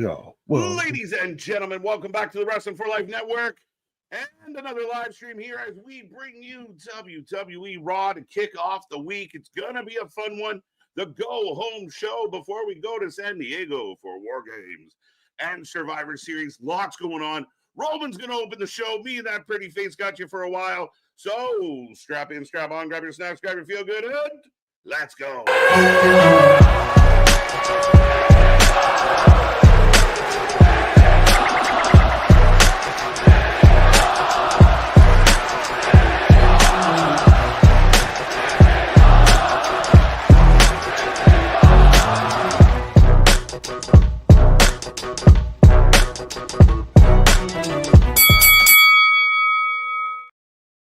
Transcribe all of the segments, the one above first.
Yo, well, Ladies and gentlemen, welcome back to the Wrestling for Life Network and another live stream here as we bring you WWE RAW to kick off the week. It's going to be a fun one. The go-home show before we go to San Diego for War Games and Survivor Series. Lots going on. Roman's going to open the show. Me and that pretty face got you for a while. So strap in, strap on, grab your snacks, grab your feel good, and let's go.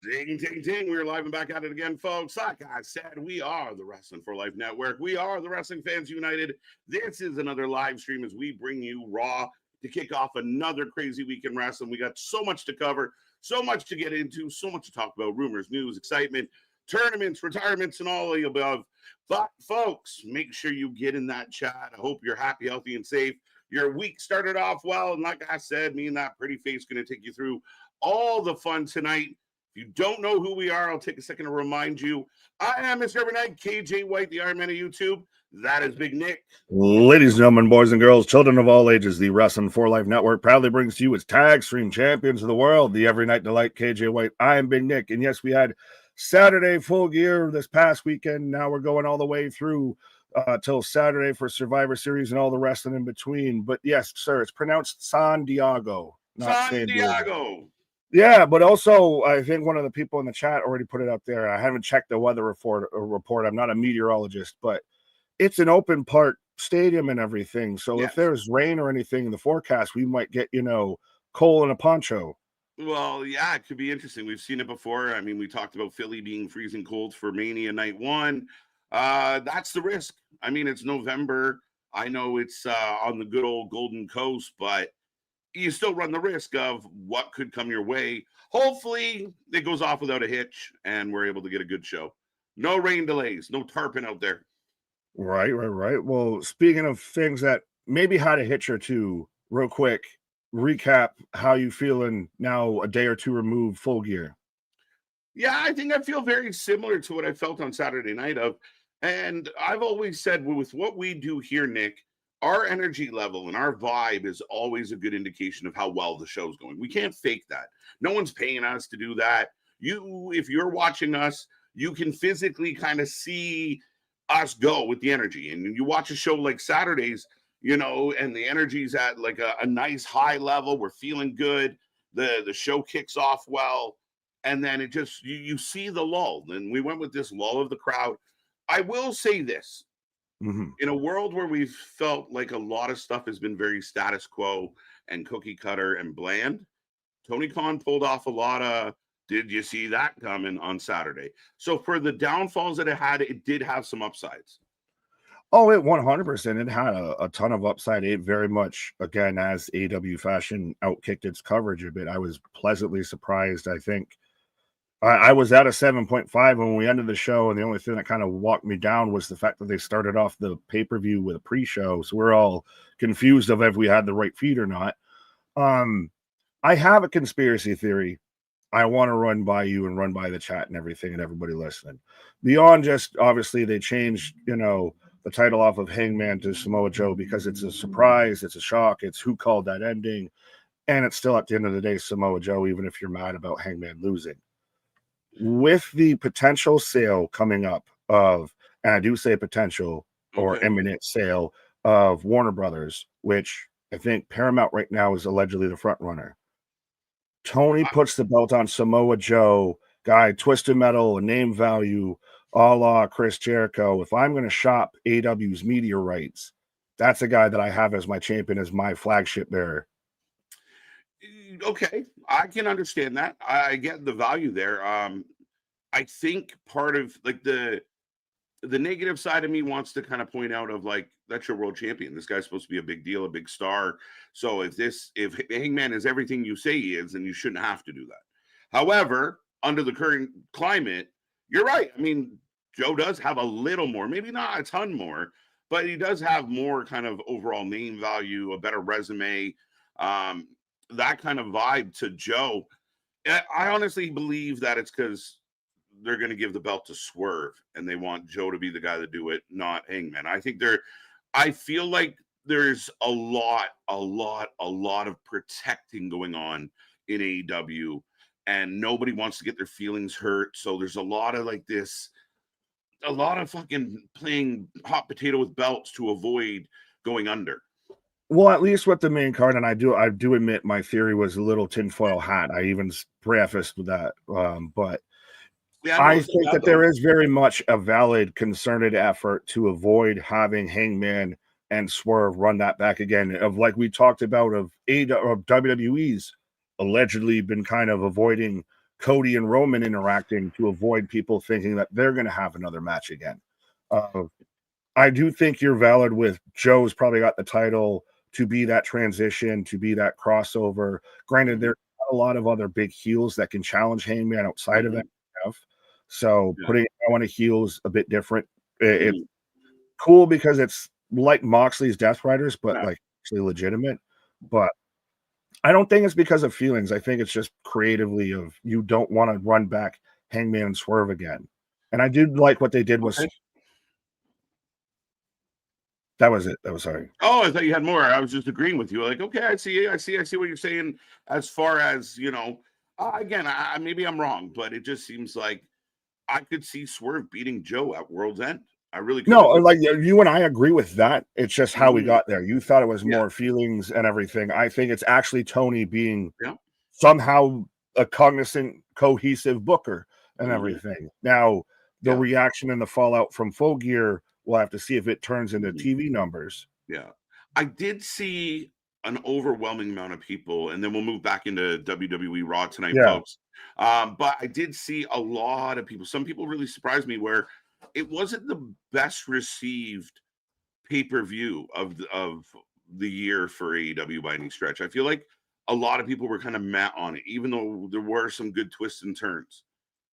Ding, ding, ding. We're live and back at it again, folks. Like I said, we are the Wrestling for Life Network. We are the Wrestling Fans United. This is another live stream as we bring you Raw to kick off another crazy week in wrestling. We got so much to cover, so much to get into, so much to talk about. Rumors, news, excitement, tournaments, retirements, and all of the above. But, folks, make sure you get in that chat. I hope you're happy, healthy, and safe. Your week started off well. And like I said, me and that pretty face going to take you through all the fun tonight. If you don't know who we are, I'll take a second to remind you. I am Mr. Every Night, KJ White, the Iron Man of YouTube. That is Big Nick. ladies and gentlemen, boys and girls, children of all ages, the Wrestling for Life Network proudly brings to you its tag stream champions of the world, the Every Night Delight, KJ White. I am Big Nick. And yes, we had Saturday full gear this past weekend. Now we're going all the way through till Saturday for Survivor Series and all the wrestling in between. But yes, sir, it's pronounced San Diego, not San Diego. Yeah, but also I think one of the people in the chat already put it up there. I haven't checked the weather report. I'm not a meteorologist, but it's an open park stadium and everything. So Yes. if there's rain or anything in the forecast, we might get, coal and a poncho. Well, yeah, it could be interesting. We've seen it before. I mean, we talked about Philly being freezing cold for Mania Night 1. That's the risk. I mean, it's November. I know it's on the good old Golden Coast, but you still run the risk of what could come your way. Hopefully, it goes off without a hitch, and we're able to get a good show. No rain delays, no tarping out there. Right. Well, speaking of things that maybe had a hitch or two, real quick, recap how you feeling now a day or two removed full gear. Yeah, I think I feel very similar to what I felt on Saturday night and I've always said with what we do here, Nick, our energy level and our vibe is always a good indication of how well the show's going. We can't fake that. No one's paying us to do that. If you're watching us, you can physically kind of see us go with the energy. And you watch a show like Saturdays, and the energy's at like a nice high level. We're feeling good. The show kicks off well. And then it just, you see the lull. And we went with this lull of the crowd. I will say this. Mm-hmm. In a world where we've felt like a lot of stuff has been very status quo and cookie cutter and bland, Tony Khan pulled off a lot of, did you see that coming on Saturday? So for the downfalls that it did have some upsides. Oh, it 100%. It had a ton of upside. It very much, again, as AW fashion outkicked its coverage a bit. I was pleasantly surprised. I think I was at a 7.5 when we ended the show, and the only thing that kind of walked me down was the fact that they started off the pay-per-view with a pre-show, so we're all confused of if we had the right feed or not. I have a conspiracy theory I want to run by you and run by the chat and everything and everybody listening. Beyond just, obviously, they changed, the title off of Hangman to Samoa Joe because it's a surprise, it's a shock, it's who called that ending, and it's still, at the end of the day, Samoa Joe, even if you're mad about Hangman losing. With the potential sale coming up of, and I do say potential or imminent sale of Warner Brothers, which I think Paramount right now is allegedly the front runner. Tony puts the belt on Samoa Joe, guy, Twisted Metal, name value, a la Chris Jericho. If I'm going to shop AW's media rights, that's a guy that I have as my champion, as my flagship bearer. Okay, I can understand that. I get the value there. I think part of like the negative side of me wants to kind of point out of like, that's your world champion. This guy's supposed to be a big deal, a big star. So if Hangman is everything you say he is, then you shouldn't have to do that. However, under the current climate, you're right. I mean, Joe does have a little more, maybe not a ton more, but he does have more kind of overall name value, a better resume, that kind of vibe to Joe. I honestly believe that it's because they're going to give the belt to Swerve and they want Joe to be the guy to do it, not Hangman. I feel like there's a lot of protecting going on in AEW, and nobody wants to get their feelings hurt. So there's a lot of like this, a lot of fucking playing hot potato with belts to avoid going under. Well, at least with the main card, and I do admit my theory was a little tinfoil hat. I even prefaced with that, but Yeah, no, I it's not think bad that there though. is very much a valid, concerted effort to avoid having Hangman and Swerve run that back again. Of like we talked about of WWE's allegedly been kind of avoiding Cody and Roman interacting to avoid people thinking that they're going to have another match again. Uh, I do think you're valid with Joe's probably got the title to be that transition, to be that crossover. Granted, Mhm, there's not a lot of other big heels that can challenge Hangman outside of that. mhm, So yeah, putting it on a heel is a bit different. It's mhm, cool because it's like Moxley's Death Riders, but yeah. like actually legitimate. But I don't think it's because of feelings. I think it's just creatively of you don't want to run back Hangman and Swerve again. And I did like what they did was Okay. that was it. That was sorry. Oh, I thought you had more. I was just agreeing with you. Like, okay, I see what you're saying. As far as again, maybe I'm wrong, but it just seems like I could see Swerve beating Joe at World's End. I really No, could. like you and I agree with that. It's just how we Mhm. got there. You thought it was Yeah, more feelings and everything. I think it's actually Tony being yeah. somehow a cognizant, cohesive booker and Mhm, everything. Now, the yeah, reaction and the fallout from Full Gear, we'll have to see if it turns into mhm, TV numbers. yeah. I did see an overwhelming amount of people, and then we'll move back into WWE Raw tonight, Yeah. folks. But I did see a lot of people. Some people really surprised me where it wasn't the best received pay-per-view of the year for AEW by any stretch. I feel like a lot of people were kind of mad on it, even though there were some good twists and turns.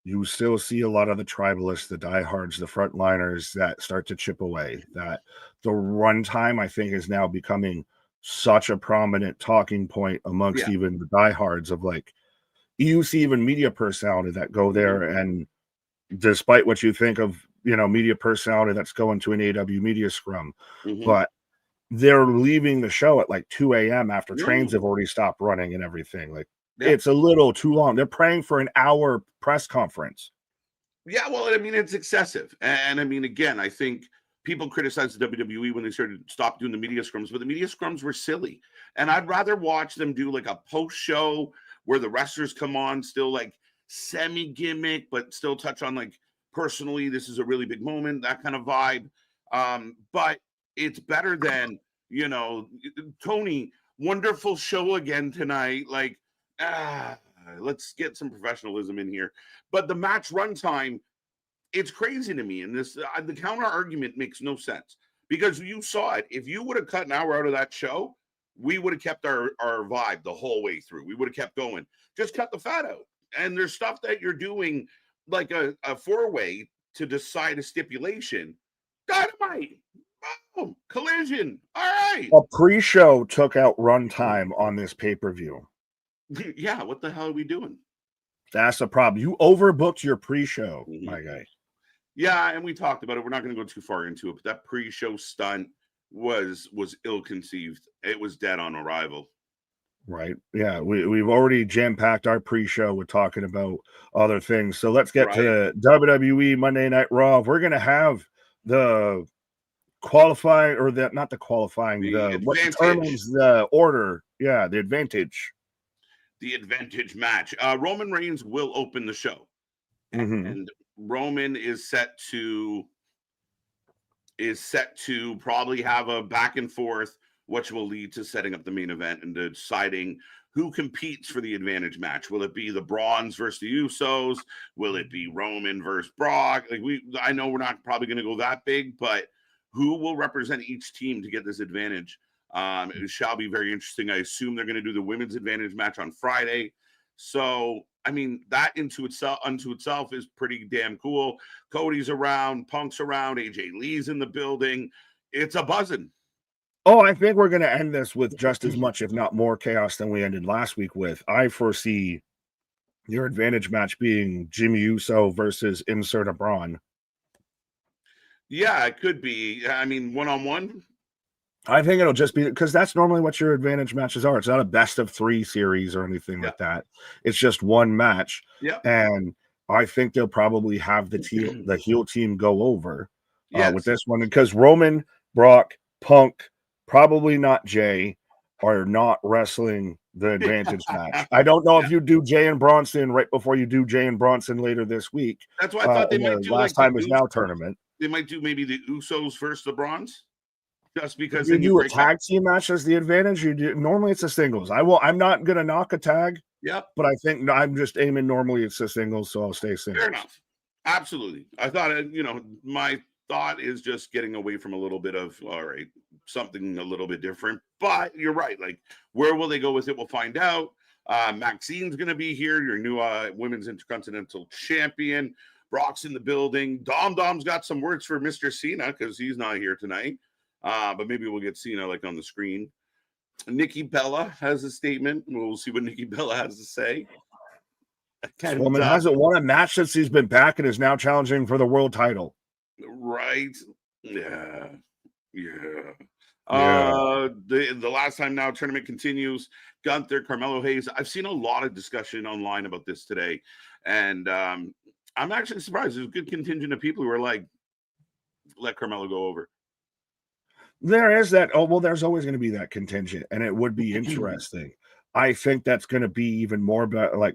You still see a lot of the tribalists, the diehards, the frontliners that start to chip away. That the runtime, I think, is now becoming such a prominent talking point amongst Yeah. even the diehards of like you see even media personality that go Mhm, there and despite what you think of media personality that's going to an AW media scrum, mhm. but they're leaving the show at like 2 a.m. after Yeah, trains have already stopped running and everything. Like yeah. it's a little too long. They're praying for an hour press conference. Yeah, well, I mean, it's excessive. And I mean, again, I think people criticize the WWE when they started stop doing the media scrums, but the media scrums were silly. And I'd rather watch them do like a post show where the wrestlers come on, still like semi gimmick, but still touch on like personally, this is a really big moment, that kind of vibe. But it's better than, you know, Tony, wonderful show again tonight. Like, ah, let's get some professionalism in here. But the match runtime, it's crazy to me. And the counter argument makes no sense because you saw it. If you would have cut an hour out of that show, we would have kept our vibe the whole way through. We would have kept going. Just cut the fat out. And there's stuff that you're doing like a four-way to decide a stipulation. Dynamite. Boom. Collision. All right. A pre-show took out runtime on this pay-per-view. Yeah. What the hell are we doing? That's the problem. You overbooked your pre-show, Mhm. my guy. Yeah, and we talked about it. We're not going to go too far into it, but that pre-show stunt was ill-conceived. It was dead on arrival. Right. Yeah. We've already jam-packed our pre-show with talking about other things. So let's get Right. to WWE Monday Night Raw. We're gonna have the qualifying or the not the qualifying, The the what advantage, determines the order. Yeah, the advantage. the advantage match. Roman Reigns will open the show, Hmm. and Roman is set to probably have a back and forth, which will lead to setting up the main event and deciding who competes for the advantage match. Will it be the Brawns versus the Usos? Will it be Roman versus Brock? I know we're not probably going to go that big, but who will represent each team to get this advantage? It shall be very interesting. I assume they're going to do the women's advantage match on Friday. So, I mean, that unto itself is pretty damn cool. Cody's around, Punk's around, AJ Lee's in the building. It's a buzzing. Oh, I think we're going to end this with just as much, if not more, chaos than we ended last week with. I foresee your advantage match being Jimmy Uso versus insert a Braun. Yeah, it could be. I mean, one-on-one. I think it'll just be because that's normally what your advantage matches are. It's not a best of 3 series or anything Yeah. like that. It's just one match. Yeah. And I think they'll probably have the heel team go over with this one because Roman, Brock, Punk, probably not Jay, are not wrestling the advantage match. I don't know if you do Jay and Bronson right before you do Jay and Bronson later this week. That's why I thought they might the do last like time is now tournament. They might do maybe the Usos versus the Brawns. Just because you do a tag team match as the advantage. You do normally it's a singles. I'm not gonna knock a tag. Yep. But I think I'm just aiming normally it's a singles, so I'll stay singles. Fair enough. Absolutely. I thought my thought is just getting away from a little bit of something a little bit different. But you're right. Like, where will they go with it? We'll find out. Maxine's gonna be here, your new women's intercontinental champion. Brock's in the building. Dom's got some words for Mr. Cena because he's not here tonight. But maybe we'll get Cena like on the screen. Nikki Bella has a statement. We'll see what Nikki Bella has to say. This woman hasn't won a match since he's been back and is now challenging for the world title. Right. Yeah. The last time now tournament continues. Gunther, Carmelo Hayes. I've seen a lot of discussion online about this today. And I'm actually surprised. There's a good contingent of people who are like, let Carmelo go over. There is that. Oh, well, there's always going to be that contingent, and it would be interesting. I think that's going to be even more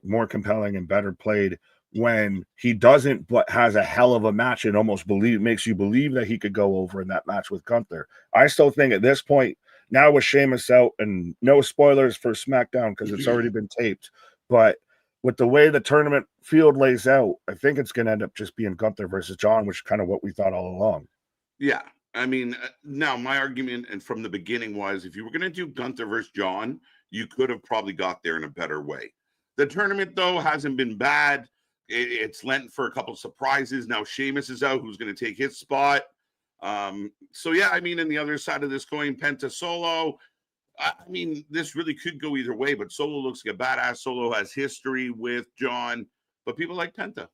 more compelling and better played when he doesn't, but has a hell of a match and almost makes you believe that he could go over in that match with Gunther. I still think at this point, now with Sheamus out, and no spoilers for SmackDown because it's already been taped, but with the way the tournament field lays out, I think it's going to end up just being Gunther versus John, which is kind of what we thought all along. Yeah. I mean, now my argument and from the beginning was if you were going to do Gunther versus John, you could have probably got there in a better way. The tournament, though, hasn't been bad. It's lent for a couple of surprises. Now Sheamus is out, who's going to take his spot. So, yeah, I mean, in the other side of this coin, Penta Solo. I mean, this really could go either way, but Solo looks like a badass. Solo has history with John, but people like Penta.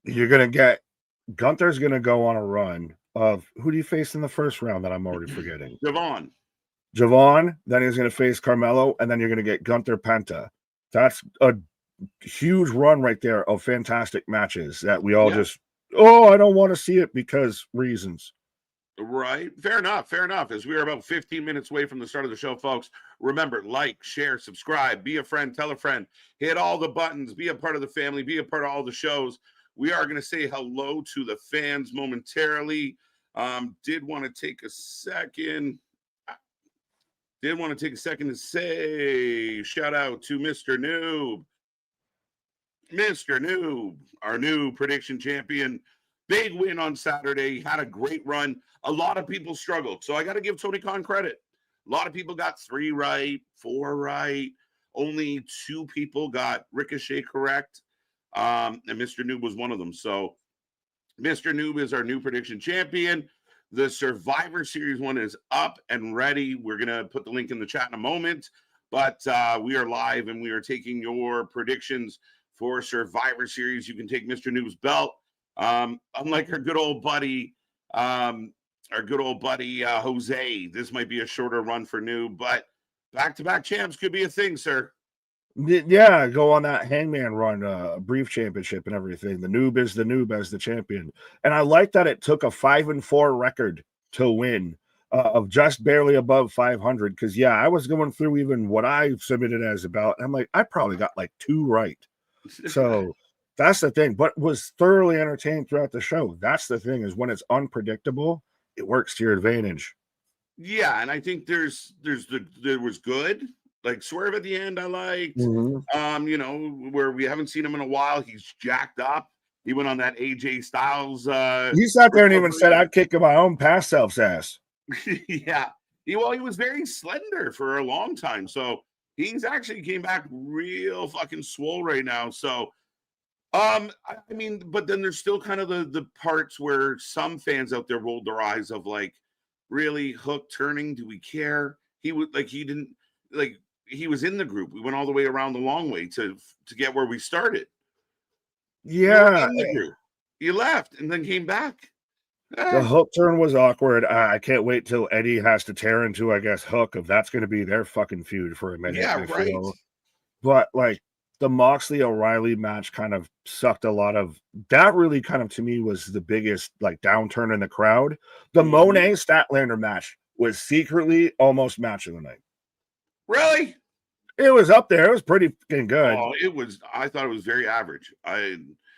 You're going to get Gunther's going to go on a run of who do you face in the first round that I'm already forgetting? Javon, then he's going to face Carmelo, and then you're going to get Gunther Penta. That's a huge run right there of fantastic matches that we all I don't want to see it because reasons. Right. Fair enough. As we are about 15 minutes away from the start of the show, folks, remember, like, share, subscribe, be a friend, tell a friend, hit all the buttons, be a part of the family, be a part of all the shows. We are going to say hello to the fans momentarily. Did want to take a second to say shout out to Mr. Noob. Mr. Noob, our new prediction champion. Big win on Saturday. Had a great run. A lot of people struggled. So I got to give Tony Khan credit. A lot of people got 3 right, 4 right. Only 2 people got Ricochet correct. And Mr. Noob was one of them. So Mr. Noob is our new prediction champion. The Survivor Series one is up and ready. We're going to put the link in the chat in a moment. But we are live and we are taking your predictions for Survivor Series. You can take Mr. Noob's belt. Unlike our good old buddy, Jose, this might be a shorter run for Noob, but back-to-back champs could be a thing, sir. Yeah, go on that Hangman run, brief championship and everything. The Noob is the Noob as the champion. And I like that it took a 5-4 record to win of just barely above 500. Because, yeah, I was going through even what I submitted as about. I'm like, I probably got like 2 right. So that's the thing. But was thoroughly entertained throughout the show. That's the thing is when it's unpredictable, it works to your advantage. Yeah, and I think there was good. Like Swerve at the end, I liked. Where we haven't seen him in a while. He's jacked up. He went on that AJ Styles. He sat there and even said, "I'd kick my own past self's ass." Yeah. He was very slender for a long time. So he's actually came back real fucking swole right now. So, I mean, but then there's still kind of the parts where some fans out there rolled their eyes of like, really? Hook turning? Do we care? He would like he didn't like he was in the group. We went all the way around the long way to get where we started. You were Yeah, in the group. You left and then came back. the Hook turn was awkward. I can't wait till Eddie has to tear into, I guess, Hook, if that's going to be their fucking feud for a minute. Yeah, right. But like the Moxley O'Reilly match kind of sucked a lot of that. Really, kind of to me was the biggest like downturn in the crowd. The Monet Statlander match was secretly almost match of the night. Really? It was up there. It was pretty fucking good. Oh, it was. I thought it was very average.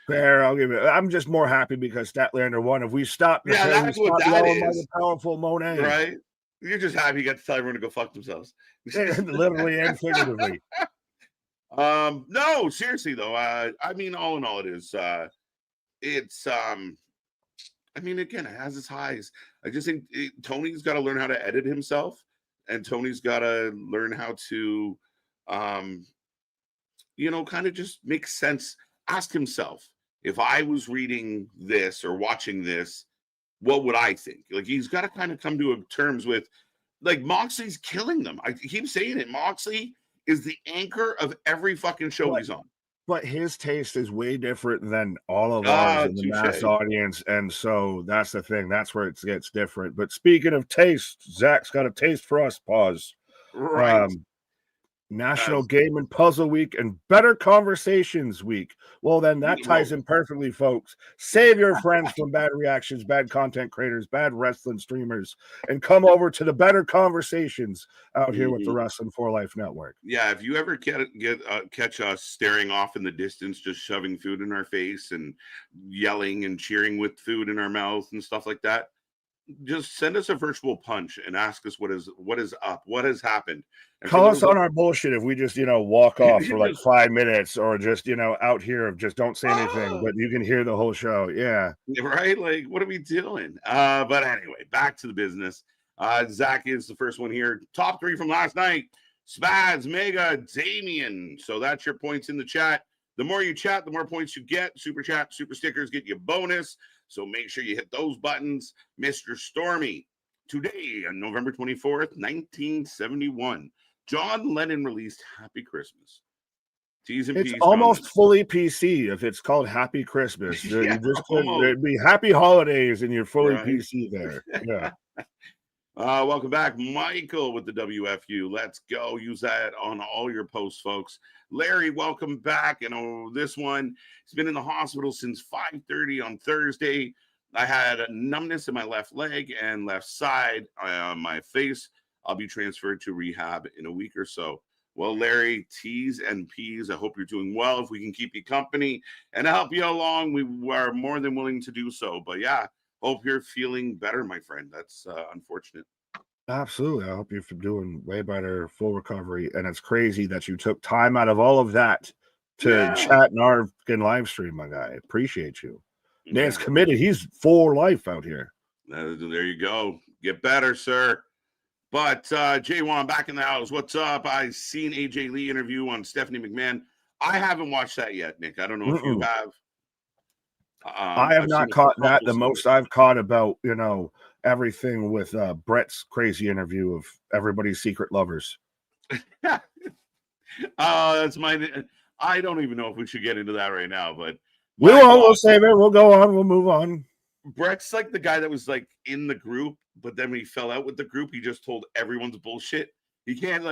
Fair, I'll give it. I'm just more happy because Statlander won. If we stopped, that's what that is. Powerful Monet, right? You're just happy you got to tell everyone to go fuck themselves, literally and figuratively. No, seriously though. I mean, all in all, it's. I mean, again, it has its highs. I just think Tony's got to learn how to edit himself, and Tony's got to learn how to, kind of just make sense. Ask himself, if I was reading this or watching this, what would I think? Like, he's got to kind of come to terms with, like, Moxley's killing them. I keep saying it. Moxley is the anchor of every fucking show he's on. But his taste is way different than all of ours in the mass audience. And so that's the thing. That's where it gets different. But speaking of taste, Zach's got a taste for us. Pause. Right. National Game and Puzzle Week and Better Conversations Week. Well, then that ties in perfectly, folks. Save your friends from bad reactions, bad content creators, bad wrestling streamers, and come over to the Better Conversations out here with the Wrasslin for Life Network. Yeah, if you ever catch us staring off in the distance, just shoving food in our face and yelling and cheering with food in our mouth and stuff like that, just send us a virtual punch and ask us what is up, what has happened. And call us on our bullshit if we just walk off for like 5 minutes, or just out here of just don't say anything, but you can hear the whole show. Yeah, right. Like, what are we doing? But anyway, back to the business. Zach is the first one here. Top 3 from last night: Spaz, Mega, Damien. So that's your points in the chat. The more you chat, the more points you get. Super chat, super stickers get you bonus. So make sure you hit those buttons. Mr. Stormy, today on November 24th, 1971, John Lennon released Happy Christmas. T's and it's P's almost fully PC if it's called Happy Christmas. Yeah, it'd be Happy Holidays and you're fully PC there. Yeah. Welcome back, Michael, with the WFU. Let's go. Use that on all your posts, folks. Larry, welcome back. And this one, he's been in the hospital since 5:30 on Thursday. I had a numbness in my left leg and left side on my face. I'll be transferred to rehab in a week or so. Well, Larry, T's and P's, I hope you're doing well. If we can keep you company and help you along, we are more than willing to do so. But yeah, hope you're feeling better, my friend. That's unfortunate. Absolutely. I hope you're doing way better, full recovery. And it's crazy that you took time out of all of that to chat in our live stream, my guy. Appreciate you. Man's committed. He's for life out here. There you go. Get better, sir. But J1 back in the house. What's up? I seen AJ Lee interview on Stephanie McMahon. I haven't watched that yet, Nick. I don't know if you have. I have not caught that. The most I've caught about, everything with Brett's crazy interview of everybody's secret lovers. That's mine. I don't even know if we should get into that right now, but we'll save it. We'll go on. We'll move on. Brett's like the guy that was like in the group, but then when he fell out with the group, he just told everyone's bullshit. He can't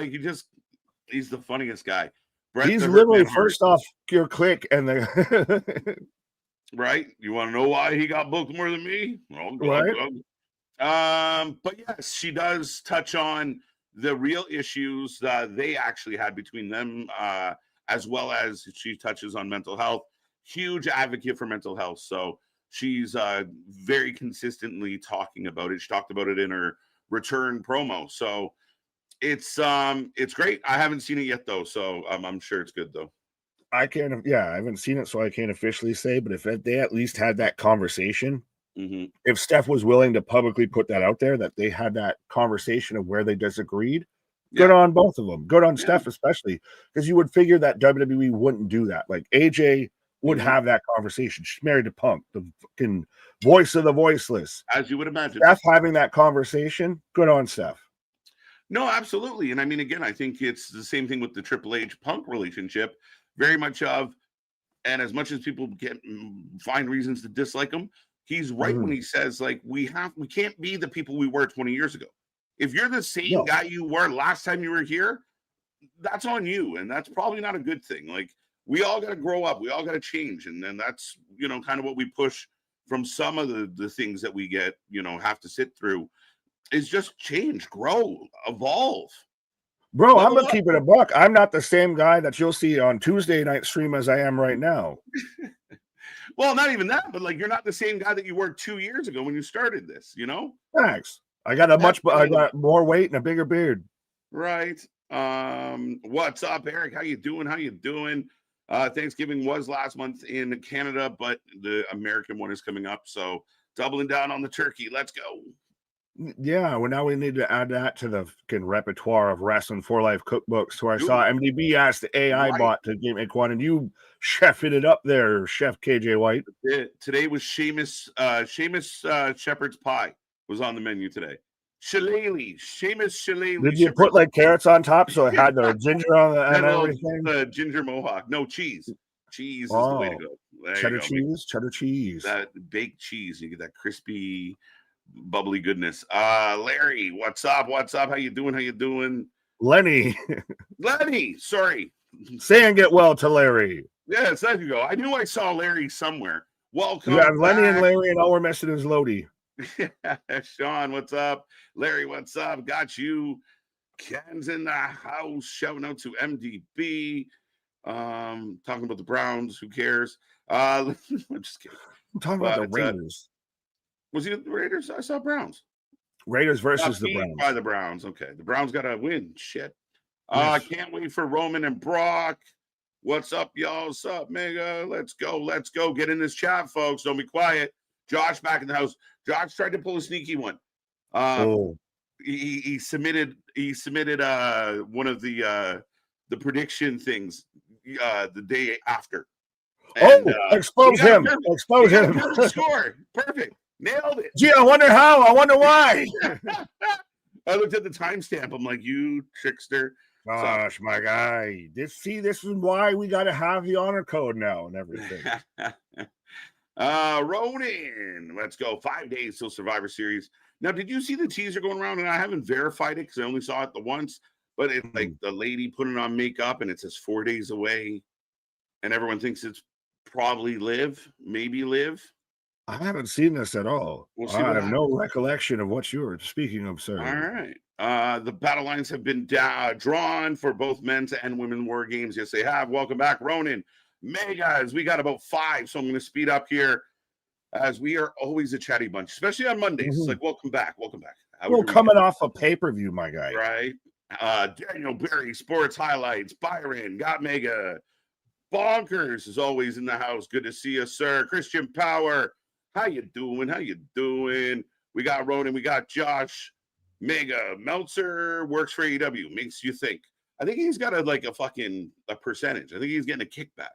he's the funniest guy. Brett, he's literally first off your clique and the right. You want to know why he got booked more than me? Right. But yes, she does touch on the real issues that they actually had between them, as well as she touches on mental health. Huge advocate for mental health. So she's very consistently talking about it. She talked about it in her return promo. So it's great. I haven't seen it yet though, so I'm sure it's good though. I haven't seen it, so I can't officially say. But if they at least had that conversation, if Steph was willing to publicly put that out there, that they had that conversation of where they disagreed, good on both of them. Good on Steph especially, because you would figure that WWE wouldn't do that. Like AJ would have that conversation. She's married to Punk, the fucking voice of the voiceless. As you would imagine. Steph having that conversation, good on Steph. No, absolutely. And I mean, again, I think it's the same thing with the Triple H Punk relationship. Very much of, and as much as people find reasons to dislike him, he's right when he says, like, we can't be the people we were 20 years ago. If you're the same guy you were last time you were here, that's on you. And that's probably not a good thing. Like, we all got to grow up. We all got to change. And then that's, kind of what we push from some of the things that we get, have to sit through is just change, grow, evolve. Bro, I'm going to keep it a buck. I'm not the same guy that you'll see on Tuesday night stream as I am right now. Well, not even that, but like, you're not the same guy that you were 2 years ago when you started this, Thanks. I got I got more weight and a bigger beard. Right. What's up, Eric? How you doing? Thanksgiving was last month in Canada, but the American one is coming up. So doubling down on the turkey. Let's go. Yeah, well, now we need to add that to the fucking repertoire of Wrasslin for Life cookbooks. Where I saw MDB asked the AI bot to make one, and you chefing it up there, Chef KJ White. Today was Seamus Shepherd's pie was on the menu today. Seamus Shillelagh. Did you put like carrots on top so it had the ginger on and everything? The ginger mohawk. No, cheese. Cheese is the way to go. Cheddar cheese. That baked cheese. You get that crispy, bubbly goodness. Larry, what's up? How you doing? Lenny, sorry. Saying get well to Larry. Yes, there you go. I knew I saw Larry somewhere. Welcome. You have Lenny and Larry, and all we're missing is Lodi. Sean, what's up? Larry, what's up? Got you. Ken's in the house. Shouting out to MDB. Talking about the Browns. Who cares? I'm just kidding. I'm talking about the Raiders. Was he the Raiders? I saw Browns. Raiders versus the Browns. By the Browns. Okay. The Browns got to win. Shit. I can't wait for Roman and Brock. What's up, y'all? What's up, Mega? Let's go. Get in this chat, folks. Don't be quiet. Josh back in the house. Josh tried to pull a sneaky one. He submitted one of the prediction things the day after. And, expose him. Expose him. Score. Perfect. Nailed it. Gee, I wonder how. I wonder why. I looked at the timestamp. I'm like, you trickster. Gosh, my guy. This is why we got to have the honor code now and everything. Ronan, let's go. 5 days till Survivor Series. Now, did you see the teaser going around? And I haven't verified it because I only saw it the once. But it's like the lady putting on makeup and it says 4 days away. And everyone thinks it's probably maybe live. I haven't seen this at all. I have no recollection of what you were speaking of, sir. All right. The battle lines have been drawn for both men's and women's war games. Yes, they have. Welcome back, Ronan. Megas, we got about 5, so I'm going to speed up here as we are always a chatty bunch, especially on Mondays. It's like, welcome back. We're coming off a pay-per-view, my guy. Right. Daniel Berry, Sports Highlights. Byron, got Mega. Bonkers is always in the house. Good to see you, sir. Christian Power, how you doing? We got Ronan, we got Josh. Mega Meltzer works for AEW. Makes you think. I think he's got a percentage. I think he's getting a kickback.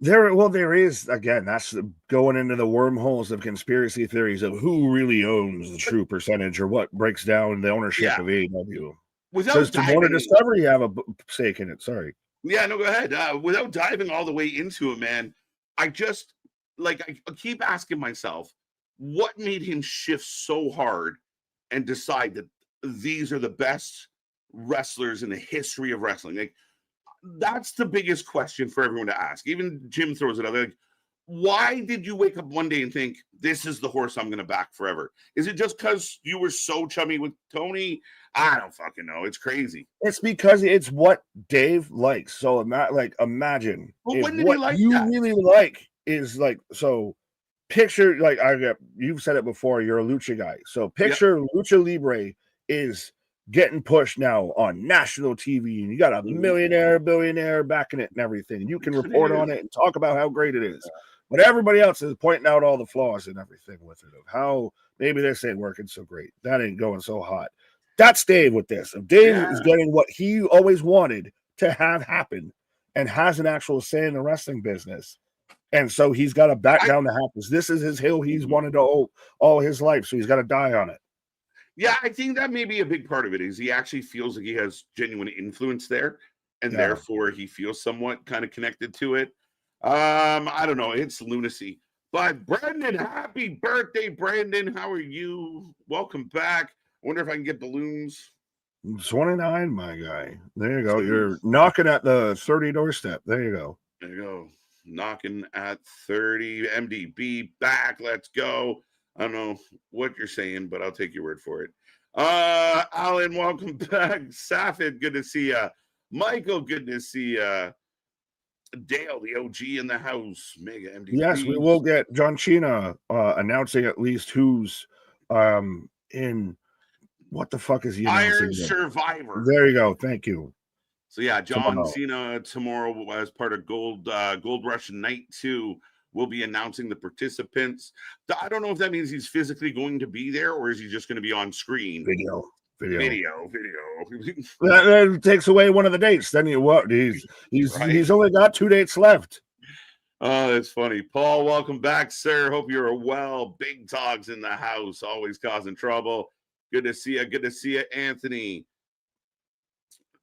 There is, again, that's going into the wormholes of conspiracy theories of who really owns the true percentage or what breaks down the ownership of AEW. Because to Warner Discovery, you have a stake in it. Sorry. Yeah, no, go ahead. Without diving all the way into it, man, I just, I keep asking myself, what made him shift so hard and decide that these are the best wrestlers in the history of wrestling? That's the biggest question for everyone to ask. Even Jim throws it out there. Why did you wake up one day and think, this is the horse I'm going to back forever? Is it just because you were so chummy with Tony? I don't fucking know. It's crazy. It's because it's what Dave likes. So imagine what you really like is so picture, you've said it before, you're a lucha guy. So picture Lucha Libre is getting pushed now on national TV, and you got a billionaire backing it and everything. You can report on it and talk about how great it is. But everybody else is pointing out all the flaws and everything with it, of how maybe this ain't working so great. That ain't going so hot. That's Dave with this. If Dave is getting what he always wanted to have happen, and has an actual say in the wrestling business. And so he's got to back down the hatches. This is his hill he's wanted to all his life, so he's got to die on it. Yeah, I think that may be a big part of it. Is he actually feels like he has genuine influence there, and therefore he feels somewhat kind of connected to it. I don't know. It's lunacy. But Brandon, happy birthday, Brandon. How are you? Welcome back. I wonder if I can get balloons. 29, my guy. There you go. You're knocking at the 30 doorstep. There you go. There you go. Knocking at 30. MDB back. Let's go. I don't know what you're saying, but I'll take your word for it. Alan, welcome back. Safid, good to see you. Michael, good to see you. Dale, the OG in the house. Mega MDB. Yes, we will get John Cena announcing at least who's in what the fuck is he announcing? Iron Survivor. There you go. Thank you. So yeah, John Cena tomorrow as part of Gold Rush Night 2 will be announcing the participants. I don't know if that means he's physically going to be there or is he just going to be on screen? Video. That takes away one of the dates. Then he's only got 2 dates left. Oh, that's funny. Paul, welcome back, sir. Hope you're well. Big dogs in the house, always causing trouble. Good to see you. Good to see you, Anthony.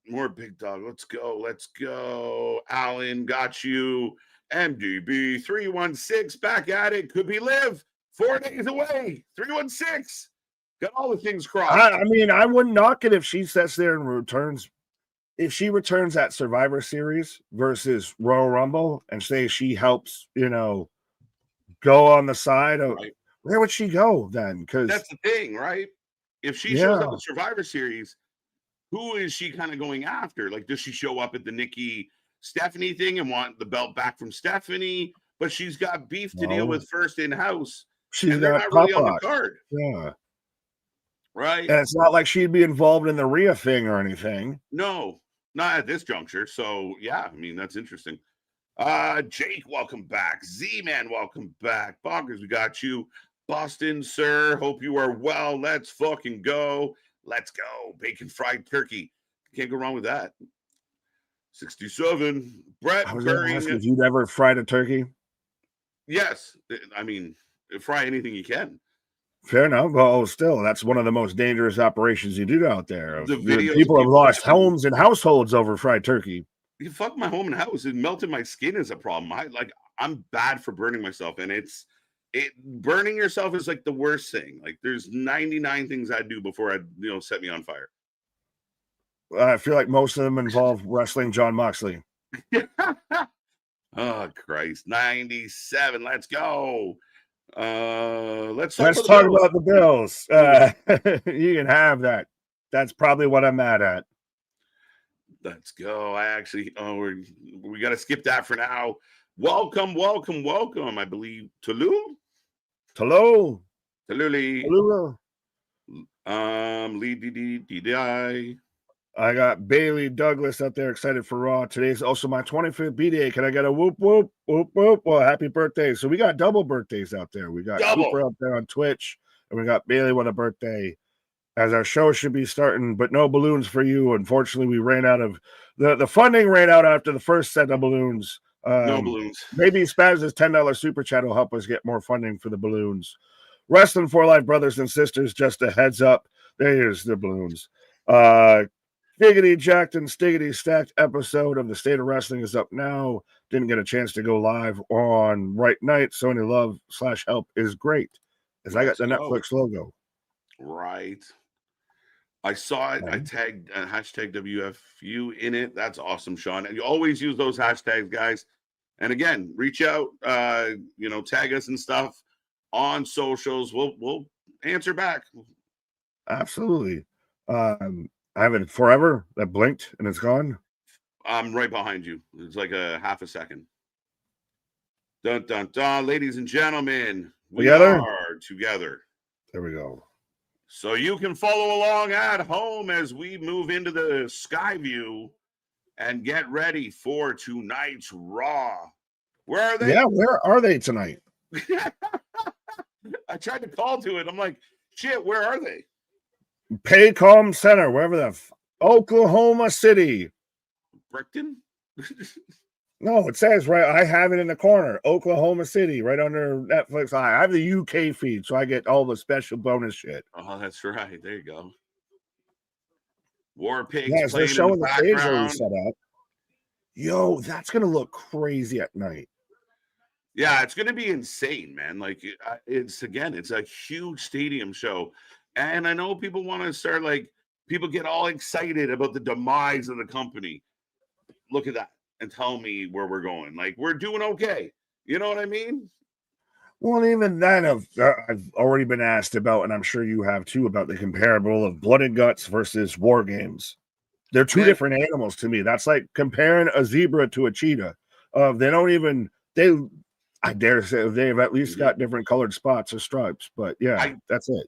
More big dog. Let's go. Alan, got you. MDB 316 back at it. Could be live 4 days away. 316. Got all the things crossed. I mean, I wouldn't knock it if she sits there and returns. If she returns at Survivor Series versus Royal Rumble and say she helps, go on the side of where would she go then? Because that's the thing, right? If she shows up at Survivor Series, who is she kind of going after? Like, does she show up at the Nikki Stephanie thing and want the belt back from Stephanie? But she's got beef to deal with first in house. She's got not really on the card. Yeah. Right. And it's not like she'd be involved in the Rhea thing or anything. No, not at this juncture. So yeah, I mean, that's interesting. Jake, welcome back. Z-Man, welcome back. Bonkers, we got you. Boston, sir. Hope you are well. Let's fucking go. Let's go. Bacon fried turkey. Can't go wrong with that. 67. Brett, I was going to ask if you'd ever fried a turkey. Yes. I mean, fry anything you can. Fair enough. Well, still, that's one of the most dangerous operations you do out there. People have lost homes and households over fried turkey. You fuck my home and house. It melted my skin is a problem. I'm bad for burning myself, and burning yourself is like the worst thing. Like there's 99 things I'd do before I'd set me on fire. I feel like most of them involve wrestling John Moxley. Oh Christ. 97. Let's go. Let's talk about the Bills. You can have that. That's probably what I'm mad at. Let's go. We got to skip that for now. Welcome. I believe Tallulah. I got Bailey Douglas up there excited for Raw. Today's also my 25th B-Day. Can I get a whoop, whoop, whoop, whoop? Well, happy birthday. So we got double birthdays out there. We got Cooper up there on Twitch, and we got Bailey with a birthday. As our show should be starting, but no balloons for you. Unfortunately, we ran out of the funding ran out after the first set of balloons. No balloons. Maybe Spaz's $10 super chat will help us get more funding for the balloons. Wrestling for Life, brothers and sisters, just a heads up. There's the balloons. Giggity Jacked and Stiggity Stacked episode of the State of Wrestling is up now. Didn't get a chance to go live on right night, so any love / help is great. As I got the Netflix logo. Right. I saw it. I tagged hashtag WFU in it. That's awesome, Sean. And you always use those hashtags, guys. And again, reach out, tag us and stuff on socials. We'll answer back. Absolutely. I have it forever that blinked and it's gone. I'm right behind you. It's like a half a second. Dun dun dun, ladies and gentlemen, we are together. There we go. So you can follow along at home as we move into the sky view and get ready for tonight's Raw. Where are they? Yeah, where are they tonight? I tried to call to it. I'm like, shit, where are they? Paycom Center, wherever Oklahoma City. Brickton? No, it says right. I have it in the corner, Oklahoma City, right under Netflix. I have the UK feed, so I get all the special bonus shit. Oh, that's right. There you go. War Pigs Yes, they're playing in the showing the stage already background. set up. Yo, that's gonna look crazy at night. Yeah, it's going to be insane, man. Like it's a huge stadium show, and I know people want to start like people get all excited about the demise of the company. Look at that and tell me where we're going. Like we're doing okay. You know what I mean? Well, even then, I've already been asked about, and I'm sure you have too, about the comparable of Blood and Guts versus War Games. They're two Man, different animals to me. That's like comparing a zebra to a cheetah. They don't even they. I dare say they've at least got different colored spots or stripes, but yeah, that's it.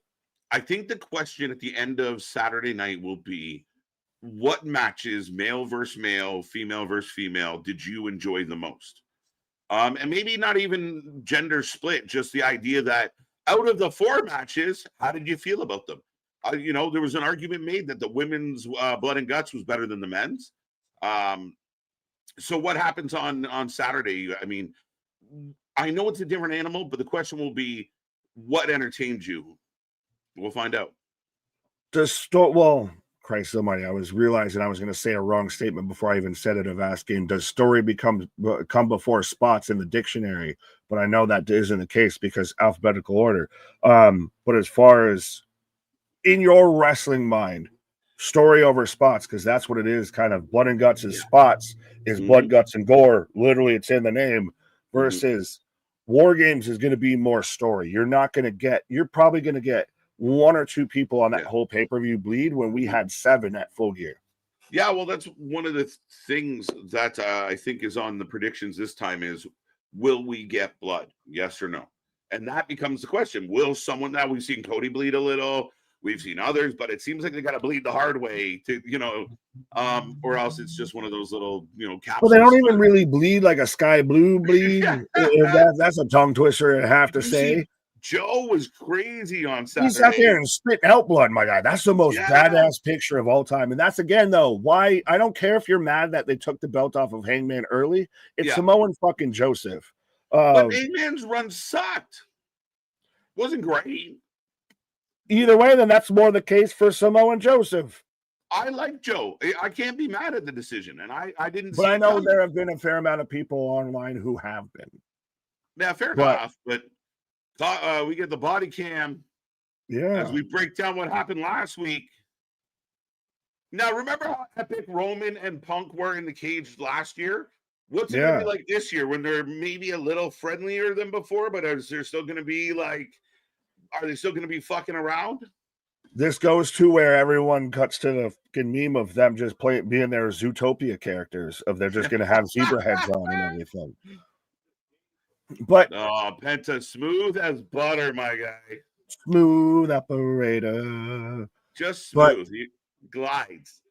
I think the question at the end of Saturday night will be what matches, male versus male, female versus female, did you enjoy the most? And maybe not even gender split, just the idea that out of the 4 matches, how did you feel about them? There was an argument made that the women's Blood and Guts was better than the men's. So what happens on Saturday? I mean, I know it's a different animal, but the question will be, what entertained you? We'll find out. Well, Christ almighty, I was realizing I was going to say a wrong statement before I even said it of asking, does story come before spots in the dictionary? But I know that isn't the case because alphabetical order. But as far as in your wrestling mind, story over spots, because that's what it is, kind of Blood and Guts is spots, is blood, guts, and gore. Literally, it's in the name, versus War Games is going to be more story. You're probably going to get 1 or 2 people on that whole pay-per-view bleed when we had 7 at Full Gear. Yeah, well, that's one of the things that I think is on the predictions this time is, will we get blood? Yes or no? And that becomes the question. Will someone, now we've seen Cody bleed a little, we've seen others, but it seems like they got to bleed the hard way to, or else it's just one of those little, capsules. Well, they don't even really bleed like a sky blue bleed. That's a tongue twister, I have to say. Joe was crazy on Saturday. He's out there and spitting out blood, my guy. That's the most badass picture of all time. And that's, again, though, why I don't care if you're mad that they took the belt off of Hangman early. It's Samoan fucking Joseph. But Hangman's run sucked. Wasn't great. Either way, then that's more the case for Samoan Joseph. I like Joe. I can't be mad at the decision. And I didn't But I know there have been a fair amount of people online who have been. Yeah, fair enough. But we get the body cam as we break down what happened last week. Now, remember how epic Roman and Punk were in the cage last year? What's it going to be like this year when they're maybe a little friendlier than before, but is there still going to be are they still going to be fucking around? This goes to where everyone cuts to the fucking meme of them just being their Zootopia characters, of they're just going to have zebra heads on and everything. But Penta, smooth as butter, my guy. Smooth operator. Just smooth. He glides.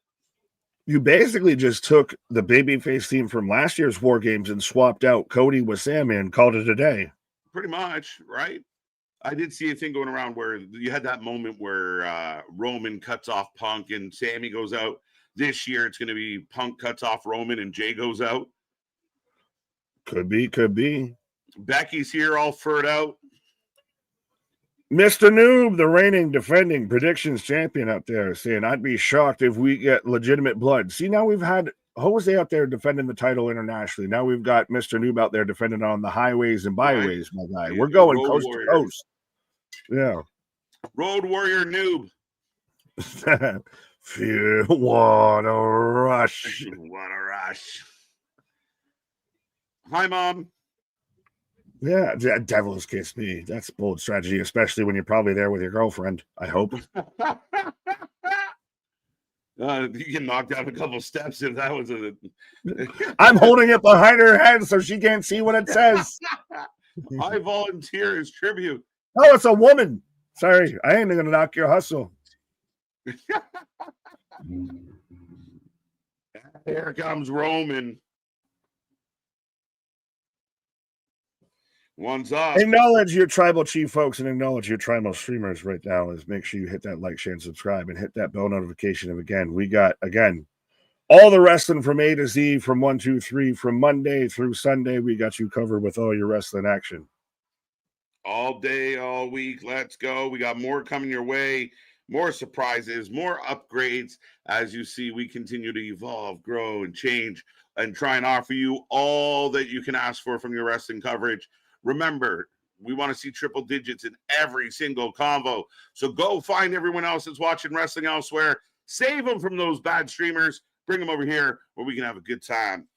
You basically just took the babyface theme from last year's War Games and swapped out Cody with Sammy and called it a day. Pretty much, right? I did see a thing going around where you had that moment where Roman cuts off Punk and Sammy goes out. This year, it's going to be Punk cuts off Roman and Jay goes out. Could be. Becky's here all furred out. Mr. Noob, the reigning, defending predictions champion out there, saying, I'd be shocked if we get legitimate blood. See, now we've had Jose out there defending the title internationally. Now we've got Mr. Noob out there defending on the highways and byways, my guy. We're going coast to coast. Yeah. Road Warrior Noob. What a rush. What a rush. Hi, Mom. Yeah, devil's kiss me. That's bold strategy, especially when you're probably there with your girlfriend, I hope. You can knock down a couple steps if that was a... I'm holding it behind her head so she can't see what it says. I volunteer as tribute. Oh, it's a woman. Sorry, I ain't going to knock your hustle. Here comes Roman. One's up. Acknowledge your tribal chief, folks, and acknowledge your tribal streamers right now. Is make sure you hit that like, share, and subscribe, and hit that bell notification. And again, we got All the wrestling from A to Z, from 1, 2, 3, from Monday through Sunday. We got you covered with all your wrestling action. All day, all week. Let's go. We got more coming your way, more surprises, more upgrades. As you see, we continue to evolve, grow, and change, and try and offer you all that you can ask for from your wrestling coverage. Remember, we want to see triple digits in every single convo. So go find everyone else that's watching wrestling elsewhere. Save them from those bad streamers. Bring them over here where we can have a good time.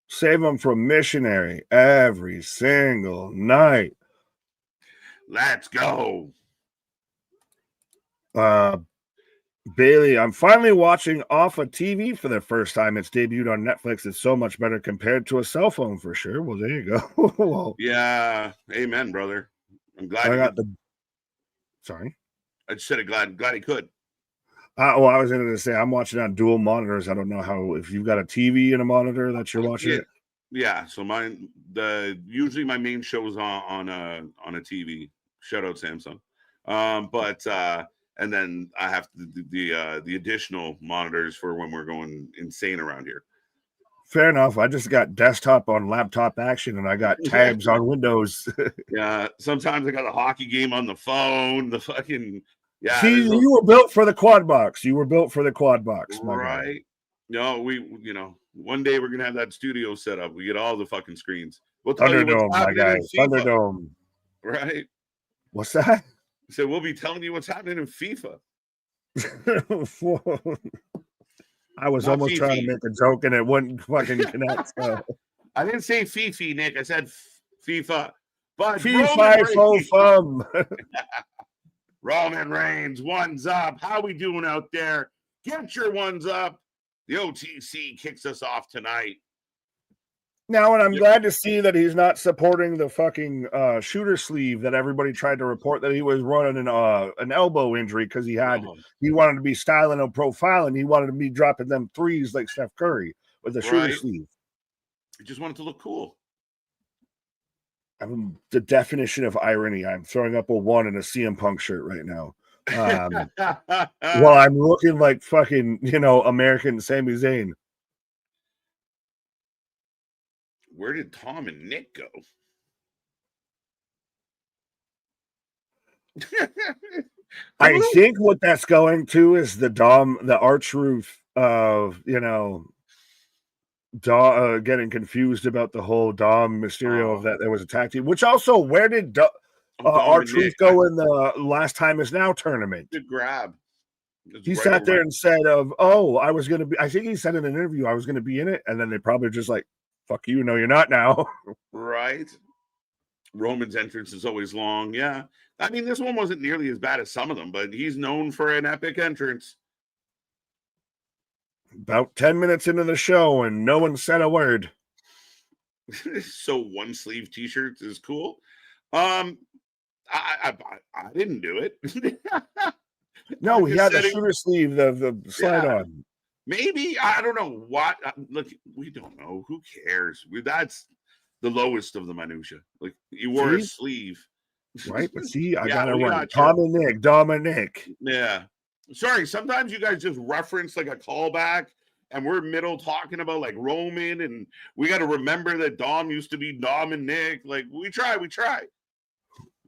Save them from missionary every single night. Let's go. Bailey, I'm finally watching off a TV for the first time. It's debuted on Netflix. It's so much better compared to a cell phone for sure. Well, there you go. Well, yeah, amen, brother. I'm glad I got the. Sorry, I just said it. Glad he could. Well, I was going to say I'm watching on dual monitors. I don't know how if you've got a TV and a monitor that you're watching it. Yeah, so usually my main show is on a TV. Shout out Samsung. And then I have the additional monitors for when we're going insane around here. Fair enough. I just got desktop on laptop action, and I got tabs on Windows. Yeah, sometimes I got a hockey game on the phone. The fucking yeah. See, you were built for the quad box. You were built for the quad box, right? No, one day we're gonna have that studio set up. We get all the fucking screens. We'll tell you what's happening in FIFA. Thunderdome. Right? What's that? So we'll be telling you what's happening in FIFA. I was almost Fifi. Trying to make a joke and it wouldn't fucking connect. So. I didn't say Fifi, Nick. I said FIFA. But FIFA. Roman Reigns, one's up. How we doing out there? Get your ones up. The OTC kicks us off tonight. Now, and I'm glad to see that he's not supporting the fucking shooter sleeve that everybody tried to report that he was running an elbow injury because he wanted to be styling and profiling. He wanted to be dropping them threes like Steph Curry with the shooter sleeve. He just wanted to look cool. I'm the definition of irony. I'm throwing up a 1 in a CM Punk shirt right now. Well, I'm looking like fucking, American Sami Zayn. Where did Tom and Nick go? I think what that's going to is the R-Truth of, getting confused about the whole Dom Mysterio of that there was a tag team. Which also, where did R-Truth go in the Last Time Is Now tournament? Good grab. He sat there and said I think he said in an interview I was going to be in it, and then they probably just like, fuck you, no, you're not now. Right. Roman's entrance is always long. Yeah. I mean, this one wasn't nearly as bad as some of them, but he's known for an epic entrance. About 10 minutes into the show, and no one said a word. So one sleeve t-shirts is cool. I didn't do it. No, he had the shooter sleeve, the slide on. Maybe, I don't know what. Look, we don't know. Who cares? That's the lowest of the minutia. Like, you wore a sleeve. Right, but see, I got it right. Dominic. Yeah. Sorry, sometimes you guys just reference like a callback and we're middle talking about like Roman and we got to remember that Dom used to be Dom and Nick. Like, we try.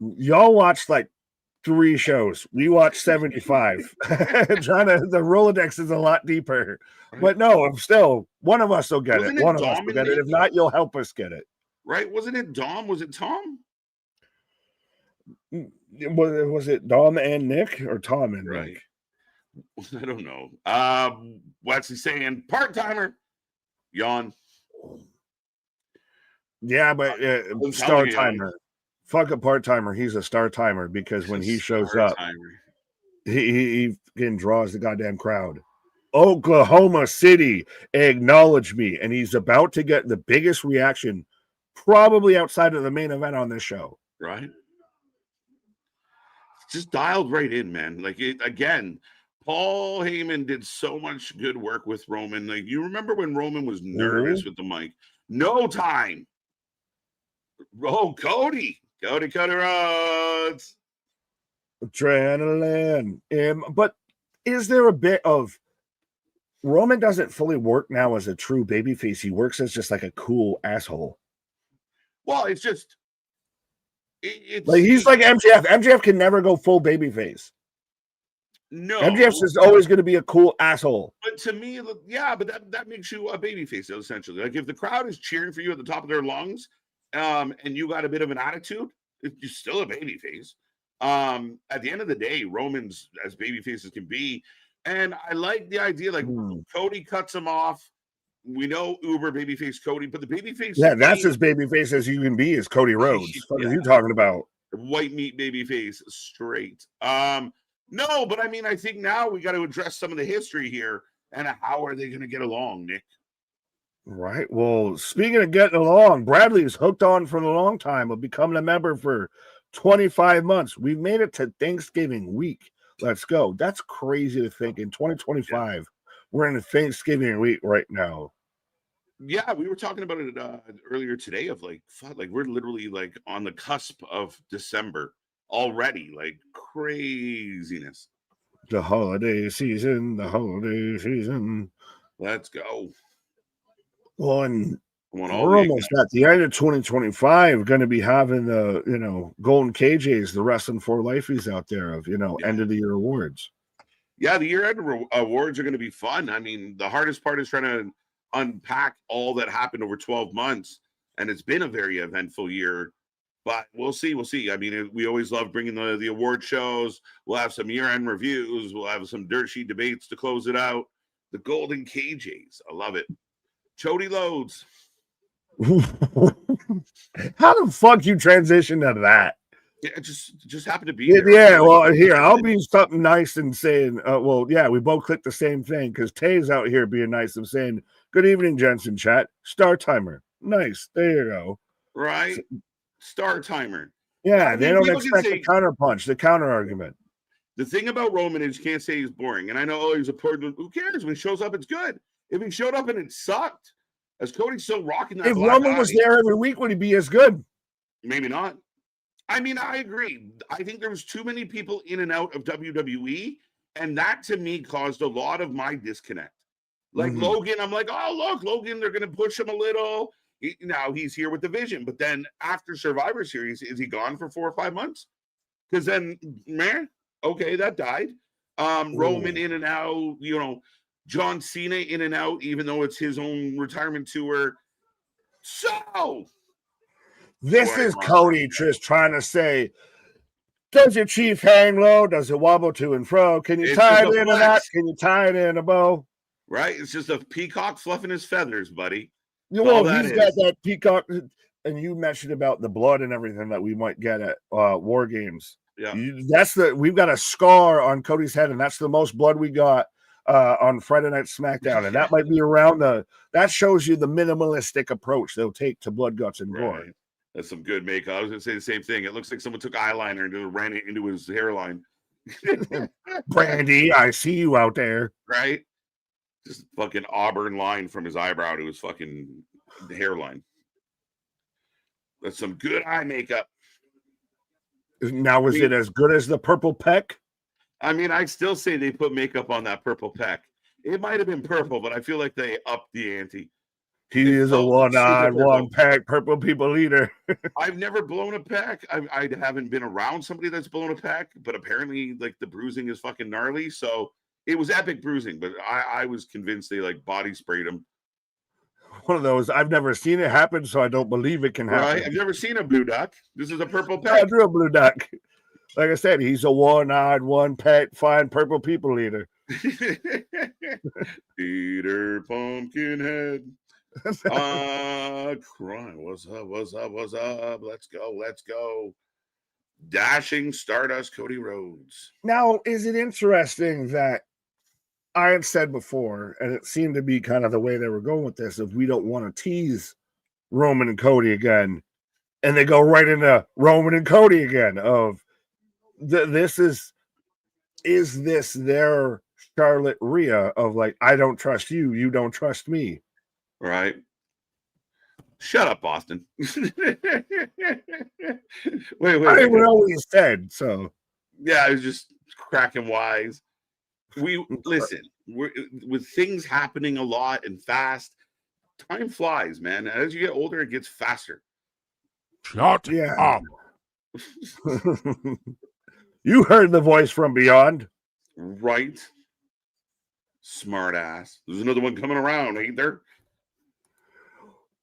Y'all watched like 3 shows. We watched 75. The Rolodex is a lot deeper. Right. But no, still, one of us will get it. One of us will get it. If not, you'll help us get it. Right? Wasn't it Dom? Was it Tom? Was it Dom and Nick or Tom and Nick? I don't know. What's he saying? Part-timer. Yawn. Yeah, but star timer. Fuck a part-timer. He's a star timer because when he shows up, he draws the goddamn crowd. Oklahoma City, acknowledge me. And he's about to get the biggest reaction probably outside of the main event on this show. Right? Just dialed right in, man. Like, again, Paul Heyman did so much good work with Roman. Like, you remember when Roman was nervous with the mic? No time. Oh, Cody Rhodes. Adrenaline. But is there a bit of Roman doesn't fully work now as a true babyface. He works as just like a cool asshole. Well, it's just it's like he's like MJF. MJF can never go full babyface. No, MJF's is always going to be a cool asshole. But to me, yeah, but that makes you a babyface essentially. Like if the crowd is cheering for you at the top of their lungs, and you got a bit of an attitude, you're still a babyface. At the end of the day, Roman's as babyface as can be, and I like the idea. Like Cody cuts him off. We know Uber babyface Cody, but the babyface, yeah, that's as babyface as you can be. Is Cody Rhodes? What are you talking about? White meat babyface straight. No, but I mean, I think now we got to address some of the history here and how are they going to get along, Nick? Right. Well, speaking of getting along, Bradley's hooked on for a long time of becoming a member for 25 months. We've made it to Thanksgiving week. Let's go. That's crazy to think in 2025. We're in Thanksgiving week right now. Yeah, we were talking about it earlier today of like we're literally like on the cusp of December already, like craziness. The holiday season. Let's go. Well, and we're almost at the end of 2025. Going to be having the Golden KJs, the Wrestling for Lifeies out there of end of the year awards. Yeah, the year end awards are going to be fun. I mean, the hardest part is trying to unpack all that happened over 12 months, and it's been a very eventful year. But we'll see. I mean, we always love bringing the award shows. We'll have some year-end reviews. We'll have some dirt sheet debates to close it out. The Golden KJs. I love it. Chody Loads. How the fuck you transition to that? Yeah, it just happened to be there. Yeah, well, here, I'll be something nice and saying, we both clicked the same thing because Tay's out here being nice and saying, good evening, Jensen chat. Star timer. Nice. There you go. Right. Star timer. Yeah, they don't expect the counterpunch, the counter argument. The thing about Roman is you can't say he's boring. And I know he's a person. Who cares? When he shows up, it's good. If he showed up and it sucked, as Cody's still rocking that. If Roman was there every week, would he be as good? Maybe not. I mean, I agree. I think there was too many people in and out of WWE, and that to me caused a lot of my disconnect. Like Logan, I'm like, oh, look, Logan, they're going to push him a little. Now he's here with the Vision, but then after Survivor Series, is he gone for 4 or 5 months? Because then, man, okay, that died. Roman in and out, John Cena in and out, even though it's his own retirement tour. So this is Cody just trying to say, does your chief hang low? Does it wobble to and fro? Can you tie it in a knot? Can you tie it in a bow? Right? It's just a peacock fluffing his feathers, buddy. Well, he's got that peacock, and you mentioned about the blood and everything that we might get at War Games. Yeah, we've got a scar on Cody's head, and that's the most blood we got on Friday Night SmackDown, and that might be around that shows you the minimalistic approach they'll take to blood, guts, and gore. That's some good makeup. I was gonna say the same thing. It looks like someone took eyeliner and ran it into his hairline. Brandy, I see you out there. Right? Just fucking auburn line from his eyebrow to his fucking hairline. That's some good eye makeup. Now, is it as good as the purple peck? I mean, I still say they put makeup on that purple peck. It might have been purple, but I feel like they upped the ante. He is a one-eyed, one-pack purple people eater. I've never blown a pack. I haven't been around somebody that's blown a pack, but apparently, like, the bruising is fucking gnarly. So it was epic bruising, but I was convinced they, like, body sprayed him. One of those, I've never seen it happen, so I don't believe it can happen. Right? I've never seen a blue duck. This is a purple pack. I drew a blue duck. Like I said, he's a one-eyed, one-pack, fine purple people eater. Eater Pumpkinhead. Crying. What's up? Let's go. Dashing Stardust Cody Rhodes. Now, is it interesting that I had said before, and it seemed to be kind of the way they were going with this, if we don't want to tease Roman and Cody again, and they go right into Roman and Cody again of this is this their Charlotte Rhea of like, I don't trust you, you don't trust me. Right. Shut up, Boston. wait. I didn't know what you said, so. Yeah, I was just cracking wise. Listen, with things happening a lot and fast, time flies, man. As you get older, it gets faster. Shut up. You heard the voice from beyond. Right. Smart ass. There's another one coming around, ain't there?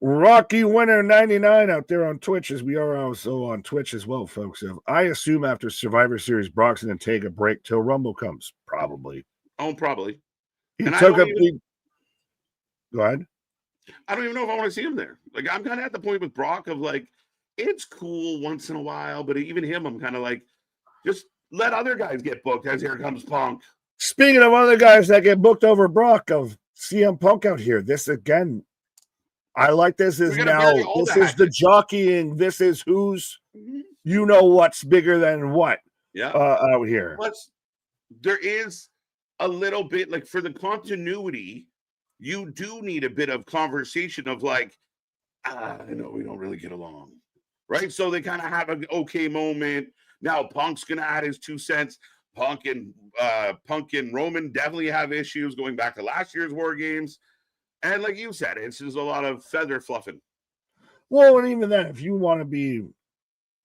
Rocky Winner 99 out there on Twitch, as we are also on Twitch as well, folks. I assume after Survivor Series, Brock's going to take a break till Rumble comes. Probably. Oh, probably. He And took a big. Go ahead. I don't even know if I want to see him there. Like, I'm kind of at the point with Brock of like, it's cool once in a while, but even him, I'm kind of like, just let other guys get booked as here comes Punk. Speaking of other guys that get booked over Brock, of CM Punk out here, this again, I like this is now, this is the jockeying. This is who's, you know, what's bigger than what out here. Plus, there is a little bit like for the continuity, you do need a bit of conversation of like, I know we don't really get along, right? So they kind of have an okay moment. Now Punk's gonna add his 2 cents. Punk and Roman definitely have issues going back to last year's War Games. And like you said, it's just a lot of feather fluffing. Well, and even then, if you want to be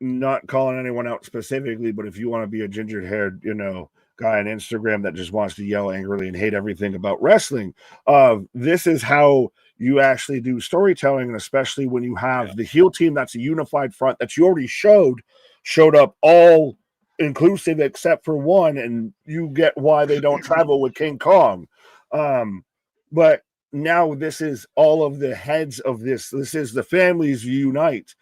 not calling anyone out specifically, but if you want to be a ginger-haired, you know, guy on Instagram that just wants to yell angrily and hate everything about wrestling, this is how you actually do storytelling, and especially when you have the heel team that's a unified front that you already showed up all inclusive except for one, and you get why they don't travel with King Kong. But now this is all of the heads of this. This is the families unite.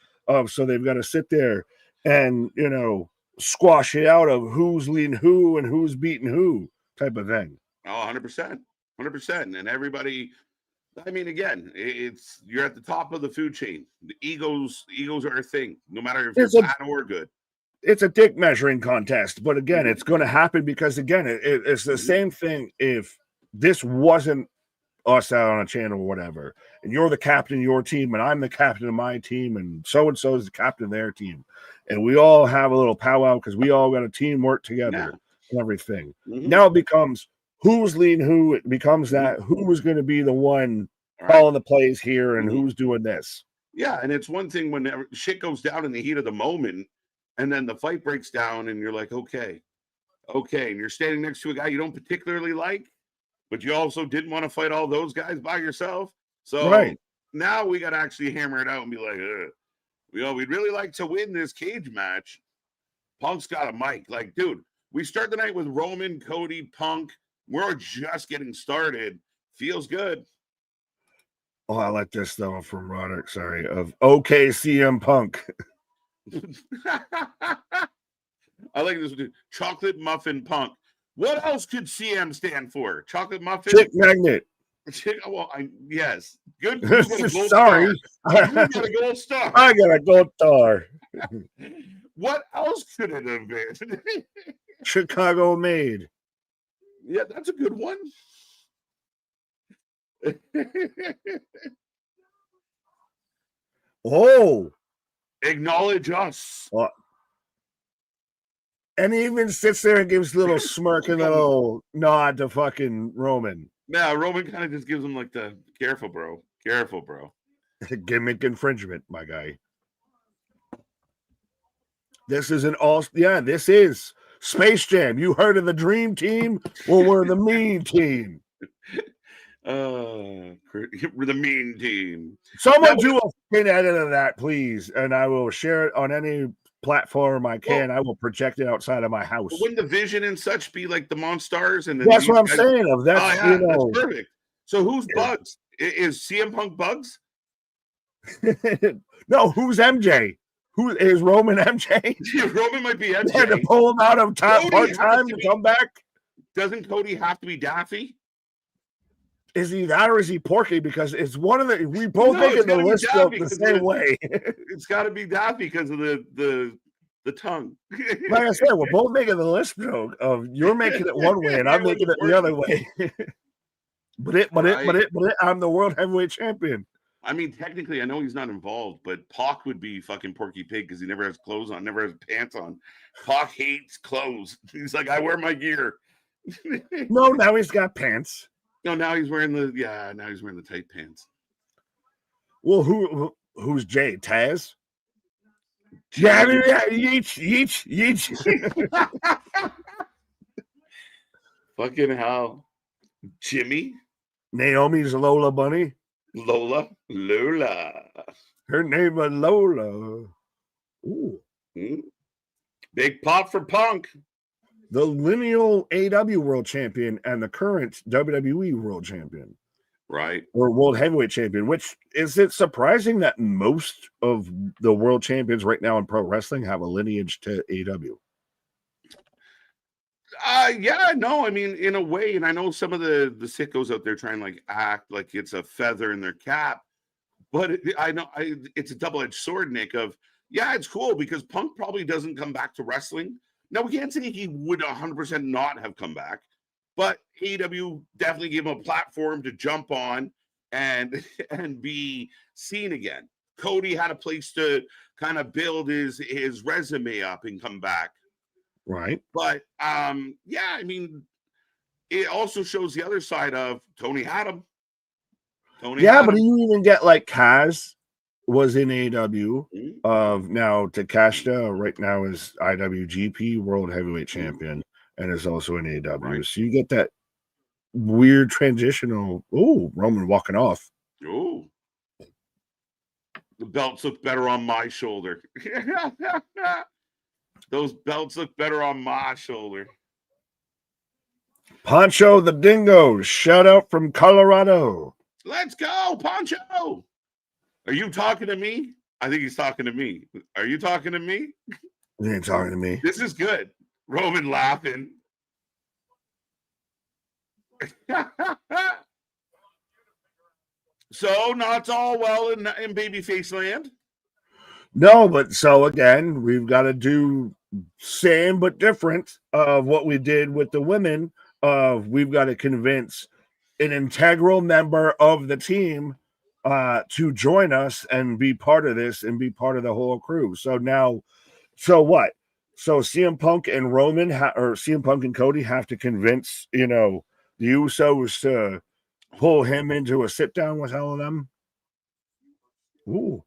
So they've got to sit there and, you know, squash it out of who's leading who and who's beating who type of thing. Oh, 100%. 100%. And everybody, I mean, again, you're at the top of the food chain. The egos are a thing, no matter if you're bad or good. It's a dick measuring contest, but again, it's going to happen because again, it's the same thing. If this wasn't us out on a channel or whatever, and you're the captain of your team, and I'm the captain of my team, and so is the captain of their team, and we all have a little powwow because we all got to teamwork together and everything. Now it becomes who's leading who. It becomes that who is going to be the one calling the plays here and who's doing this. Yeah, and it's one thing when shit goes down in the heat of the moment, and then the fight breaks down, and you're like, okay, and you're standing next to a guy you don't particularly like, but you also didn't want to fight all those guys by yourself. So now we got to actually hammer it out and be like, we'd really like to win this cage match. Punk's got a mic. Like, dude, we start the night with Roman, Cody, Punk. We're just getting started. Feels good. Oh, I like this though from Roderick. Sorry, of OK CM Punk. I like this one. Chocolate Muffin Punk. What else could CM stand for? Chocolate Muffin? Chick Magnet. Well, yes. Good. Sorry. You got a gold star. I got a gold star. What else could it have been? Chicago made. Yeah, that's a good one. Oh. Acknowledge us. And he even sits there and gives a little smirk and a little nod to fucking Roman. Yeah, Roman kind of just gives him like the careful, bro. Gimmick infringement, my guy. This is this is Space Jam. You heard of the Dream Team? Well, we're the Mean Team. We're the Mean Team. Someone do a fucking edit of that, please, and I will share it on any platform I can. I will project it outside of my house. Wouldn't the Vision and such be like the Monstars? And that's what I'm saying. Of that's that's perfect. So who's Bugs? Is CM Punk Bugs? No, who's MJ? Who is Roman MJ? Yeah, Roman might be MJ. Had to pull him out of part-time to come back. Doesn't Cody have to be Daffy? Is he that or is he Porky? Because it's one of the we both make it the list up the same way. It's got to be Daffy because of the tongue. Like I said, we're both making the list joke of you're making it one way and I'm making it the other way. but I'm the world heavyweight champion. I mean, technically, I know he's not involved, but Pac would be fucking Porky Pig because he never has clothes on, never has pants on. Pac hates clothes. He's like, I wear my gear. No, now he's got pants. No, now he's wearing the tight pants. Well, who's Jay? Taz? Yeah, yeech. Fucking hell. Jimmy? Naomi's Lola Bunny. Lola. Her name is Lola. Ooh. Big pop for Punk. The lineal AW World Champion and the current WWE World Champion. Right. Or World Heavyweight Champion, which is it surprising that most of the world champions right now in pro wrestling have a lineage to AW? Yeah, no, I mean, in a way, and I know some of the sickos out there trying like act like it's a feather in their cap, but it's a double-edged sword, Nick, of yeah, it's cool because Punk probably doesn't come back to wrestling. Now, we can't say he would 100% not have come back, but AEW definitely gave him a platform to jump on and be seen again. Cody had a place to kind of build his resume up and come back. Right. But yeah, I mean, it also shows the other side of Tony had him. But you even get like Kaz was in AEW. Of now Takashita right now is IWGP World Heavyweight Champion and is also in AEW. Right. So you get that weird transitional. Oh, Roman walking off. Oh, the belts look better on my shoulder. Those belts look better on my shoulder. Pancho the Dingo, shout out from Colorado. Let's go, Pancho. Are you talking to me? I think he's talking to me. Are you talking to me? He ain't talking to me. This is good. Roman laughing. So, not all well in babyface land? No, but so again, we've got to do same but different of what we did with the women. We've got to convince an integral member of the team to join us and be part of this and be part of the whole crew. So now, so what? So CM Punk and Roman or CM Punk and Cody have to convince, the Usos to pull him into a sit down with all of them. Ooh.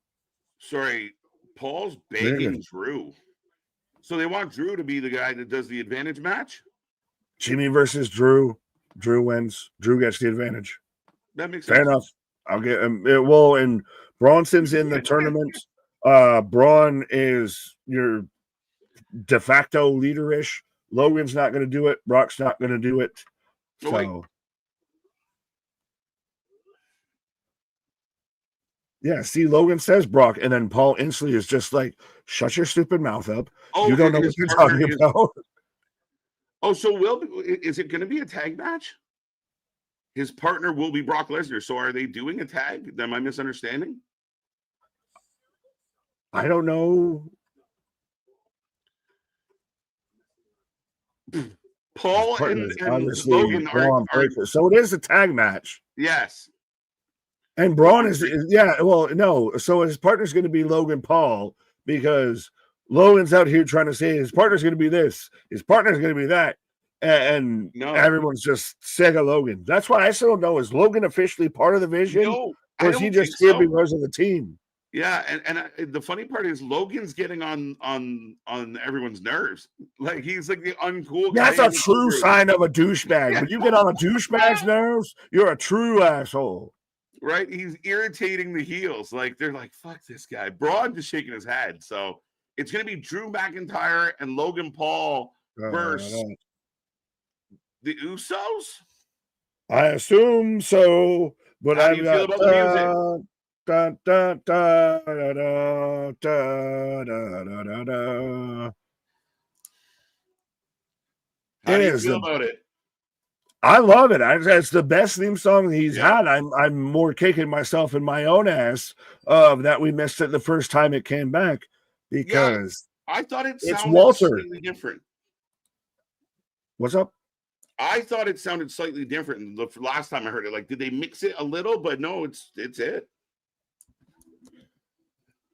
Sorry, Paul's begging Drew. So they want Drew to be the guy that does the advantage match? Jimmy versus Drew. Drew wins. Drew gets the advantage. That makes sense. Fair enough. I'll get him. Well, and Bronson's in the tournament. Braun is your de facto leader-ish. Logan's not going to do it. Brock's not going to do it. So, yeah, see, Logan says Brock, and then Paul instantly is just like, shut your stupid mouth up. You don't know what you're talking about. Oh, so is it going to be a tag match? His partner will be Brock Lesnar. So are they doing a tag? Am I misunderstanding? I don't know. Paul and Logan are so it is a tag match. Yes. And Braun is no. So his partner's going to be Logan Paul because Logan's out here trying to say his partner's going to be this, his partner's going to be that, and everyone's just sick of Logan. That's why I still don't know, is Logan officially part of the Vision, or is he just here because of the team? Yeah, and the funny part is Logan's getting on everyone's nerves. Like he's like the uncool guy. That's a true sign of a douchebag. When you get on a douchebag's nerves, you're a true asshole. Right? He's irritating the heels. Like they're like, fuck this guy. Braun just shaking his head. So it's gonna be Drew McIntyre and Logan Paul versus the Usos. I assume so, but how do you feel about the music? Da, da, da, da, da, da, da, da, da. How do you feel about it? I love it. It's the best theme song he's had. I'm more kicking myself in my own ass that we missed it the first time it came back because I thought it sounded slightly different. What's up? I thought it sounded slightly different the last time I heard it. Like, did they mix it a little? But no, it's it.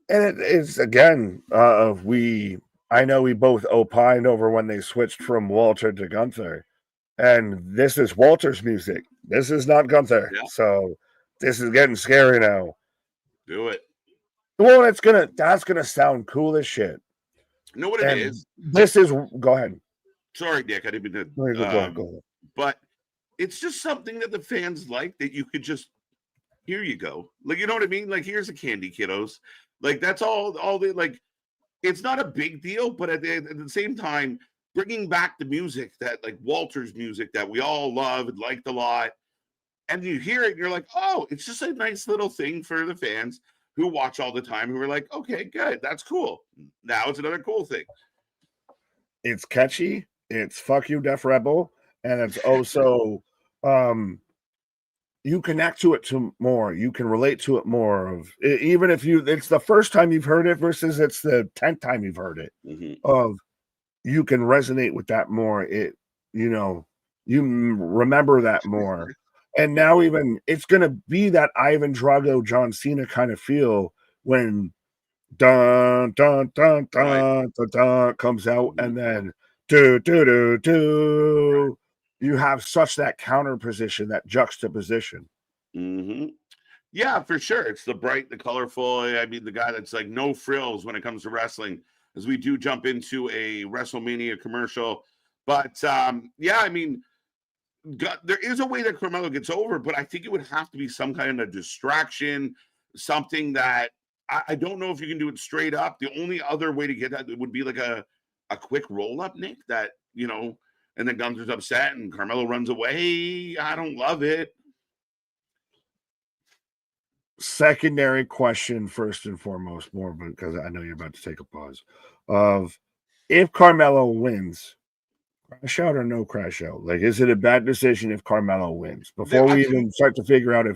And it's again, I know we both opined over when they switched from Walter to Gunther. And this is Walter's music. This is not Gunther. Yeah. So this is getting scary now. Do it. Well, that's gonna sound cool as shit. You know what it And is? this is go ahead. Sorry, Dick. I didn't mean to. Go ahead. But it's just something that the fans like that you could just, here you go. Like, you know what I mean? Like, here's a candy, kiddos. Like, that's all they like. It's not a big deal, but at the same time, bringing back the music that, like, Walter's music that we all love and liked a lot. And you hear it, and you're like, oh, it's just a nice little thing for the fans who watch all the time, who are like, okay, good, that's cool. Now it's another cool thing. It's catchy. It's fuck you, Def Rebel, and it's also you connect to it more. You can relate to it more. Even if it's the first time you've heard it versus it's the 10th time you've heard it. Mm-hmm. You can resonate with that more. You remember that more. And now even it's gonna be that Ivan Drago, John Cena kind of feel when dun dun dun dun dun, dun comes out, and then do do do do. You have such that counter position, that juxtaposition. Mm-hmm. Yeah, for sure. It's the bright, the colorful. I mean, the guy that's like no frills when it comes to wrestling, as we do jump into a WrestleMania commercial. But yeah, I mean, there is a way that Carmelo gets over, but I think it would have to be some kind of distraction, something that I don't know if you can do it straight up. The only other way to get that would be like a quick roll up, Nick, that, and then Gunther's upset and Carmelo runs away. I don't love it. Secondary question, first and foremost, more because I know you're about to take a pause. Of if Carmelo wins, crash out or no crash out? Like, is it a bad decision if Carmelo wins before we even start to figure out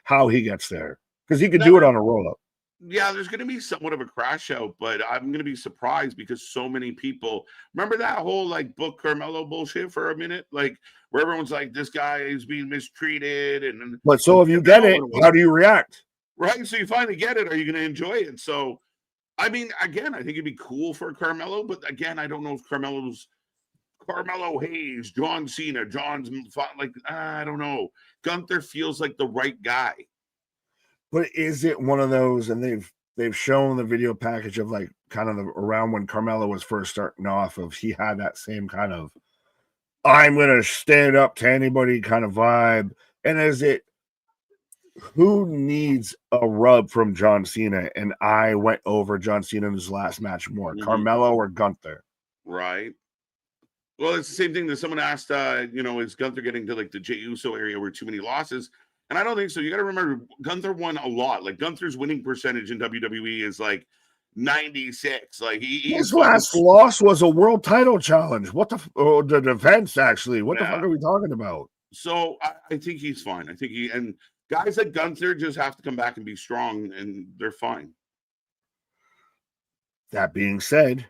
how he gets there? Because he could do it on a roll up. Yeah, there's going to be somewhat of a crash out, but I'm going to be surprised because so many people remember that whole like book Carmelo bullshit for a minute, like where everyone's like, this guy is being mistreated, but so if you get it, how do you react? Right, so you finally get it. Are you going to enjoy it? So, I mean, again, I think it'd be cool for Carmelo, but again, I don't know if Carmelo Hayes, John Cena, like, I don't know. Gunther feels like the right guy. But is it one of those? And they've shown the video package of like kind of around when Carmelo was first starting off. Of he had that same kind of I'm gonna stand up to anybody kind of vibe. And is it who needs a rub from John Cena? And I went over John Cena in his last match more, Carmelo or Gunther? Right. Well, it's the same thing that someone asked. Is Gunther getting to like the Jey Uso area where too many losses? And I don't think so. You got to remember, Gunther won a lot. Like Gunther's winning percentage in WWE is like 96. Like his last loss was a world title challenge. What the defense actually? What the fuck are we talking about? So I think he's fine. I think and guys like Gunther just have to come back and be strong, and they're fine. That being said,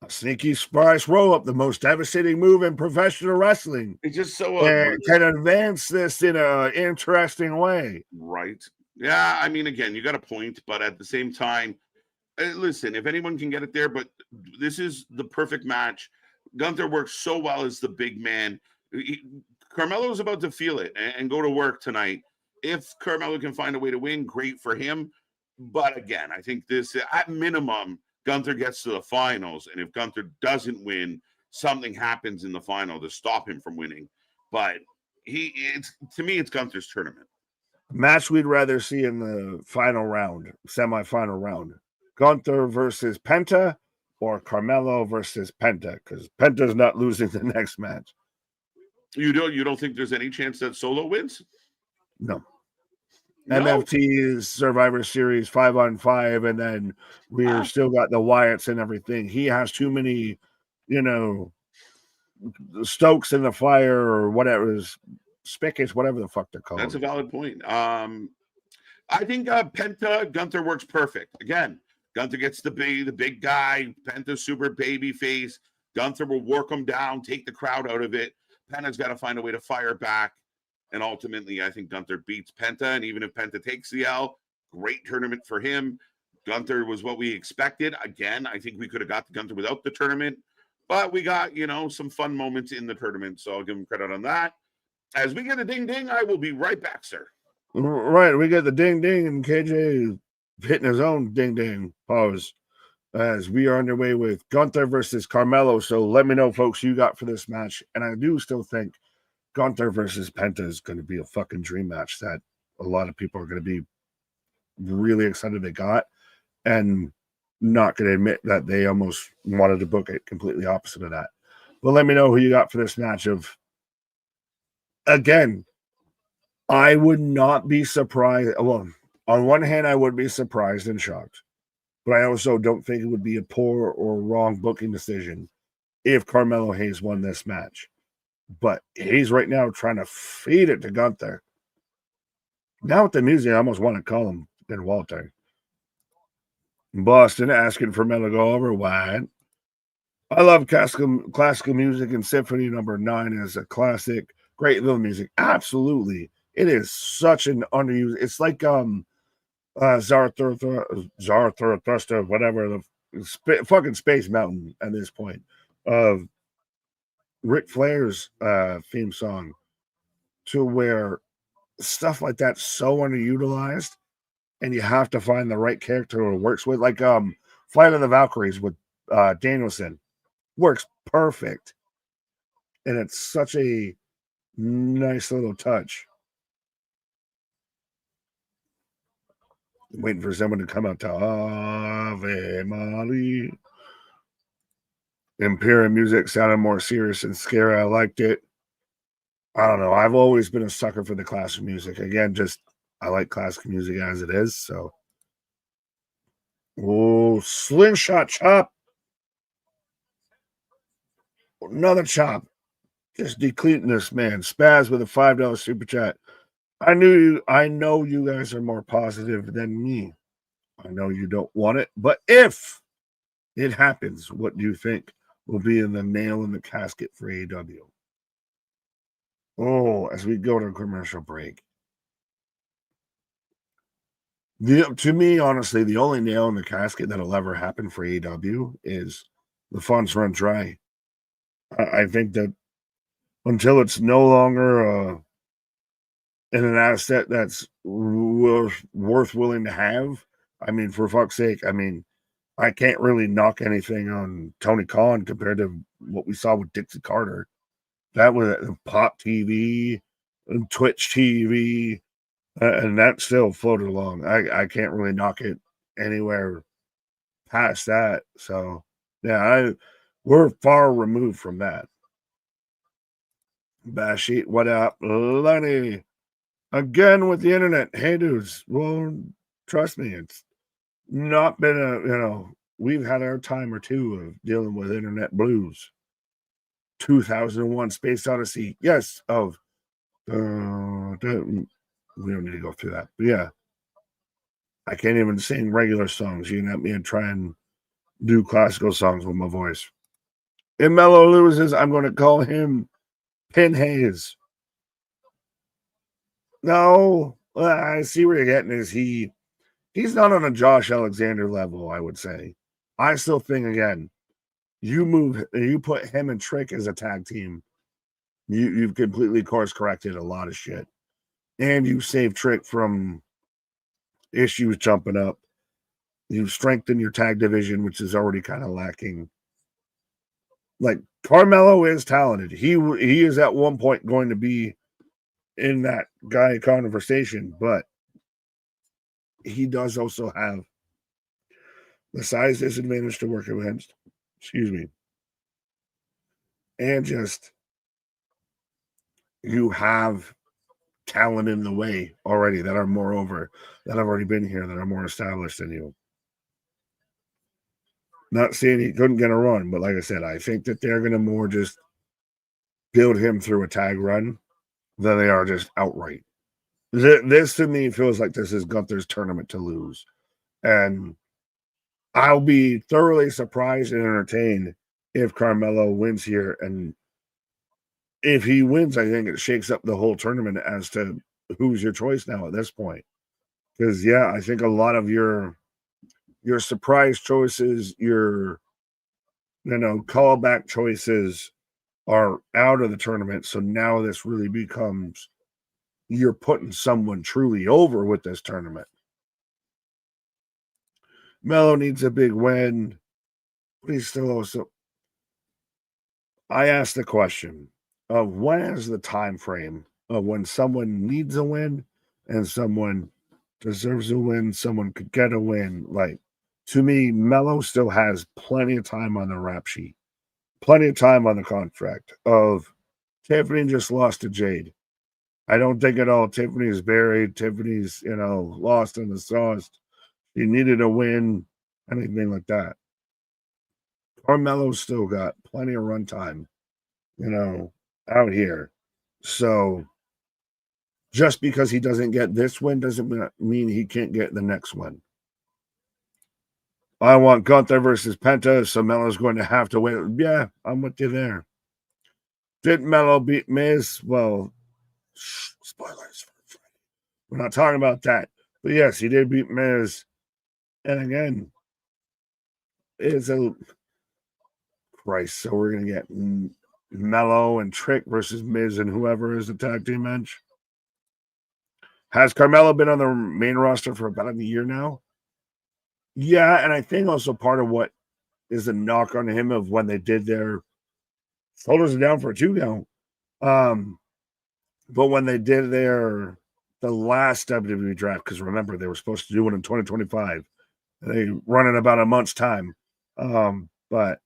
a sneaky surprise roll up, the most devastating move in professional wrestling. It's just so can advance this in an interesting way. Right. Yeah. I mean, again, you got a point, but at the same time, listen, if anyone can get it there, but this is the perfect match. Gunther works so well as the big man. Carmelo's about to feel it and go to work tonight. If Carmelo can find a way to win, great for him. But again, I think this, at minimum, Gunther gets to the finals, and if Gunther doesn't win, something happens in the final to stop him from winning. But to me, it's Gunther's tournament. Match we'd rather see in the final round, semifinal round. Gunther versus Penta or Carmelo versus Penta, because Penta's not losing the next match. You don't think there's any chance that Solo wins? No. MFT is Survivor Series 5-on-5, and then we're still got the Wyatts and everything. He has too many, stokes in the fire or whatever, spigots, whatever the fuck they're called. That's a valid point. I think Penta Gunther works perfect. Again, Gunther gets to be the big guy. Penta's super baby face. Gunther will work him down, take the crowd out of it. Penta's got to find a way to fire back. And ultimately, I think Gunther beats Penta. And even if Penta takes the L, great tournament for him. Gunther was what we expected. Again, I think we could have got the Gunther without the tournament. But we got, some fun moments in the tournament, so I'll give him credit on that. As we get a ding ding, I will be right back, sir. Right, we get the ding ding, and KJ hitting his own ding ding pause as we are underway with Gunther versus Carmelo. So let me know, folks, who you got for this match. And I do still think Gunther versus Penta is going to be a fucking dream match that a lot of people are going to be really excited they got, and not going to admit that they almost wanted to book it completely opposite of that. But let me know who you got for this match. Again, I would not be surprised. Well, on one hand, I would be surprised and shocked, but I also don't think it would be a poor or wrong booking decision if Carmelo Hayes won this match. But Hayes right now trying to feed it to Gunther. Now with the music, I almost want to call him Ben Walter. Boston asking for Melo to go over wide. I love classical music, and Symphony Number 9 is a classic. Great little music. Absolutely. It is such an underused. It's like Zarathustra, whatever, the fucking Space Mountain at this point. Ric Flair's theme song, to where stuff like that's so underutilized, and you have to find the right character who it works with. Like Flight of the Valkyries with Danielson works perfect, and it's such a nice little touch. I'm waiting for someone to come out to Ave Maria. Imperial music sounded more serious and scary. I liked it. I don't know. I've always been a sucker for the classic music. Again, just I like classic music as it is. So, slingshot chop. Another chop. Just decleating this man. Spaz with a $5 super chat. I know you guys are more positive than me. I know you don't want it, but if it happens, what do you think will be in the nail in the casket for AEW? Oh, as we go to a commercial break. To me, honestly, the only nail in the casket that'll ever happen for AEW is the funds run dry. I think that until it's no longer an asset that's worth willing to have, I mean, for fuck's sake, I mean, I can't really knock anything on Tony Khan compared to what we saw with Dixie Carter. That was Pop TV and Twitch TV, and that still floated along. I can't really knock it anywhere past that. So, yeah, we're far removed from that. Bashi, what up? Lenny, again with the internet. Hey, dudes. Well, trust me, it's not been we've had our time or two of dealing with internet blues. 2001 Space Odyssey. Yes, we don't need to go through that. But yeah, I can't even sing regular songs. You can have me try and do classical songs with my voice. If Melo loses, I'm going to call him Pin Hayes. No, I see where you're getting is he's not on a Josh Alexander level, I would say. I still think, again, you put him and Trick as a tag team, you've completely course corrected a lot of shit. And you saved Trick from issues jumping up. You strengthen your tag division, which is already kind of lacking. Like, Carmelo is talented. He is at one point going to be in that guy conversation, but he does also have the size disadvantage to work against. Excuse me. And just, you have talent in the way already that are moreover, that have already been here, that are more established than you. Not saying he couldn't get a run, but like I said, I think that they're going to more just build him through a tag run than they are just outright. This to me feels like this is Gunther's tournament to lose. And I'll be thoroughly surprised and entertained if Carmelo wins here. And if he wins, I think it shakes up the whole tournament as to who's your choice now at this point. Because, yeah, I think a lot of your surprise choices, your callback choices are out of the tournament. So now this really becomes you're putting someone truly over with this tournament. Melo needs a big win, but he's still also. I asked the question of when is the time frame of when someone needs a win and someone deserves a win, someone could get a win. Like, to me, Melo still has plenty of time on the rap sheet, plenty of time on the contract of Tiffany just lost to Jade. I don't think at all Tiffany's buried. Tiffany's, lost in the sauce. He needed a win, anything like that. Carmelo's still got plenty of runtime, out here. So just because he doesn't get this win doesn't mean he can't get the next one. I want Gunther versus Penta, so Melo's going to have to win. Yeah, I'm with you there. Did Melo beat Miz? Well, spoilers. We're not talking about that. But yes, he did beat Miz. And again, it's a Christ. So we're going to get Melo and Trick versus Miz and whoever is the tag team match. Has Carmelo been on the main roster for about a year now? Yeah, and I think also part of what is a knock on him of when they did their shoulders are down for a 2 count. But when they did the last WWE draft, because remember they were supposed to do it in 2025, they run in about a month's time. But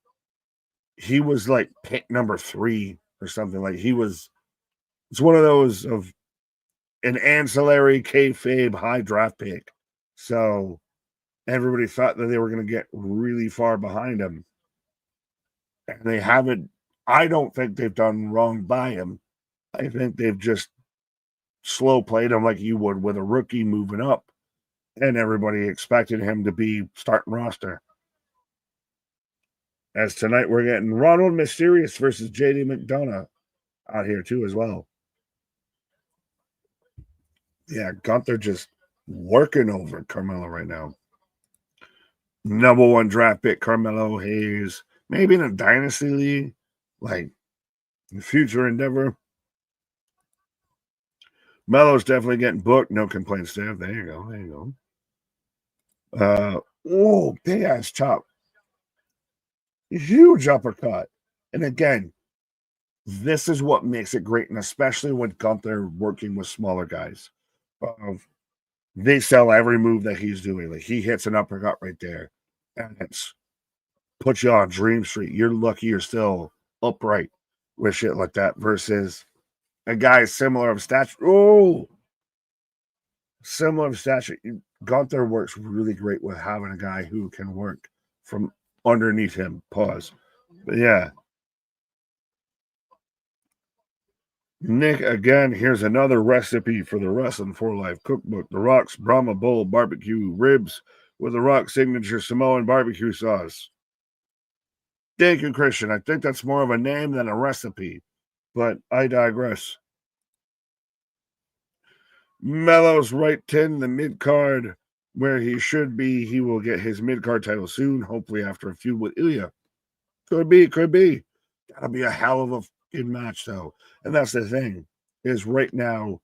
he was like pick number 3 or something. Like it's one of those of an ancillary kayfabe high draft pick. So everybody thought that they were going to get really far behind him. And they haven't. I don't think they've done wrong by him. I think they've just slow played him like you would with a rookie moving up. And everybody expected him to be starting roster. As tonight we're getting Ronald Mysterious versus JD McDonagh out here too as well. Yeah, Gunther just working over Carmelo right now. Number 1 draft pick, Carmelo Hayes. Maybe in a dynasty league, like future endeavor. Melo's definitely getting booked. No complaints there. There you go. Big ass chop. Huge uppercut. And again, this is what makes it great, and especially when Gunther working with smaller guys. They sell every move that he's doing. Like he hits an uppercut right there, and it's put you on Dream Street. You're lucky you're still upright with shit like that versus a guy similar of stature. Similar of stature. Gunther works really great with having a guy who can work from underneath him. Pause. But yeah. Nick, again, here's another recipe for the Wrestling for Life cookbook. The Rock's Brahma Bull barbecue ribs with the Rock signature Samoan barbecue sauce. Thank you, Christian. I think that's more of a name than a recipe, but I digress. Melo's right 10, the mid-card, where he should be. He will get his mid-card title soon, hopefully after a feud with Ilya. Could be. That'll be a hell of a fucking match, though. And that's the thing, is right now,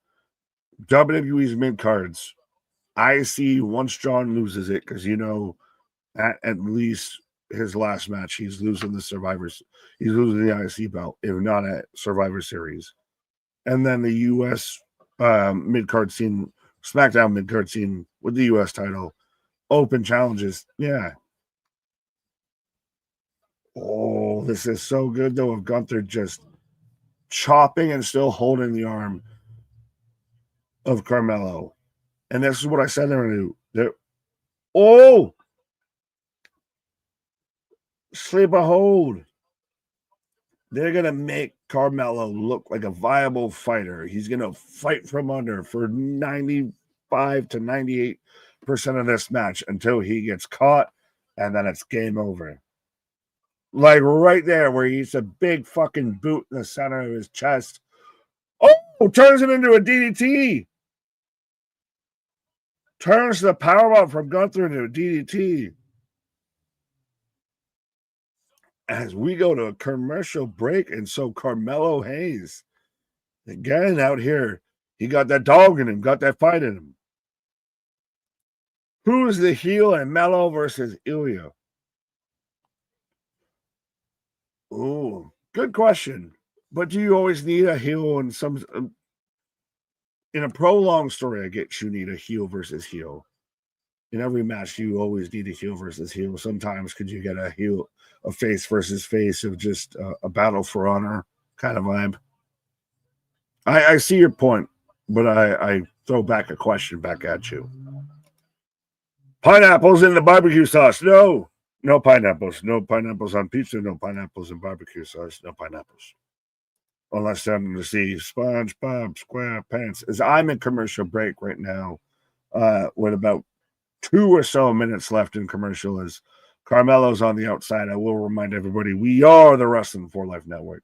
WWE's mid-cards, I see once John loses it, because, at least his last match, he's losing he's losing the IC belt, if not at Survivor Series. And then the U.S. Mid-card scene, SmackDown mid-card scene with the U.S. title, open challenges. Yeah. Oh, this is so good, though, of Gunther just chopping and still holding the arm of Carmelo. And this is what I said they're going to do. Sleeper hold. They're going to make Carmelo look like a viable fighter. He's going to fight from under for 95 to 98% of this match until he gets caught, and then it's game over. Like right there where he eats a big fucking boot in the center of his chest. Oh, turns it into a DDT. Turns the powerbomb from Gunther into a DDT. as we go to a commercial break. And so Carmelo Hayes, again out here, he got that dog in him, got that fight in him. Who's the heel in Melo versus Ilya? Oh, good question. But do you always need a heel in some in a prolonged story? I get you need a heel versus heel. In every match, you always need a heel versus heel. Sometimes could you get a face versus face of just a battle for honor kind of vibe? I see your point, but I throw back a question back at you. Pineapples in the barbecue sauce? No. No pineapples. No pineapples on pizza. No pineapples in barbecue sauce. No pineapples. Unless I'm to see SpongeBob SquarePants. As I'm in commercial break right now, with about 2 or so minutes left in commercial, as Carmelo's on the outside. I will remind everybody, we are the Wrestling for Life Network.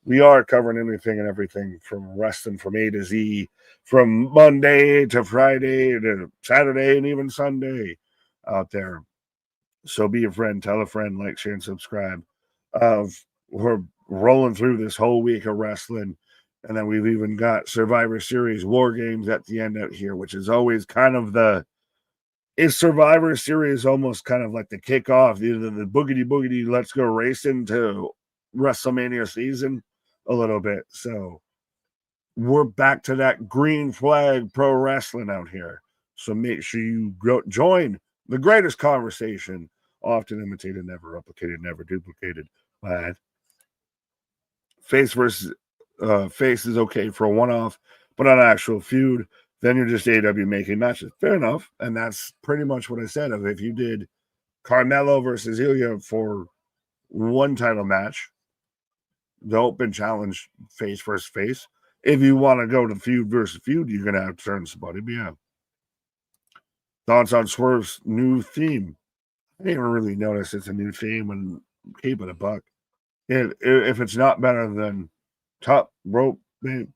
We are covering anything and everything from wrestling from A to Z, from Monday to Friday to Saturday and even Sunday out there. So be a friend, tell a friend, like, share, and subscribe. We're rolling through this whole week of wrestling. And then we've even got Survivor Series War Games at the end out here, which is always kind of is Survivor Series almost kind of like the kickoff, either the boogity let's go racing to WrestleMania season a little bit. So we're back to that green flag pro wrestling out here. So make sure you join the greatest conversation, often imitated, never replicated, never duplicated. Face versus face is okay for a one-off, but on an actual feud, then you're just AW making matches. Fair enough. And that's pretty much what I said. If you did Carmelo versus Ilya for one title match, the open challenge face versus face. If you want to go to feud versus feud, you're going to have to turn somebody. But yeah. Thoughts on Swerve's new theme? I didn't even really notice it's a new theme and keep it a buck. If it's not better than top rope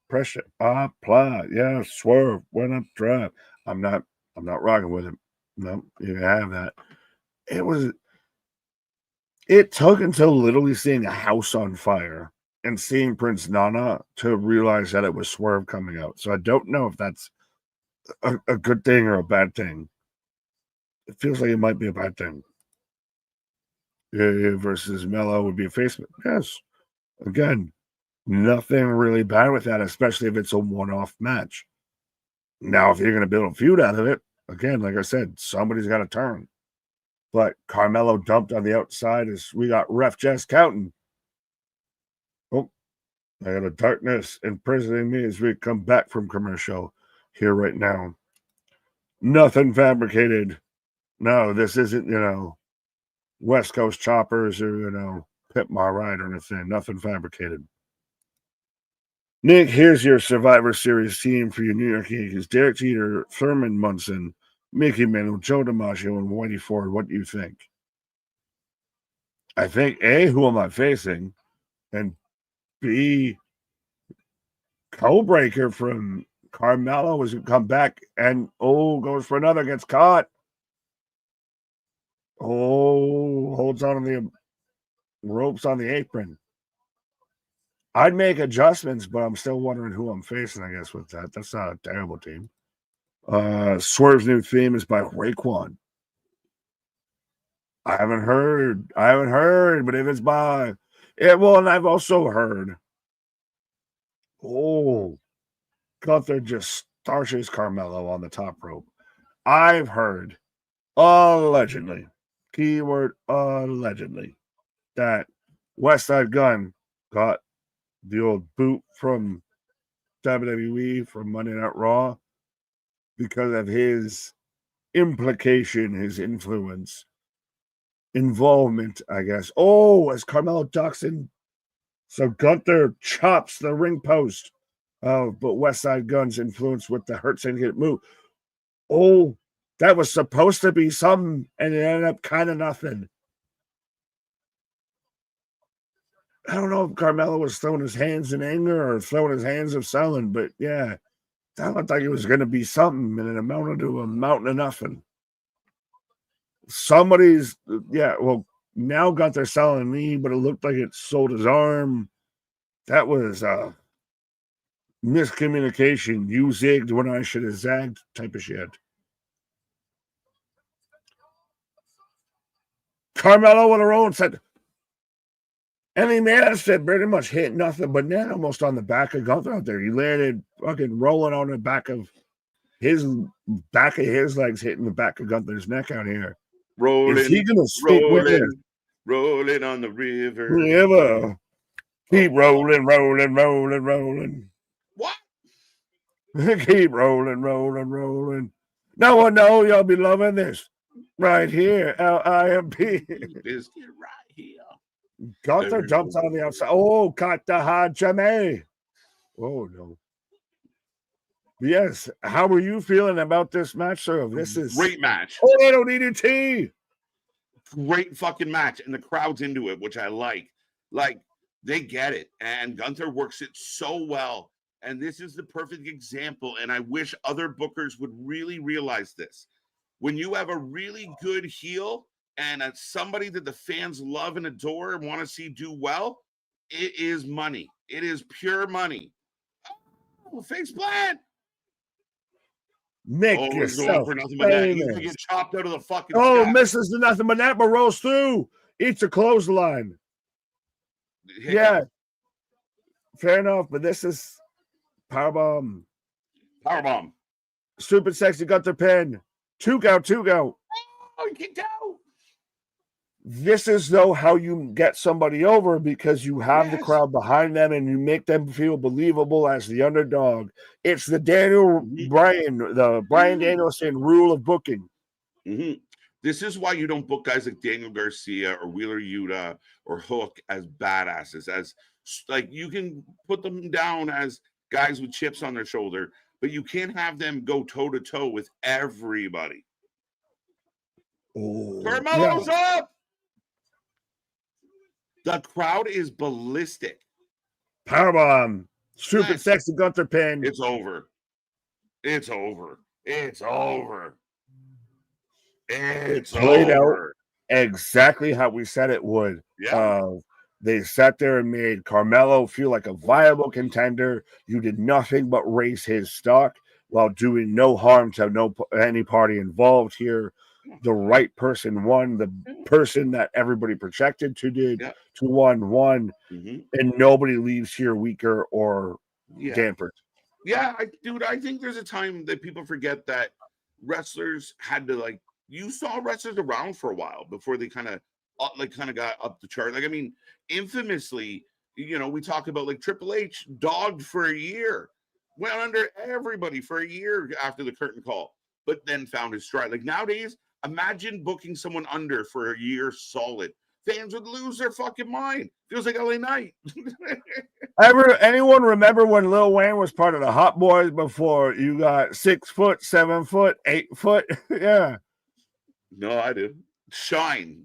pressure, apply. Yeah, Swerve went up drive. I'm not rocking with him. No, you can have that. It took until literally seeing a house on fire and seeing Prince Nana to realize that it was Swerve coming out. So I don't know if that's a good thing or a bad thing. It feels like it might be a bad thing. Versus Melo would be a face. Yes. Again, nothing really bad with that, especially if it's a one-off match. Now, if you're going to build a feud out of it, again, like I said, somebody's got to turn. But Carmelo dumped on the outside as we got Ref Jess counting. Oh, I got a darkness imprisoning me as we come back from commercial here right now. Nothing fabricated. No, this isn't, West Coast choppers or, Pit My Ride or anything. Nothing fabricated. Nick, here's your Survivor Series team for your New York Yankees. Derek Jeter, Thurman Munson, Mickey Mantle, Joe DiMaggio, and Whitey Ford. What do you think? I think, A, who am I facing? And B, Codebreaker from Carmelo was going to come back and, goes for another, gets caught. Holds on to the ropes on the apron. I'd make adjustments, but I'm still wondering who I'm facing, I guess, with that. That's not a terrible team. Swerve's new theme is by Raekwon. I haven't heard, but if it's by and I've also heard. Gunther just starches Carmelo on the top rope. I've heard, allegedly, keyword allegedly, that Westside Gunn got the old boot from WWE from Monday Night Raw because of his implication, his influence, involvement, I guess. As Carmelo ducks in. So Gunther chops the ring post. But Westside Gunn's influence with the Hurt Syndicate move. That was supposed to be something, and it ended up kind of nothing. I don't know if Carmelo was throwing his hands in anger or throwing his hands of selling, but yeah, that looked like it was going to be something, and it amounted to a mountain of nothing. now Gunther selling knee, but it looked like it sold his arm. That was miscommunication. You zigged when I should have zagged type of shit. Carmelo with her own said, any man said pretty much hit nothing but net almost on the back of Gunther out there. He landed fucking rolling on the back of his legs, hitting the back of Gunther's neck out here. Rolling, is he gonna stick with it? Rolling on the river. Keep rolling, rolling, rolling, rolling. What? Keep rolling, rolling, rolling. No one know you'll be loving this right here. LIMP. Biscuit right here. Gunther jumps on the outside. Oh, Katahajame. Oh, no. Yes. How are you feeling about this match, sir? This is great match. Oh, they don't need a tea. Great fucking match. And the crowd's into it, which I like. Like, they get it. And Gunther works it so well. And this is the perfect example. And I wish other bookers would really realize this. When you have a really good heel and somebody that the fans love and adore and want to see do well, it is money. It is pure money. Oh, face plant. Make yourself for nothing but that. He's gonna get chopped out of the fucking sky. Misses the nothing but that, but rolls through. Eats a clothesline. Yeah. Fair enough, but this is powerbomb. Powerbomb. Stupid sexy Gunther pin. Two go. Oh, you kicked out. This is, though, how you get somebody over because you have the crowd behind them and you make them feel believable as the underdog. It's the Brian Danielson rule of booking. Mm-hmm. This is why you don't book guys like Daniel Garcia or Wheeler Yuta or Hook as badasses. As like you can put them down as guys with chips on their shoulder, but you can't have them go toe to toe with everybody. Oh, Carmelo's up. The crowd is ballistic. Powerbomb. Stupid sexy Gunther pin. It's over. It's played out exactly how we said it would. Yeah. They sat there and made Carmelo feel like a viable contender. You did nothing but raise his stock while doing no harm to any party involved here. The right person won. The person that everybody projected to won. Mm-hmm. And nobody leaves here weaker or dampered. Yeah, I think there's a time that people forget that wrestlers had to you saw wrestlers around for a while before they kind of got up the chart. Like, I mean, infamously, we talk about like Triple H dogged for a year, went under everybody for a year after the curtain call, but then found his stride. Like nowadays, imagine booking someone under for a year solid. Fans would lose their fucking mind. Feels like LA Knight. Anyone remember when Lil Wayne was part of the Hot Boys before you got 6 foot, 7 foot, 8 foot? Yeah. No, I do. Shine.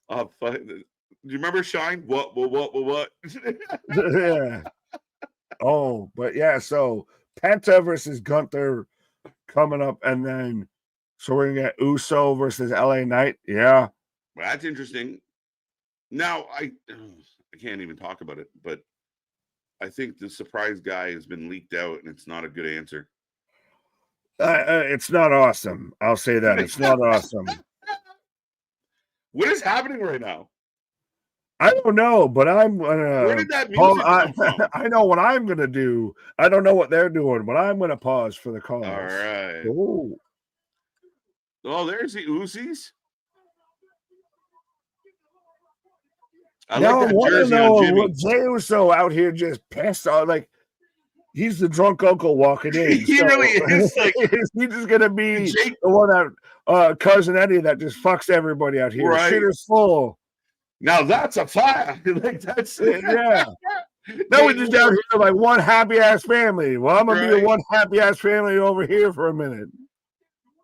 Do you remember Shine? What? Yeah. Oh, but yeah, so Penta versus Gunther coming up, and then so we're gonna get Uso versus LA Knight. Yeah. Well, that's interesting. Now, I can't even talk about it, but I think the surprise guy has been leaked out, and it's not a good answer. It's not awesome. I'll say that. It's not awesome. What is happening right now? I don't know, but I'm gonna. Where did that music come from? I know what I'm gonna do. I don't know what they're doing, but I'm gonna pause for the call. All right. Oh, there's the Uzis. I now like that I want to jersey know on Jimmy. what Jey Uso out here just pissed off. Like he's the drunk uncle walking in. He really is. Like, is he just gonna be the one that cousin Eddie that just fucks everybody out here? Right. Shitter's full. Now that's a fire. Like that's yeah. No, we're just out here like one happy ass family. Well, I'm gonna be the one happy ass family over here for a minute.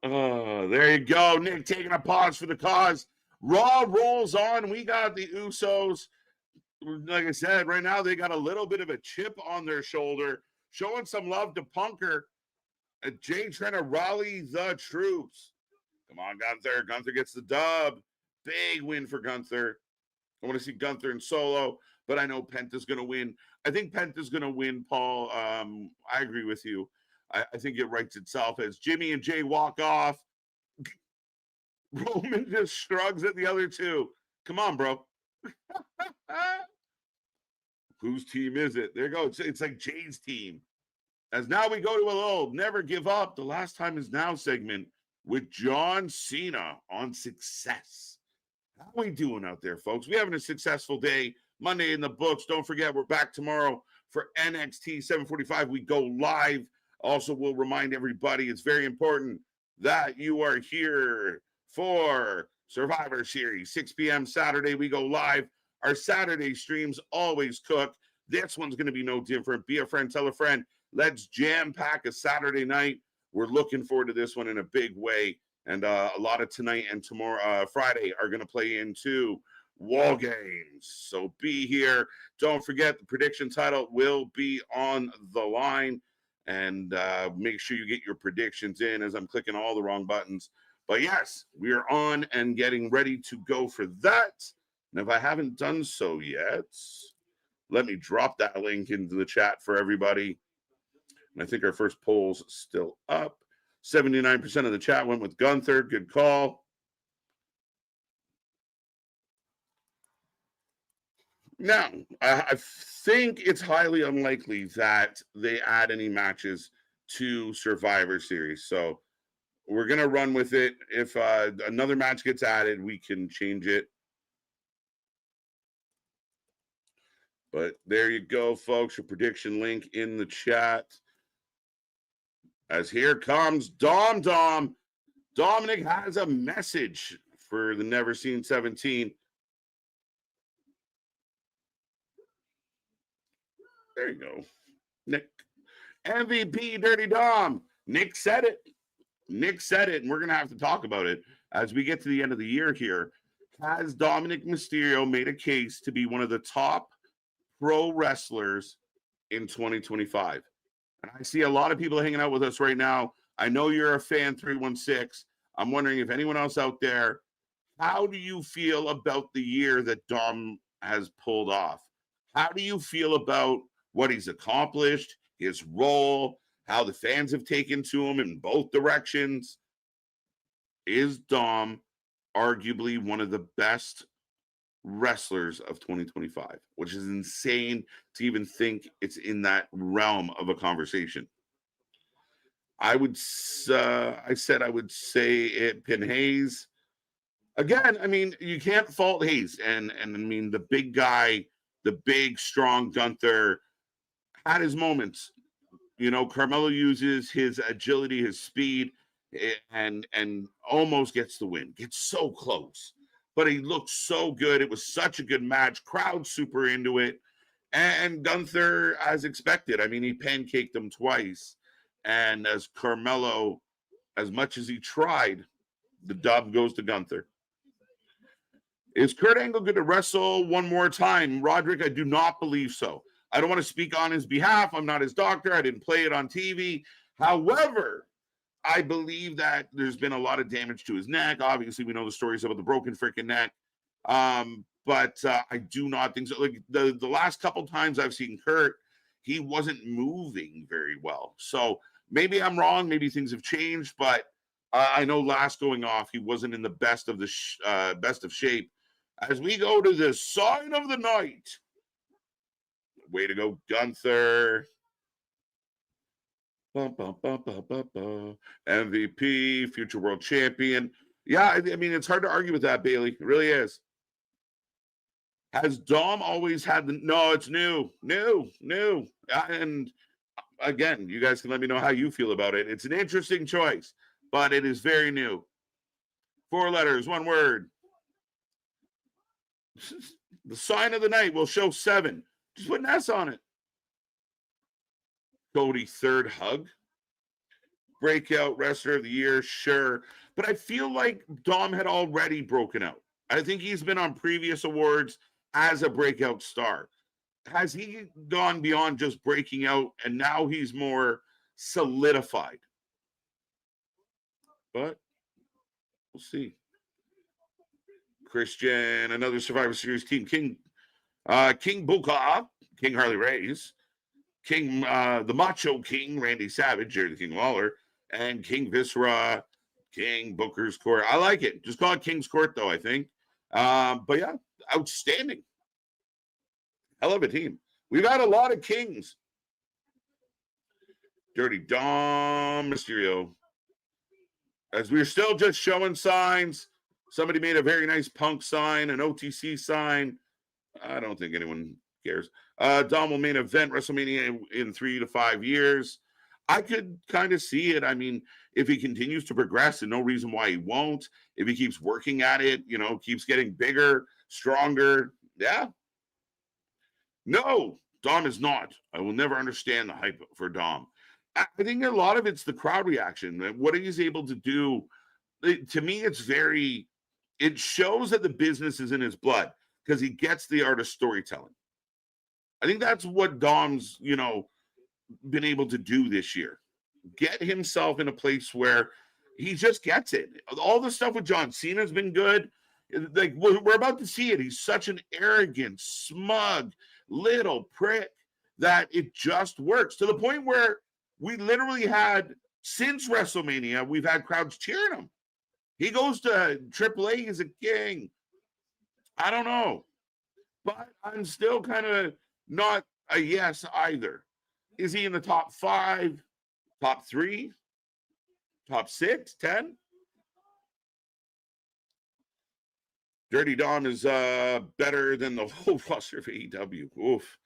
Oh, there you go. Nick taking a pause for the cause. Raw rolls on. We got the Usos. Like I said, right now they got a little bit of a chip on their shoulder, showing some love to Punker. Jay trying to rally the troops. Come on, Gunther. Gunther gets the dub. Big win for Gunther. I want to see Gunther in solo, but I know Penta's going to win. I think Penta's going to win, Paul. I agree with you. I think it writes itself as Jimmy and Jay walk off. Roman just shrugs at the other two. Come on, bro. Whose team is it? There you go. It's like Jay's team. As now we go to a little Never Give Up, the Last Time Is Now segment with John Cena on Success. How we doing out there, folks? We having a successful day. Monday in the books. Don't forget, we're back tomorrow for NXT 745. We go live. Also, we'll remind everybody, it's very important that you are here for Survivor Series. 6 p.m. Saturday, we go live. Our Saturday streams always cook. This one's going to be no different. Be a friend, tell a friend. Let's jam-pack a Saturday night. We're looking forward to this one in a big way. And a lot of tonight and tomorrow, Friday, are going to play into Wall Games. So be here. Don't forget, the prediction title will be on the line. And make sure you get your predictions in as I'm clicking all the wrong buttons. But yes, we are on and getting ready to go for that. And if I haven't done so yet, let me drop that link into the chat for everybody. And I think our first poll's still up. 79% of the chat went with Gunther. Good call. Now, I think it's highly unlikely that they add any matches to Survivor Series. So we're going to run with it. If another match gets added, we can change it. But there you go, folks. Your prediction link in the chat. As here comes Dominic has a message for the Never Seen 17. There you go. Nick. MVP Dirty Dom. Nick said it. And we're going to have to talk about it as we get to the end of the year here. Has Dominic Mysterio made a case to be one of the top pro wrestlers in 2025? And I see a lot of people hanging out with us right now. I know you're a fan, 316. I'm wondering if anyone else out there, how do you feel about the year that Dom has pulled off? How do you feel about what he's accomplished, his role, how the fans have taken to him in both directions? Is Dom arguably one of the best wrestlers of 2025, which is insane to even think it's in that realm of a conversation? I would say it pin Hayes. Again, I mean, you can't fault Hayes. And I mean, the big guy, the big, strong Gunther had his moments. You know, Carmelo uses his agility, his speed, and almost gets the win. Gets so close. But he looked so good. It was such a good match. Crowd super into it. And Gunther, as expected, I mean, he pancaked him twice. And as Carmelo, as much as he tried, the dub goes to Gunther. Is Kurt Angle going to wrestle one more time? Roderick, I do not believe so. I don't want to speak on his behalf. I'm not his doctor. I didn't play it on TV. However, I believe that there's been a lot of damage to his neck. Obviously, we know the stories about the broken freaking neck. But I do not think so. Like the last couple times I've seen Kurt, he wasn't moving very well. So maybe I'm wrong. Maybe things have changed. But I know last going off, he wasn't in the best of shape. As we go to the sign of the night. Way to go, Gunther. MVP, future world champion. Yeah, I mean, it's hard to argue with that, Bailey. It really is. Has Dom always had the... No, it's new. And again, you guys can let me know how you feel about it. It's an interesting choice, but it is very new. 4 letters, 1 word. The sign of the night will show 7. Just put an S on it. Cody, 3rd hug. Breakout wrestler of the year, sure. But I feel like Dom had already broken out. I think he's been on previous awards as a breakout star. Has he gone beyond just breaking out and now he's more solidified? But we'll see. Christian, another Survivor Series team. King Buka, King Harley Race, King the Macho King, Randy Savage, Jerry the King Lawler, and King Viscera, King Booker's Court. I like it. Just call it King's Court, though, I think. But yeah, outstanding. Hell of a team. We've had a lot of kings. Dirty Dom Mysterio. As we're still just showing signs, somebody made a very nice Punk sign, an OTC sign. I don't think anyone cares. Dom will main event WrestleMania in 3 to 5 years. I could kind of see it. I mean, if he continues to progress, and no reason why he won't. If he keeps working at it, keeps getting bigger, stronger. Yeah. No, Dom is not. I will never understand the hype for Dom. I think a lot of it's the crowd reaction. What he's able to do, to me, it shows that the business is in his blood because he gets the art of storytelling. I think that's what Dom's, been able to do this year. Get himself in a place where he just gets it. All the stuff with John Cena has been good. Like we're about to see it. He's such an arrogant, smug little prick that it just works to the point where we literally had, since WrestleMania, we've had crowds cheering him. He goes to AAA, he's a king. I don't know. But I'm still kind of not a yes either. Is he in the top 5, top 3, top 6, 10? Dirty Dom is better than the whole roster of AEW. Oof.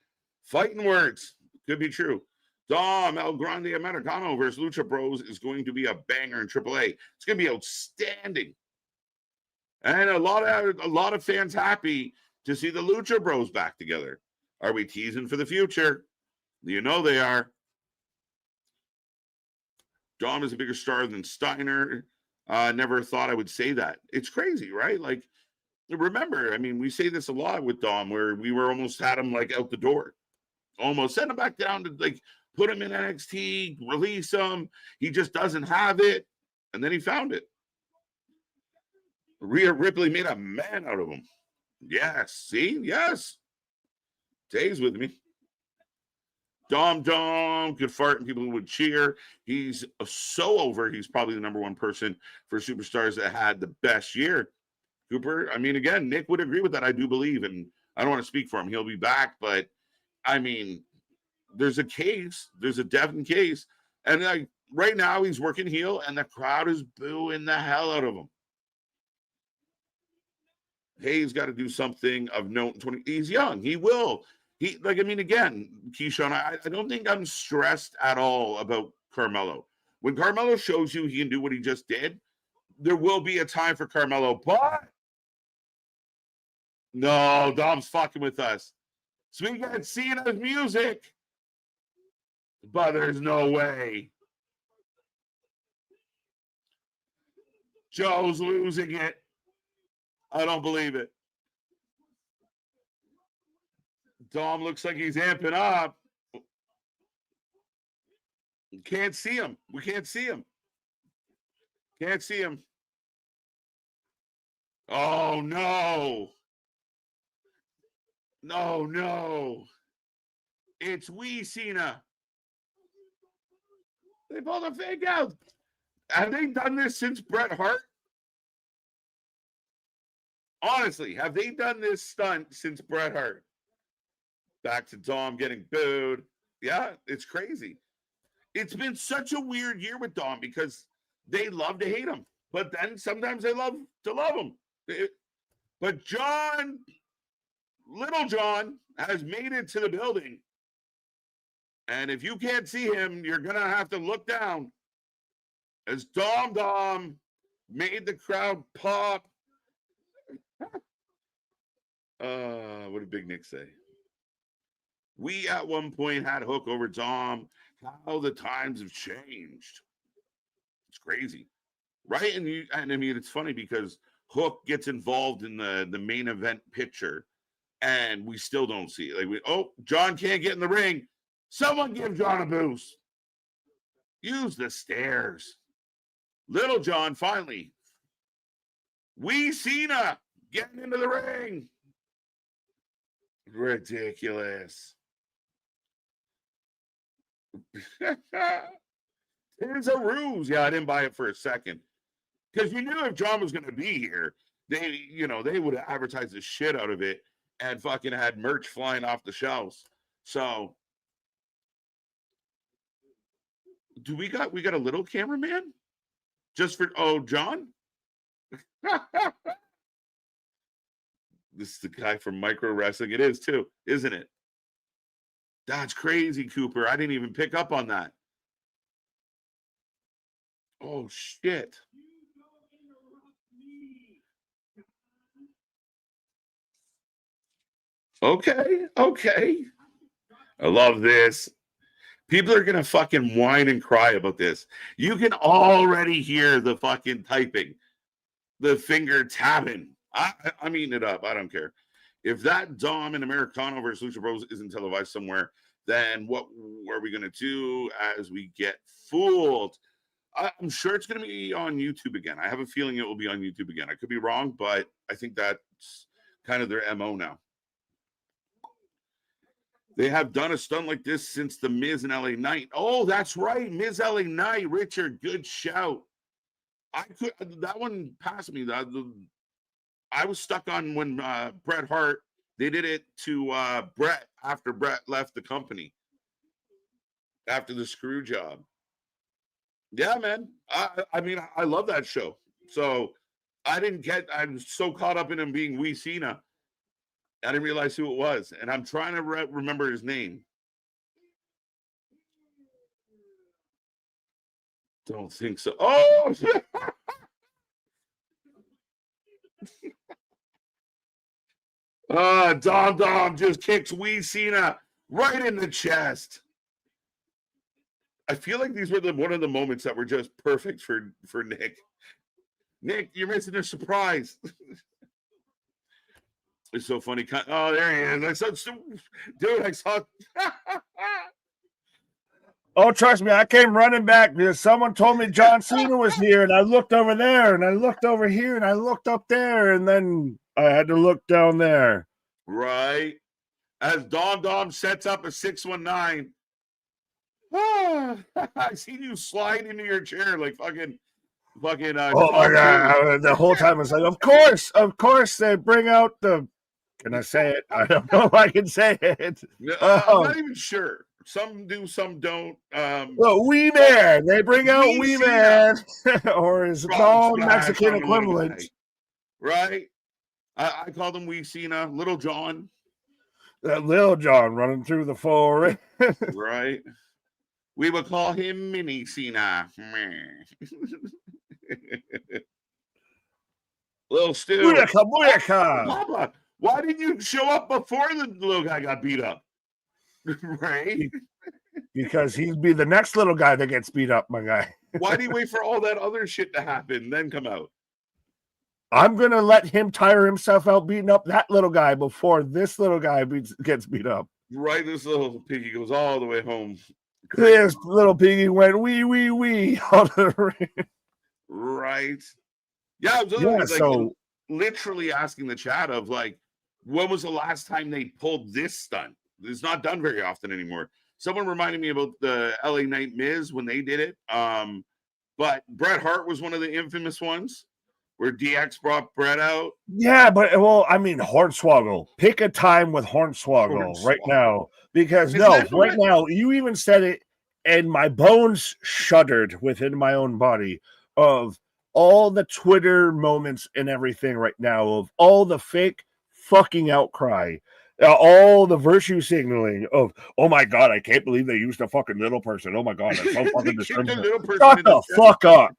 Fighting words. Could be true. Dom El Grande Americano versus Lucha Bros is going to be a banger in AAA. It's going to be outstanding. And a lot of fans happy to see the Lucha Bros back together. Are we teasing for the future? You know they are. Dom is a bigger star than Steiner. Never thought I would say that. It's crazy, right? Like, remember, I mean, we say this a lot with Dom, where we were almost had him like out the door. Almost send him back down to like put him in NXT, release him. He just doesn't have it. And then he found it. Rhea Ripley made a man out of him. Yes. See? Yes. Days with me. Dom could fart and people would cheer. He's so over. He's probably the number one person for superstars that had the best year. Cooper, I mean, again, Nick would agree with that, I do believe. And I don't want to speak for him. He'll be back. But, I mean, there's a case. There's a definite case. And right now he's working heel, and the crowd is booing the hell out of him. Hey, he's got to do something of note. He's young. He will. Again, Keyshawn, I don't think I'm stressed at all about Carmelo. When Carmelo shows you he can do what he just did, there will be a time for Carmelo. But no, Dom's fucking with us. So we got Cena's music. But there's no way. Joe's losing it. I don't believe it. Dom looks like he's amping up. Can't see him. We can't see him. Can't see him. Oh, no. No. It's Cena. They pulled a fake out. Have they done this since Bret Hart? Honestly, have they done this stunt since Bret Hart? Back to Dom getting booed. Yeah, it's crazy. It's been such a weird year with Dom because they love to hate him, but then sometimes they love to love him. But Little John, has made it to the building. And if you can't see him, you're going to have to look down. As Dom made the crowd pop. What did Big Nick say? We at one point had Hook over Dom. How the times have changed. It's crazy. Right? And I mean, it's funny because Hook gets involved in the main event picture and we still don't see it. Like, John can't get in the ring. Someone give John a boost. Use the stairs. Little John finally. Cena getting into the ring. Ridiculous. It's a ruse. Yeah, I didn't buy it for a second. Because you knew if John was going to be here, they would have advertised the shit out of it and fucking had merch flying off the shelves. So, we got a little cameraman? Just for, John? This is the guy from Micro Wrestling. It is too, isn't it? That's crazy, Cooper. I didn't even pick up on that. Oh, shit. Okay. I love this. People are going to fucking whine and cry about this. You can already hear the fucking typing, the finger tapping. I'm eating it up. I don't care. If that Dom and Americano versus Lucha Bros isn't televised somewhere, then what are we going to do as we get fooled? I'm sure it's going to be on YouTube again. I have a feeling it will be on YouTube again. I could be wrong, but I think that's kind of their MO now. They have done a stunt like this since the Miz and LA Knight. Oh, that's right. Miz LA Knight. Richard, good shout. That one passed me. I was stuck on when Bret Hart, they did it to Bret after Bret left the company. After the screw job. Yeah, man. I mean, I love that show. So I'm so caught up in him being Wee Cena. I didn't realize who it was. And I'm trying to remember his name. Don't think so. Oh, Dom just kicks Wee Cena right in the chest. I feel like these were one of the moments that were just perfect for Nick. Nick, you're missing a surprise. It's so funny. Oh, there he is. I saw. Oh, trust me, I came running back because someone told me John Cena was here, and I looked over there, and I looked over here, and I looked up there, and then I had to look down there. Right. As Dom sets up a 619. I seen you slide into your chair like fucking. Oh my God! The whole time I was like, of course, they bring out the. Can I say it? I don't know if I can say it. I'm not even sure. Some do, some don't. Well, Wee Man. They bring out Wee Man, or his non-Mexican equivalent. Right? I call them Wee Cena, Little John. That Little John running through the forest. Right? We would call him Mini Cena. Little Stu. Booyaka. Papa, why didn't you show up before the little guy got beat up? Right? Because he'd be the next little guy that gets beat up, my guy. Why do you wait for all that other shit to happen, then come out? I'm going to let him tire himself out beating up that little guy before this little guy gets beat up. Right, this little piggy goes all the way home. This little piggy went wee on the ring. Right. Yeah, I was literally asking the chat of like, when was the last time they pulled this stunt? It's not done very often anymore. Someone reminded me about the LA Knight Miz when they did it. But Bret Hart was one of the infamous ones where DX brought Bret out. Yeah, but I mean, Hornswoggle. Pick a time with Hornswoggle right now. Because right now, you even said it, and my bones shuddered within my own body of all the Twitter moments and everything right now, of all the fake fucking outcry, all the virtue signaling of, oh my God, I can't believe they used a fucking little person. Oh my God, that's so fucking discriminatory. Shut the fuck up.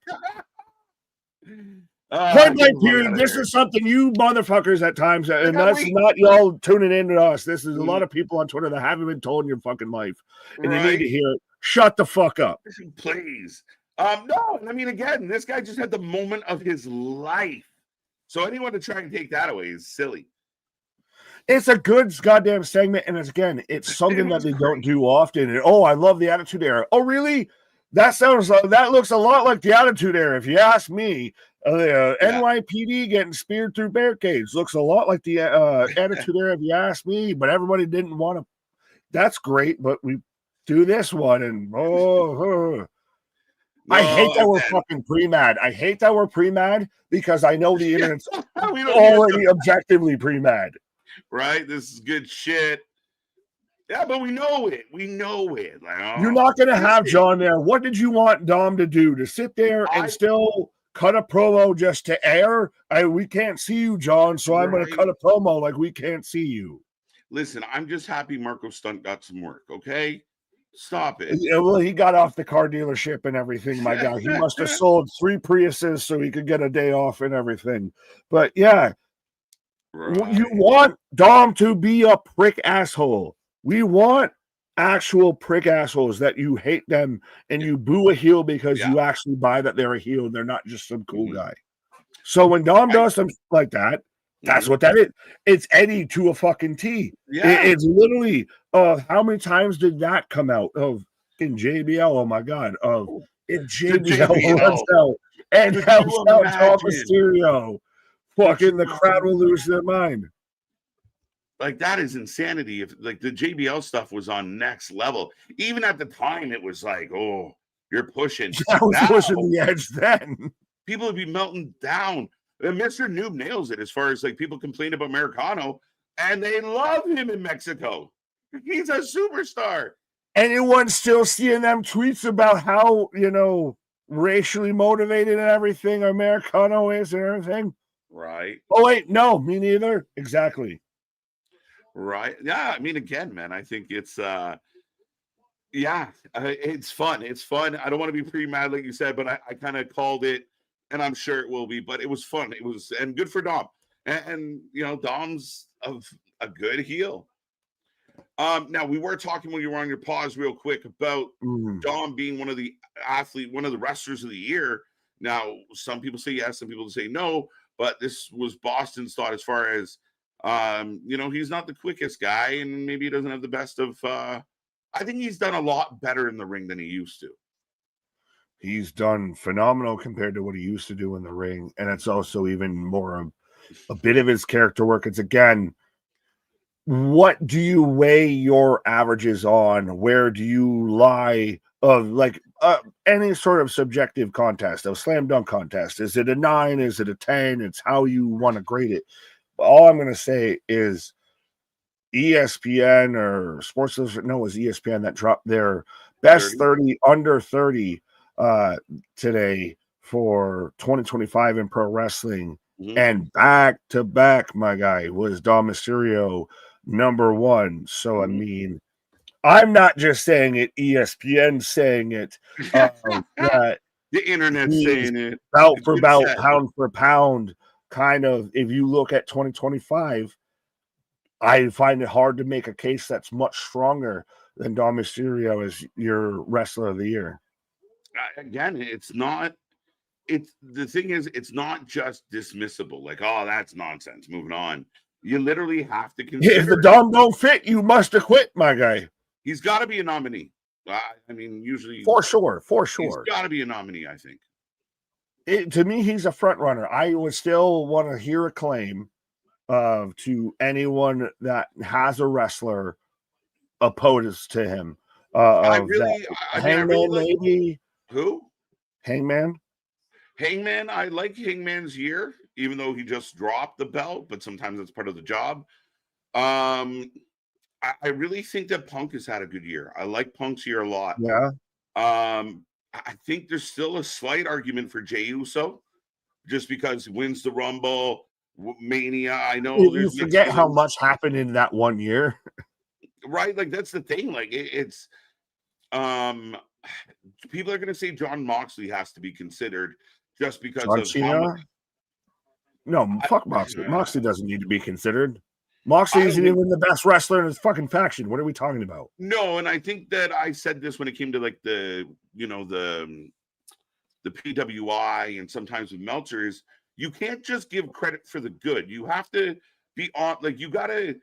Point blank period. This is something you motherfuckers at times, and that's not y'all tuning in to us. This is a lot of people on Twitter that haven't been told in your fucking life, and you need to hear it. Shut the fuck up, please. No, I mean, again, this guy just had the moment of his life. So anyone to try and take that away is silly. It's a good goddamn segment, and it's something that they don't do often. And, I love the Attitude Era. Oh, really? That looks a lot like the Attitude Era, if you ask me. NYPD getting speared through barricades looks a lot like the Attitude Era, if you ask me. But everybody didn't want to. That's great, but we do this one, and I hate that we're fucking pre-mad. I hate that we're pre-mad because I know the internet's already objectively pre-mad. Right? This is good shit. Yeah, but we know it. We know it. Like, you're not going to have John there. What did you want Dom to do? To sit there and still cut a promo just to air? We can't see you, John, so I'm going to cut a promo like we can't see you. Listen, I'm just happy Marco Stunt got some work, okay? Stop it. Yeah, well, he got off the car dealership and everything, my guy. He must have sold 3 Priuses so he could get a day off and everything. But yeah, you want Dom to be a prick asshole. We want actual prick assholes that you hate them and you boo a heel because you actually buy that they're a heel and they're not just some cool guy. So when Dom does something like that, that's what that is. It's Eddie to a fucking T. Yeah. It's literally how many times did that come out of in JBL? Oh my god. In JBL and helps out Tom Mysterio. Fucking the crowd will lose their mind. Like, that is insanity. If like the JBL stuff was on next level, even at the time, it was like, oh, you're pushing. I was pushing the edge then. People would be melting down. And Mr. Noob nails it as far as like people complain about Americano, and they love him in Mexico. He's a superstar. Anyone's still seeing them tweets about how, racially motivated and everything Americano is and everything? Right. Oh, wait, no, me neither. Exactly. Right. Yeah. I mean, again, man, I think it's, it's fun. It's fun. I don't want to be pre-mad, like you said, but I kind of called it. And I'm sure it will be, but it was fun. It was, and good for Dom. And Dom's a good heel. Now we were talking when you were on your pause real quick about Dom being one of the wrestlers of the year. Now, some people say yes, some people say no, but this was Boston's thought as far as, he's not the quickest guy and maybe he doesn't have the best of, I think he's done a lot better in the ring than he used to. He's done phenomenal compared to what he used to do in the ring. And it's also even more a bit of his character work. It's, again, what do you weigh your averages on? Where do you lie of, like, any sort of subjective contest, a slam dunk contest? Is it a 9? Is it a 10? It's how you want to grade it. But all I'm going to say is ESPN or Sports Illustrated, no, it was ESPN that dropped their best 30 under 30 today for 2025 in pro wrestling, and back to back, my guy, was Dom Mysterio #1. So I mean, I'm not just saying it, ESPN saying it, that the internet saying it, bout for bout, pound for pound, kind of. If you look at 2025, I find it hard to make a case that's much stronger than Dom Mysterio as your wrestler of the year. Again, it's not just dismissible, like, oh, that's nonsense, moving on. You literally have to consider, if the Dom don't fit, you must have quit, my guy. He's got to be a nominee. I mean, usually for sure he's got to be a nominee. I think to me, he's a front runner. I would still want to hear a claim to anyone that has a wrestler opposed to him. Hangman, maybe. Who? Hangman. I like Hangman's year, even though he just dropped the belt, but sometimes it's part of the job. I really think that Punk has had a good year. I like Punk's year a lot. Yeah. I think there's still a slight argument for Jey Uso, just because he wins the Rumble, Mania. I know you forget how much happened in that 1 year, right? Like, that's the thing. Like, it's people are going to say Jon Moxley has to be considered just because of Cena? No, fuck Moxley. Moxley doesn't need to be considered. Moxley isn't even the best wrestler in his fucking faction. What are we talking about? No, and I think that I said this when it came to like the PWI and sometimes with Meltzer is you can't just give credit for the good. You have to be on, like, you got to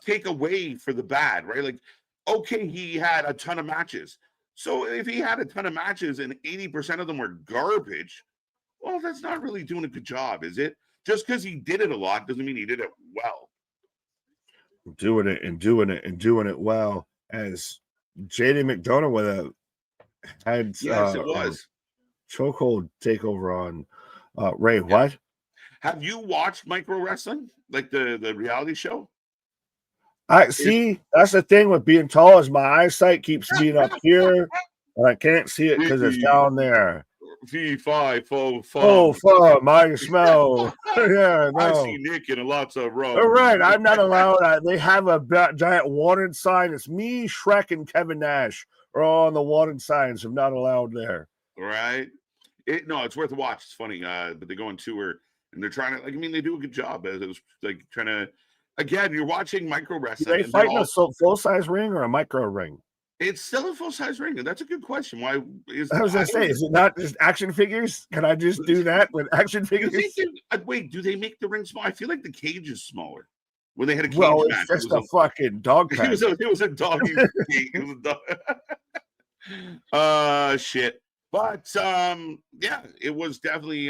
take away for the bad, right? Like, okay, he had a ton of matches. So if he had a ton of matches and 80% of them were garbage, well, that's not really doing a good job, is it? Just because he did it a lot doesn't mean he did it well. Doing it well, as JD McDonagh with a had Yes, it was. chokehold takeover on Ray. What? Have you watched Micro Wrestling, like the reality show? I see. That's the thing with being tall, is my eyesight keeps being up here, and I can't see it because it's down there. Fee, fi, fo, fum. Oh, fun! I smell. Yeah, no. I see Nick in lots of rum. All right, I'm not allowed. They have a giant wanted sign. It's me, Shrek, and Kevin Nash are all on the wanted signs. I'm not allowed there. Right? No, it's worth a watch. It's funny. But they go on tour and they're trying to, like, I mean, they do a good job. It was like trying to, again, you're watching Micro Wrestling. Do they fight in a full-size ring or a micro ring? It's still a full-size ring, and that's a good question. Why is I was gonna say, is it not just action figures? Can I just do that with action figures? Wait, do they make the ring small? I feel like the cage is smaller. When they had a cage well, match, it's just a fucking dog pack. It was a doggy cage. It was a dog. Shit. But yeah, it was definitely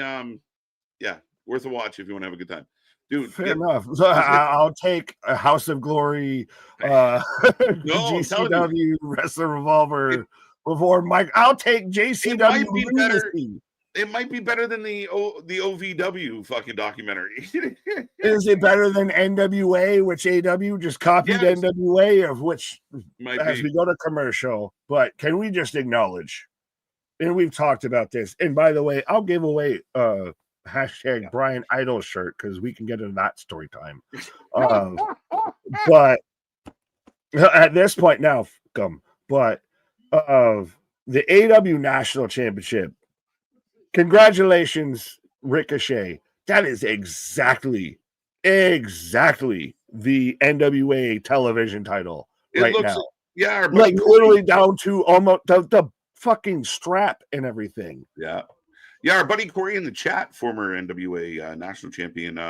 worth a watch if you want to have a good time. Dude, fair enough. So I'll take a House of Glory, GCW Wrestler Revolver before Mike. I'll take JCW. It might be better than the OVW fucking documentary. Is it better than NWA, which AW just copied NWA, of which as we go to commercial? But can we just acknowledge? And we've talked about this. And by the way, I'll give away hashtag Brian Idol shirt because we can get into that story time. But at this point now, but of the AW National Championship, congratulations, Ricochet. That is exactly the NWA television title now. Like literally down to almost the fucking strap and everything. Yeah, our buddy Corey in the chat, former NWA national champion,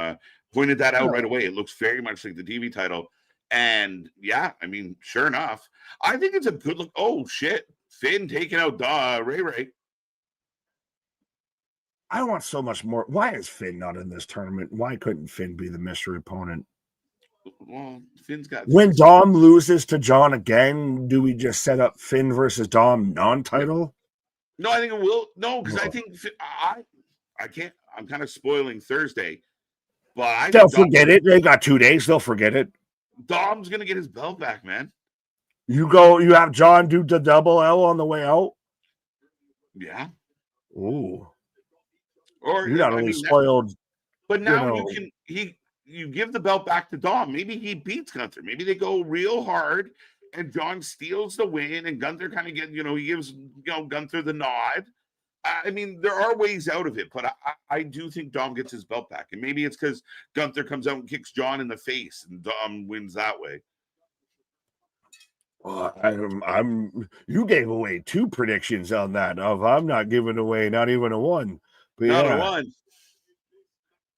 pointed that out right away. It looks very much like the TV title. And yeah, I mean, sure enough, I think it's a good look. Oh, shit. Finn taking out Ray. I want so much more. Why is Finn not in this tournament? Why couldn't Finn be the mystery opponent? Well, Finn's got. When Dom loses to John again, do we just set up Finn versus Dom non-title? No, I think it will. No, because I think I can't. I'm kind of spoiling Thursday, but they'll forget it. They got 2 days. They'll forget it. Dom's gonna get his belt back, man. You have John do the double L on the way out. Yeah. Ooh. Or you're not only spoiled, but now you give the belt back to Dom. Maybe he beats Gunther. Maybe they go real hard. And John steals the win, and Gunther kind of he gives Gunther the nod. I mean, there are ways out of it, but I do think Dom gets his belt back, and maybe it's because Gunther comes out and kicks John in the face, and Dom wins that way. You gave away 2 predictions on that. I'm not giving away not even a 1. But not a 1.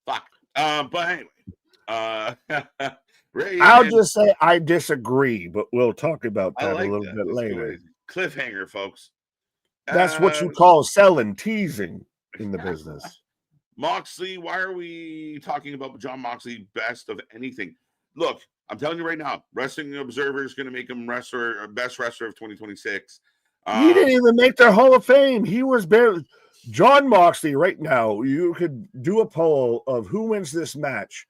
Fuck. But anyway. I'll just say I disagree, but we'll talk about that a little bit later. Cliffhanger, folks. That's what you call selling, teasing in the business. Moxley, why are we talking about John Moxley best of anything? Look, I'm telling you right now, Wrestling Observer is going to make him best wrestler of 2026. He didn't even make their Hall of Fame. He was barely John Moxley. Right now, you could do a poll of who wins this match.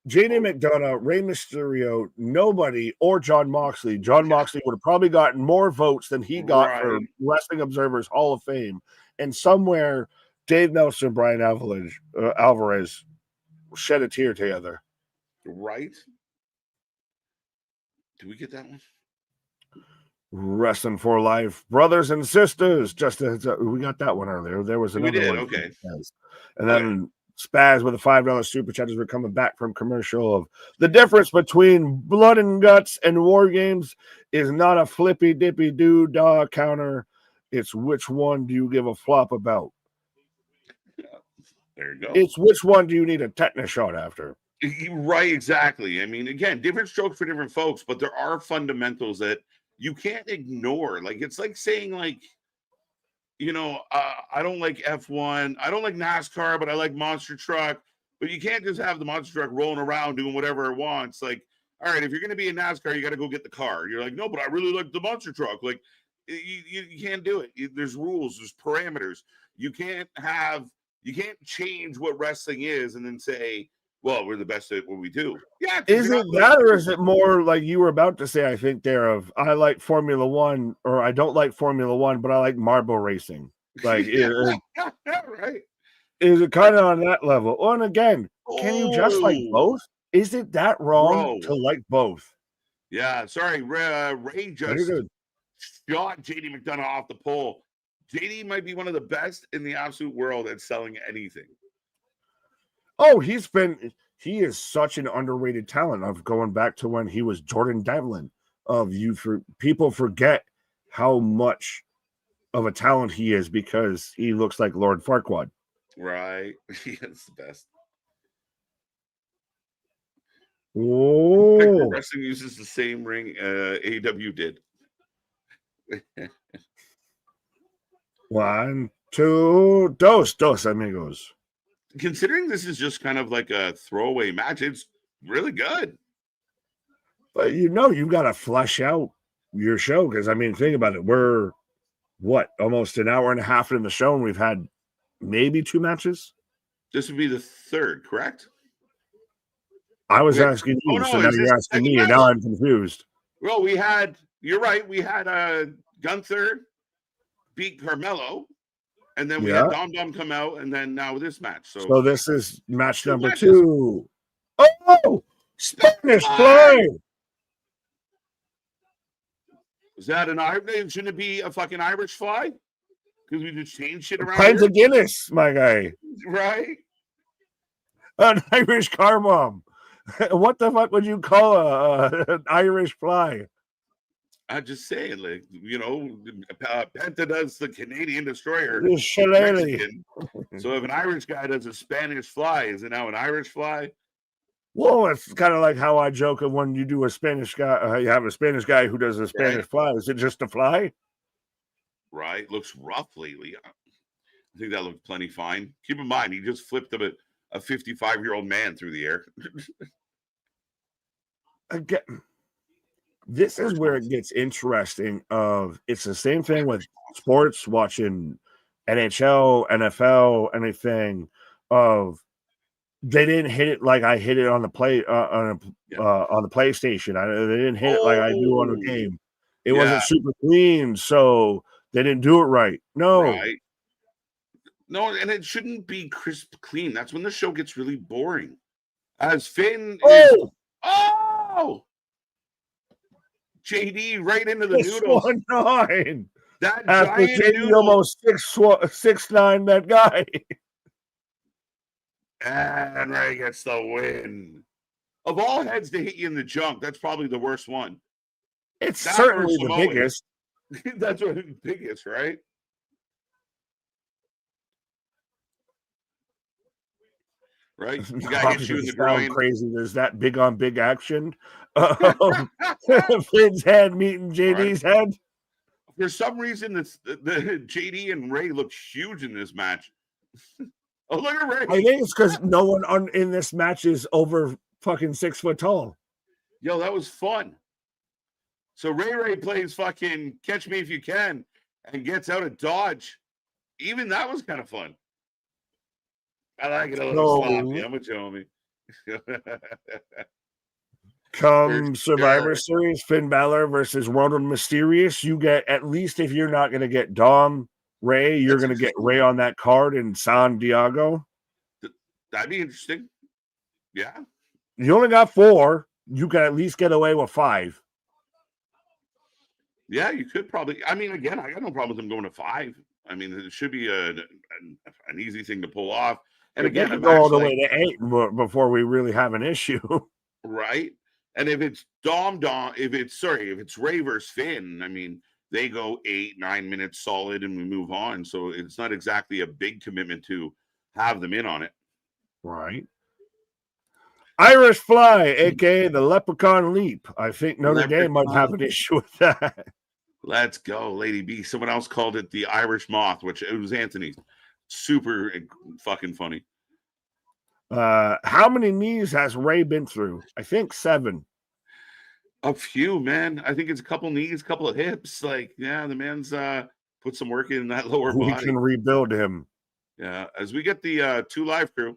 JD McDonagh, Rey Mysterio, nobody, or John Moxley. John Moxley would have probably gotten more votes than he got for Wrestling Observer's Hall of Fame. And somewhere, Dave Nelson and Brian Alvarez shed a tear together. Right? Do we get that one? Wrestling for Life, brothers and sisters. We got that one earlier. There was another one. Okay. And then Spaz with a $5 super chat as we're coming back from commercial of the difference between blood and guts and war games is not a flippy dippy doo dah counter. It's which one do you give a flop about? There you go. It's which one do you need a tetanus shot after? Right, exactly. I mean, again, different strokes for different folks, but there are fundamentals that you can't ignore. Like, it's like saying, like, I don't like F1, I don't like NASCAR, but I like monster truck. But you can't just have the monster truck rolling around doing whatever it wants. Like, all right, if you're going to be in NASCAR, you got to go get the car. You're like, no, but I really like the monster truck. Like, you can't do it. There's rules, there's parameters. You can't change what wrestling is and then say, well, we're the best at what we do. Yeah. Is it that, or is it more like you were about to say, I think, there of I like Formula One, or I don't like Formula One, but I like marble racing? Like, right. Is it kind of on that level? And again, can you just like both? Is it that wrong to like both? Yeah, sorry. Ray just shot JD McDonagh off the pole. JD might be one of the best in the absolute world at selling anything. Oh, he is such an underrated talent of going back to when he was Jordan Devlin. People forget how much of a talent he is because he looks like Lord Farquaad. Right. He is the best. Oh, wrestling uses the same ring AEW did. 1, 2, dos amigos. Considering this is just kind of like a throwaway match, it's really good. But you've got to flesh out your show because think about it. We're almost an hour and a half in the show, and we've had maybe 2 matches. This would be the 3rd, correct? I was asking you, so now you're asking me, and now I'm confused. Well, you're right. We had Gunther beat Carmelo, and then we had Dom come out, and then now this match. So this is match number 2. Oh, Spanish fly! Is that an Irish? Shouldn't it be a fucking Irish fly? Because we just changed shit around. Kinds of Guinness, my guy. Right? An Irish car bomb. What the fuck would you call an Irish fly? I'm just saying, like, Penta does the Canadian destroyer. So if an Irish guy does a Spanish fly, is it now an Irish fly? Well, it's kind of like how I joke of when you do a Spanish guy, you have a Spanish guy who does a Spanish fly. Is it just a fly? Right. Looks rough lately. I think that looked plenty fine. Keep in mind, he just flipped a 55-year-old man through the air. Again, this is where it gets interesting. It's the same thing with sports, watching NHL, NFL, anything. They didn't hit it like I hit it on the on the PlayStation. They didn't hit it like I do on the game. It wasn't super clean, so they didn't do it right. No. Right. No, and it shouldn't be crisp clean. That's when the show gets really boring. As Finn JD right into the noodles. 619. That after giant JD noodle. Almost 6'9", that guy. And Ray gets the win. Of all heads to hit you in the junk, that's probably the worst one. It's certainly the biggest. That's what the biggest, right? Right? You got hit you in the groin. Crazy. There's that big on big action. Finn's head meeting JD's head. For some reason, the JD and Ray look huge in this match. Oh, look at Ray. I think it's because no one in this match is over fucking 6 foot tall. Yo, that was fun. So Ray plays fucking Catch Me If You Can and gets out of dodge. Even that was kind of fun. I like it a little sloppy. I'm with you, homie. Come Survivor Series, Finn Balor versus World Mysterious. You get, at least if you're not going to get Dom, Ray, you're going to get Ray on that card in San Diego. That'd be interesting. Yeah. You only got 4. You can at least get away with 5. Yeah, you could probably. I mean, again, I got no problem with them going to 5. I mean, it should be an easy thing to pull off. And again, go all the way to 8 before we really have an issue. Right. And if it's if it's Ray versus Finn, I mean, they go 8-9 minutes solid and we move on. So it's not exactly a big commitment to have them in on it. Right. Irish Fly, aka the Leprechaun Leap. I think Notre Dame might Leprechaun. have an issue with that. Let's go, Lady B. Someone else called it the Irish Moth, which it was Anthony. Super fucking funny. How many knees has Ray been through? I think 7. A few, man. I think it's a couple knees, a couple of hips. Like, yeah, the man's put some work in that lower We body. can rebuild him. Yeah, as we get the 2 Live crew.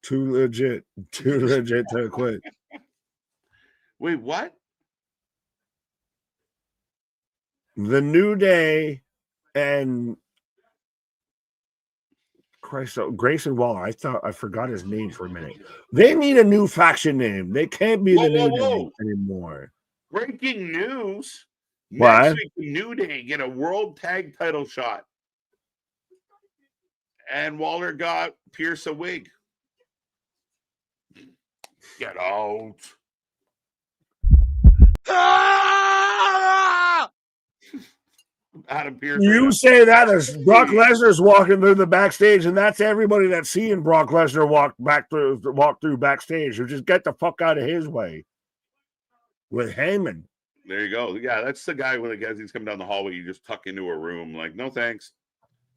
Too legit to quit. Wait, what? The New Day and Grayson Waller. I forgot his name for a minute. They need a new faction name. They can't be the New Day anymore. Breaking news. What? Next week, the New Day get a world tag title shot. And Waller got Pierce a wig. Get out. Adam Pierce. You say that as Brock Lesnar's walking through the backstage, and that's everybody that's seeing Brock Lesnar walk through backstage. You just get the fuck out of his way. With Heyman. There you go. Yeah, that's the guy when he's coming down the hallway, you just tuck into a room. Like, no thanks.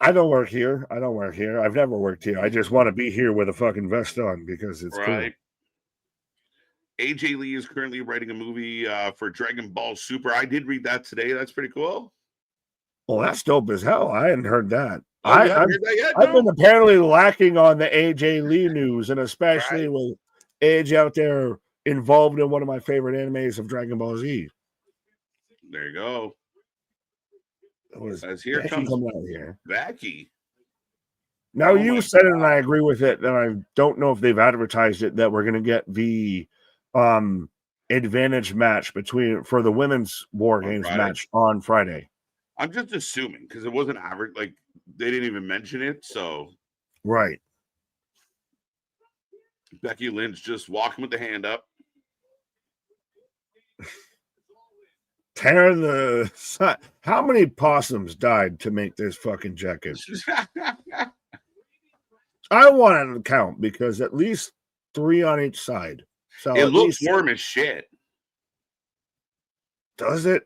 I don't work here. I've never worked here. I just want to be here with a fucking vest on because it's right. Cool. AJ Lee is currently writing a movie for Dragon Ball Super. I did read that today. That's pretty cool. Well, that's dope as hell. I hadn't heard that. Oh, I've been apparently lacking on the AJ Lee news, and especially with AJ out there involved in one of my favorite animes of Dragon Ball Z. There you go. As here comes out here. Becky. Now you said it, and I agree with it. And I don't know if they've advertised it that we're going to get the advantage match for the women's War Games match on Friday. I'm just assuming because it wasn't average. Like they didn't even mention it. So right. Becky Lynch just walking with the hand up. Tearing the how many possums died to make this fucking jacket? I wanted to count because at least 3 on each side. So it looks warm as shit. Does it?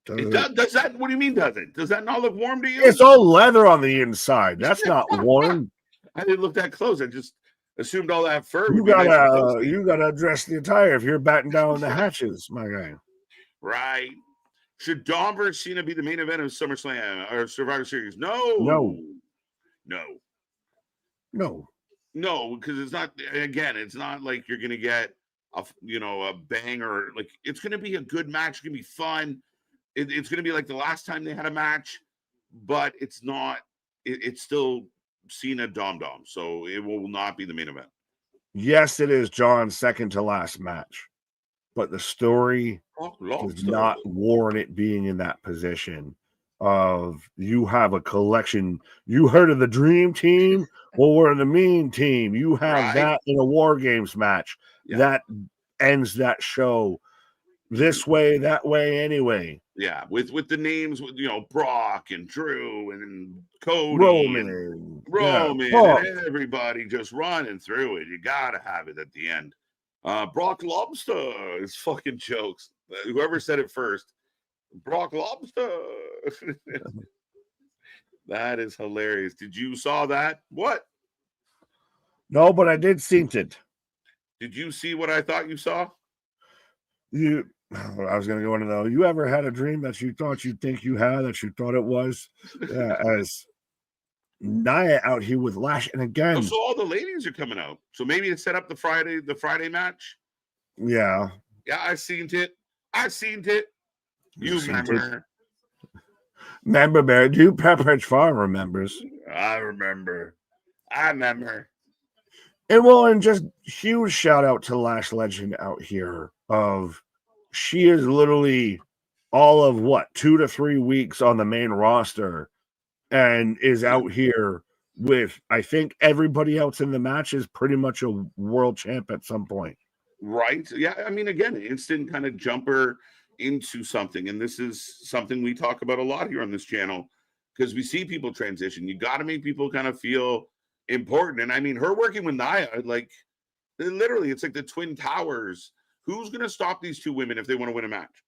Does that? What do you mean? Does it? Does that not look warm to you? It's all leather on the inside. That's not warm. I didn't look that close. I just assumed all that fur. You gotta address the attire if you're batting down the hatches, my guy. Right. Should Dom versus Cena be the main event of SummerSlam or Survivor Series? No, because it's not. Again, it's not like you're gonna get a banger. Like it's gonna be a good match. It's gonna be fun. It's gonna be like the last time they had a match, but it's not. It's still Cena Dom, so it will not be the main event. Yes, it is John's second to last match, but the story does not warrant it being in that position of you have a collection. You heard of the Dream Team? Well, we're the Mean Team. You have that in a War Games match. Yeah. That ends that show this way, that way, anyway. Yeah, with the names, Brock and Drew and Cody, Roman, and everybody just running through it. You gotta have it at the end. Brock Lobster is fucking jokes. Whoever said it first, Brock Lobster. That is hilarious. Did you saw that? What? No, but I did see it. Did you see what I thought you saw? I was going to go into though. You ever had a dream that you thought you think you had that you thought it was? As Nia out here with Lash, and again, so all the ladies are coming out. So maybe it set up the Friday match. Yeah, I seen it. You remember? Remember, Bear? Do Pepperidge Farm remembers? I remember. And just huge shout out to Lash Legend out here. She is literally all of 2 to 3 weeks on the main roster, and is out here with, I think everybody else in the match is pretty much a world champ at some point. Right. Yeah. I mean, again, instant kind of jumper into something. And this is something we talk about a lot here on this channel because we see people transition. You got to make people kind of feel important. And I mean, her working with Nia, like Literally, it's like the Twin Towers. Who's going to stop these two women if they want to win a match?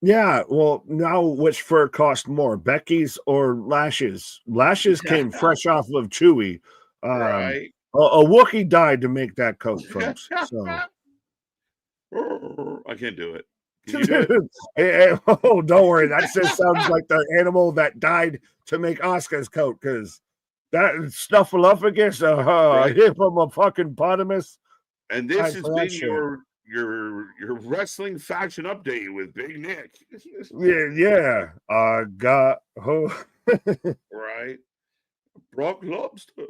Yeah, well, now which fur cost more, Becky's or Lash's? Lash's came fresh off of Chewy. Right. A Wookiee died to make that coat, folks. So I can't do it. Can you do it? Oh, don't worry. That just sounds like the animal that died to make Oscar's coat, because that Snuffleupagus, Right. hippopotamus. And this has been your wrestling fashion update with Big Nick. Yeah. Got right. Brock Lobster.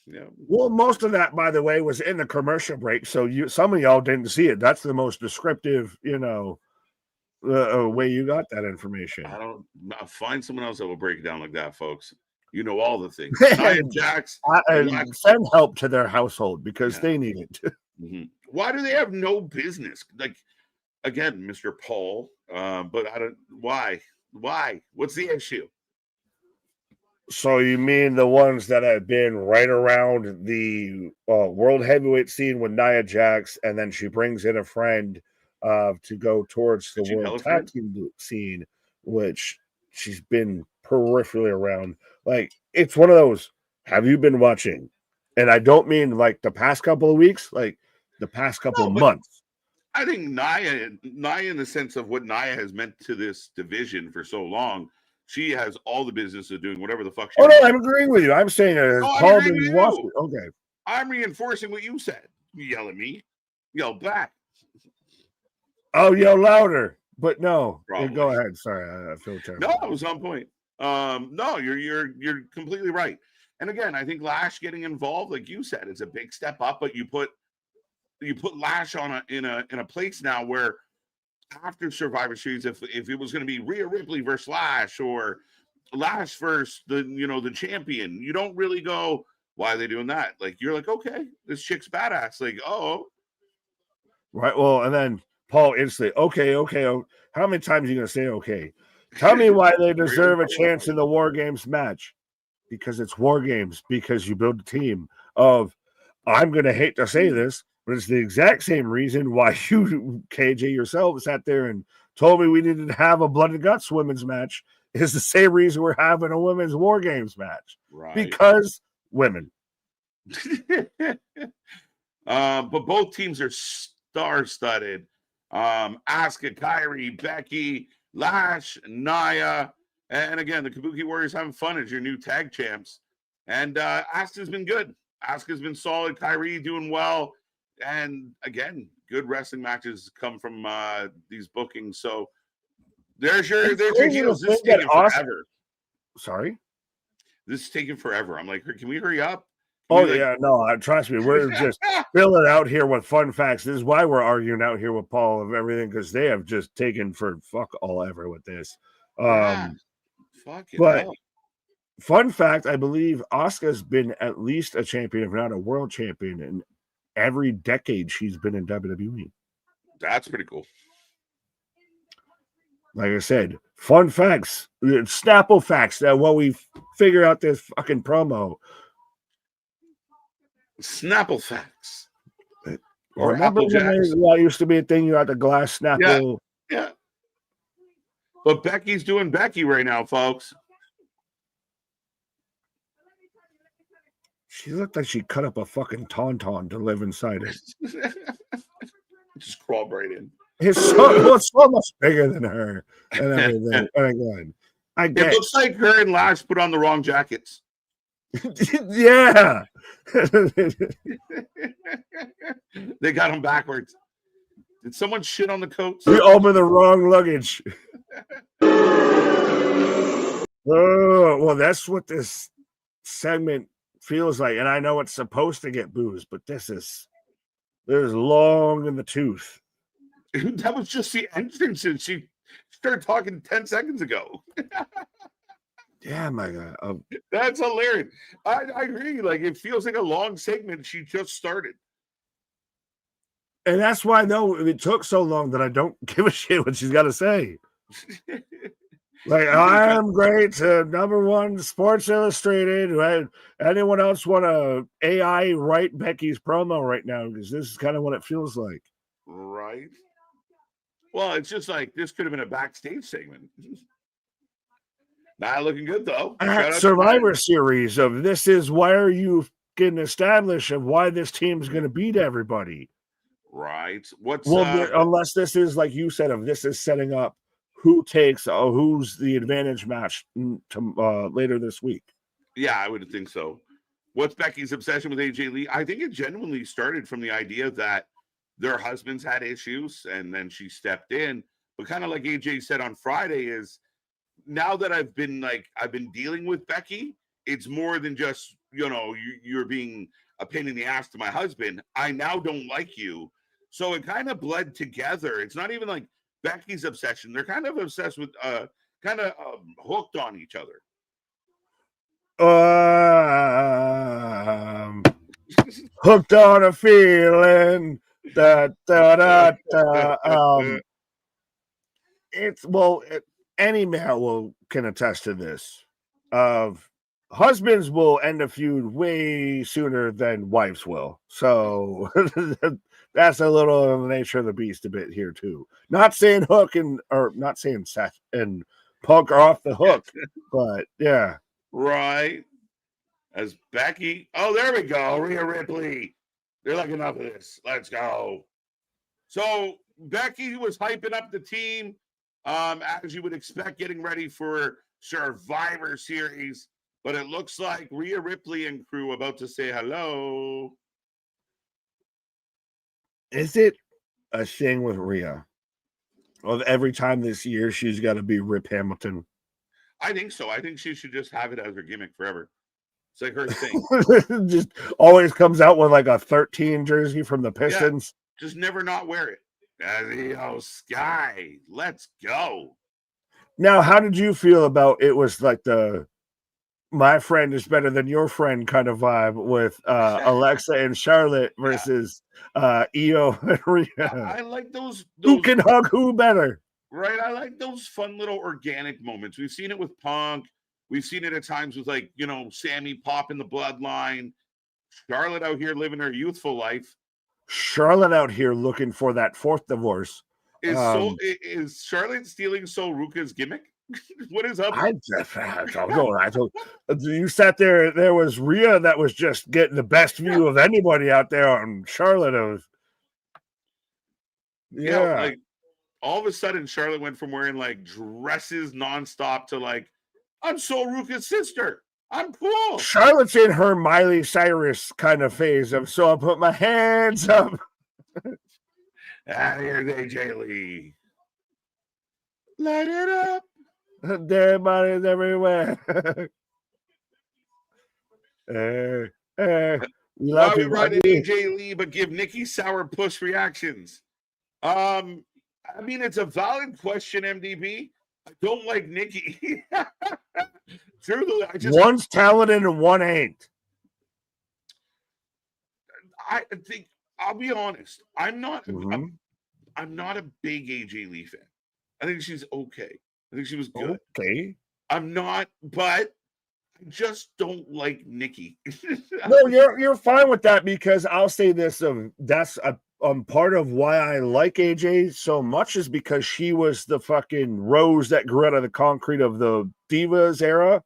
Yeah. Well, most of that, by the way, was in the commercial break, so some of y'all didn't see it. That's the most descriptive, way you got that information. I'll find someone else that will break it down like that, folks. You know all the things. Nia Jax, send help to their household because they need it. Mm-hmm. Why do they have no business? Like, again, Mr. Paul, but I don't. Why? What's the issue? So you mean the ones that have been right around the world heavyweight scene with Nia Jax, and then she brings in a friend to go towards the world tag team scene, which she's been peripherally around. Like, it's one of those, have you been watching? And I don't mean like the past couple of weeks, like the past couple of months. I think Nia, in the sense of what Nia has meant to this division for so long, she has all the business of doing whatever the fuck she wants. No, I'm agreeing with you. I'm saying Paul didn't watch it. Okay. I'm reinforcing what you said. You yell at me, yell back. Oh, yell louder. But no. Go ahead. Sorry, I feel terrible. No, it was on point. No, you're completely right. And again, I think Lash getting involved, like you said, is a big step up. But you put Lash on in a place now where after Survivor Series, if it was going to be Rhea Ripley versus Lash, or Lash versus the champion, you don't really go, why are they doing that? Like, you're like, okay, this chick's badass. Like, oh, right. Well, and then Paul instantly, okay. How many times are you going to say okay? Tell me why they deserve a chance in the War Games match. Because it's War Games, because you build a team of, I'm going to hate to say this, but it's the exact same reason why you, KJ, yourself sat there and told me we needed to have a Blood and Guts women's match. Is the same reason we're having a women's War Games match. Right. Because women. But both teams are star-studded. Asuka, Kairi, Becky, Lash, Nia, and again, the Kabuki Warriors having fun as your new tag champs. And Asuka's been good. Asuka's been solid. Kairi doing well. And again, good wrestling matches come from these bookings. So there's your heels. This is taking forever. Sorry? This is taking forever. I'm like, can we hurry up? Trust me. We're just filling out here with fun facts. This is why we're arguing out here with Paul of everything, because they have just taken for fuck all ever with this. Fun fact, I believe Asuka's been at least a champion, if not a world champion, in every decade she's been in WWE. That's pretty cool. Like I said, fun facts, Snapple facts. That while we figure out this fucking promo. Snapple facts. Or Apple Jacks. That used to be a thing. You had the glass Snapple. Yeah. But Becky's doing Becky right now, folks. She looked like she cut up a fucking tauntaun to live inside it. Just crawled right in. It's so much bigger than her and everything. And again, it looks like her and Lash put on the wrong jackets. Yeah. They got them backwards. Did someone shit on the coats? We opened the wrong luggage. Oh, well, that's what this segment feels like. And I know it's supposed to get booze, but there's long in the tooth. That was just the entrance, and she started talking 10 seconds ago. Yeah, my God. That's hilarious. I agree. Like, it feels like a long segment. She just started. And that's why, no, it took so long that I don't give a shit what she's got to say. Like, I'm great to #1 Sports Illustrated. Right? Anyone else want to AI write Becky's promo right now? Because this is kind of what it feels like. Right. Well, it's just like this could have been a backstage segment. Not looking good though. At Survivor Series of this is where you can establish of why this team's going to beat everybody. Right. What's unless this is like you said, of this is setting up who takes who's the advantage match to later this week. Yeah, I would think so. What's Becky's obsession with AJ Lee? I think it genuinely started from the idea that their husbands had issues and then she stepped in. But kind of like AJ said on Friday is now that I've been dealing with Becky, it's more than just, you're being a pain in the ass to my husband. I now don't like you. So it kind of bled together. It's not even like Becky's obsession. They're kind of obsessed with, hooked on each other. Hooked on a feeling. Any male can attest to this. Of husbands will end a feud way sooner than wives will. So that's a little of the nature of the beast a bit here too. Not saying not saying Seth and Punk are off the hook, but yeah. Right. As Becky. Oh, there we go. Rhea Ripley. They're like, enough of this. Let's go. So Becky was hyping up the team, as you would expect, getting ready for Survivor Series. But it looks like Rhea Ripley and crew about to say hello. Is it a thing with Rhea? Of every time this year she's got to be Rip Hamilton? I think so. I think she should just have it as her gimmick forever. It's like her thing. Just always comes out with like a 13 jersey from the Pistons. Yeah, just never not wear it. Sky, let's go. Now, how did you feel about it? Was like the my friend is better than your friend kind of vibe with Alexa and Charlotte versus Io and Rhea. I like those. Who can hug who better? Right. I like those fun little organic moments. We've seen it with Punk. We've seen it at times with Sammy popping the bloodline. Charlotte out here living her youthful life. Charlotte out here looking for that fourth divorce. Is Charlotte stealing Sol Ruka's gimmick? What is up? I don't know. You sat there. There was Rhea that was just getting the best view of anybody out there on Charlotte. Like all of a sudden, Charlotte went from wearing like dresses nonstop to like, I'm Sol Ruka's sister. I'm cool. Charlotte's in her Miley Cyrus kind of phase of, so I put my hands up. Here's AJ Lee. Light it up. Dead bodies everywhere. We love you, right, AJ Lee, but give Nikki sour puss reactions. I mean, it's a valid question, MDB. I don't like Nikki. Truly, one's talented and one ain't. I think I'll be honest. I'm not a big AJ Lee fan. I think she's okay. I think she was good. Okay. I'm not, but I just don't like Nikki. No, you're fine with that because I'll say this: that's a part of why I like AJ so much is because she was the fucking rose that grew out of the concrete of the Divas era,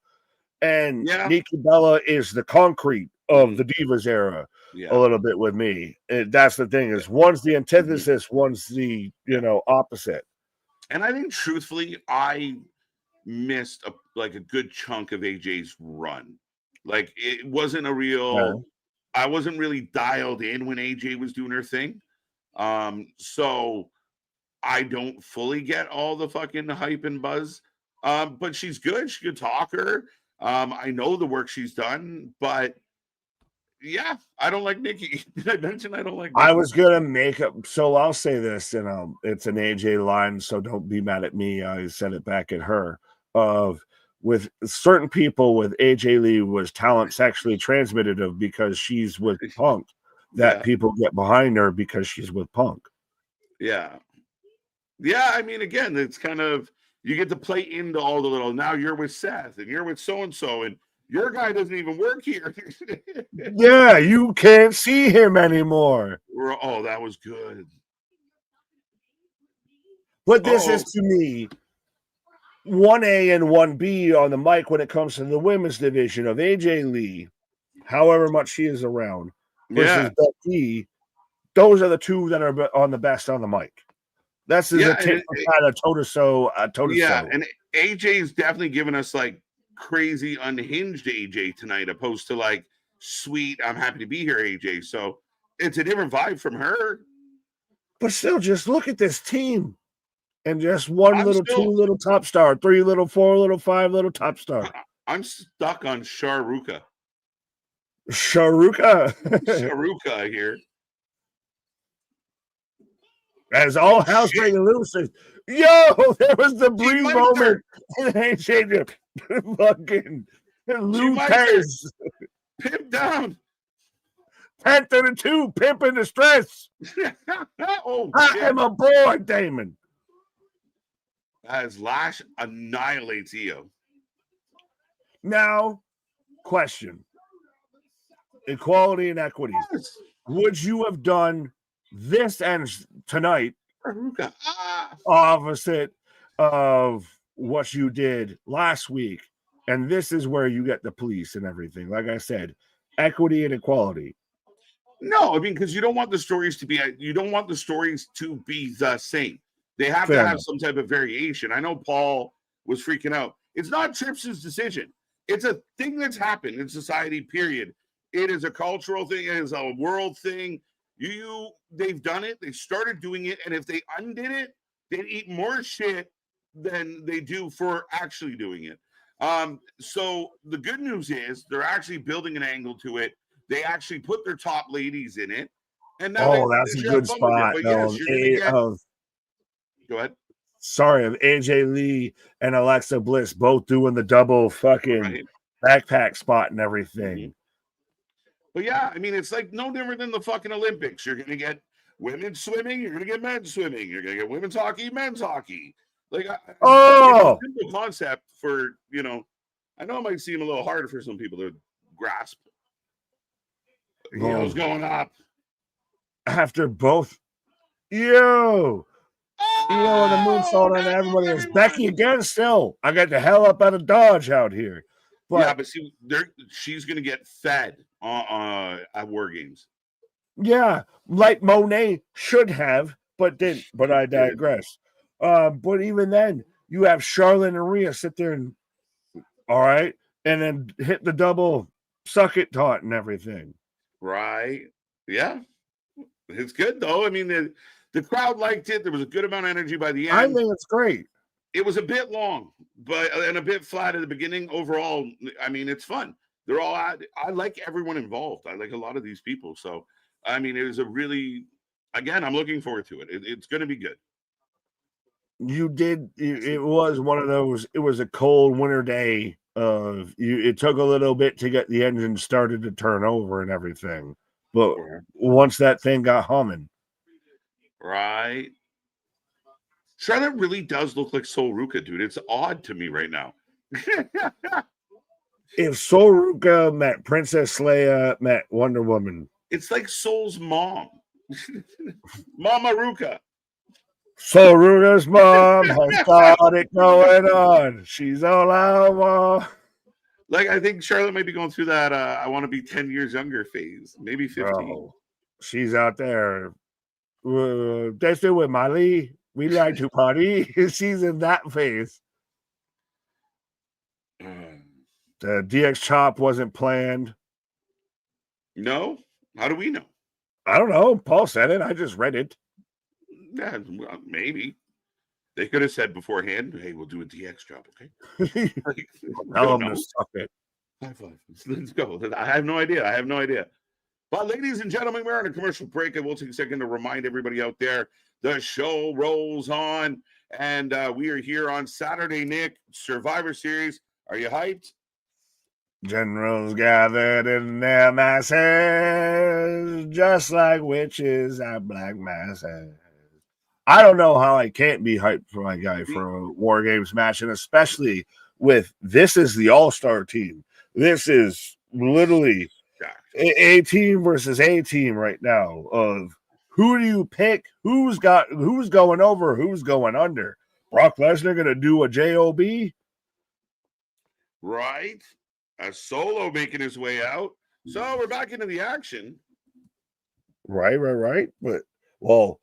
and Nikki Bella is the concrete of the Divas era. A little bit with me. That's the thing is one's the antithesis, one's the opposite. And I think truthfully, I missed a good chunk of AJ's run. Like it wasn't a real. I wasn't really dialed in when AJ was doing her thing. So I don't fully get all the fucking hype and buzz. But she's good. She's a good talker. I know the work she's done, but yeah, I don't like Nikki. Did I mention I don't like Nikki? I was gonna make up, so I'll say this, and it's an AJ line, so don't be mad at me. I said it back at her. With certain people, with AJ Lee was talent sexually transmitted because she's with Punk. That people get behind her because she's with Punk. Yeah. I mean, again, it's kind of You get to play into all the little, now you're with Seth and you're with so-and-so and your guy doesn't even work here. Yeah, you can't see him anymore. Oh, that was good. But this is, to me, 1A and 1B on the mic when it comes to the women's division of AJ Lee, however much she is around, versus Becky. Those are the two that are on the best on the mic. This is a tit for tat, a toe-to-toe. Yeah, and AJ's definitely given us like crazy unhinged AJ tonight, opposed to like sweet, I'm happy to be here AJ. So it's a different vibe from her. But still, just look at this team. And just one little, two little top star, 3 little, 4 little, 5 little top star. I'm stuck on Sharuka. Sharuka here. As all house breaking loose. Yo, there was the brief moment. And AJ fucking Lutez. Pimp down. Panther the 2, pimp in distress. I am aboard, Damon. As Lash annihilates Io. Now, question. Equality and equity. Yes. Would you have done this and tonight opposite of what you did last week? And this is where you get the police and everything. Like I said, equity and equality. No, I mean, because you don't want the stories to be the same. They have to have some type of variation. I know Paul was freaking out. It's not Trips' decision. It's a thing that's happened in society, period. It is a cultural thing. It is a world thing. They've done it. They started doing it. And if they undid it, they'd eat more shit than they do for actually doing it. So the good news is they're actually building an angle to it. They actually put their top ladies in it. And now that's a good spot. Go ahead. Sorry, of AJ Lee and Alexa Bliss both doing the double fucking backpack spot and everything. Mm-hmm. But yeah, I mean, it's like no different than the fucking Olympics. You're going to get women's swimming. You're going to get men's swimming. You're going to get women's hockey, men's hockey. Like, it's a simple concept for, I know it might seem a little hard for some people to grasp. What's going up? After both. Yo, the moonsault on everybody is Becky again. Still, I got the hell up out of Dodge out here. But see, she's gonna get fed at War Games. Yeah, like Monet should have, but didn't. But I digress. But even then, you have Charlotte and Rhea sit there and all right, and then hit the double suck it taunt and everything. Right? Yeah, it's good though. I mean, the crowd liked it. There was a good amount of energy by the end. I think it's great. It was a bit long, and a bit flat at the beginning. Overall, I mean, it's fun. They're all I like everyone involved. I like a lot of these people. So, I mean, it was a really, again, I'm looking forward to it. It's going to be good. You did. It was one of those. It was a cold winter day. It took a little bit to get the engine started to turn over and everything, but once that thing got humming, right. Charlotte really does look like Sol Ruka, dude. It's odd to me right now. If Sol Ruka met Princess Leia, met Wonder Woman, it's like Sol's mom, Mama Ruka. Sol Ruka's mom has got it going on. She's all I want. Like, I think Charlotte might be going through that I want to be 10 years younger phase, maybe 15. Bro, she's out there. That's it with Molly. We like to party. She's in that phase. The DX chop wasn't planned. No? How do we know? I don't know. Paul said it. I just read it. Yeah, well, maybe. They could have said beforehand, hey, we'll do a DX chop, okay? Tell them to suck it. High five. Let's go. I have no idea. But ladies and gentlemen, we're on a commercial break, and we'll take a second to remind everybody out there the show rolls on, and we are here on Saturday, Nick, Survivor Series. Are you hyped? Generals gathered in their masses, just like witches at black masses. I don't know how I can't be hyped for my guy for a War Games match, and especially with this is the All-Star team. This is literally a team versus a team right now. Of who do you pick? Who's going over? Who's going under? Brock Lesnar going to do a job? Right, a Solo making his way out. So we're back into the action. Right. But well,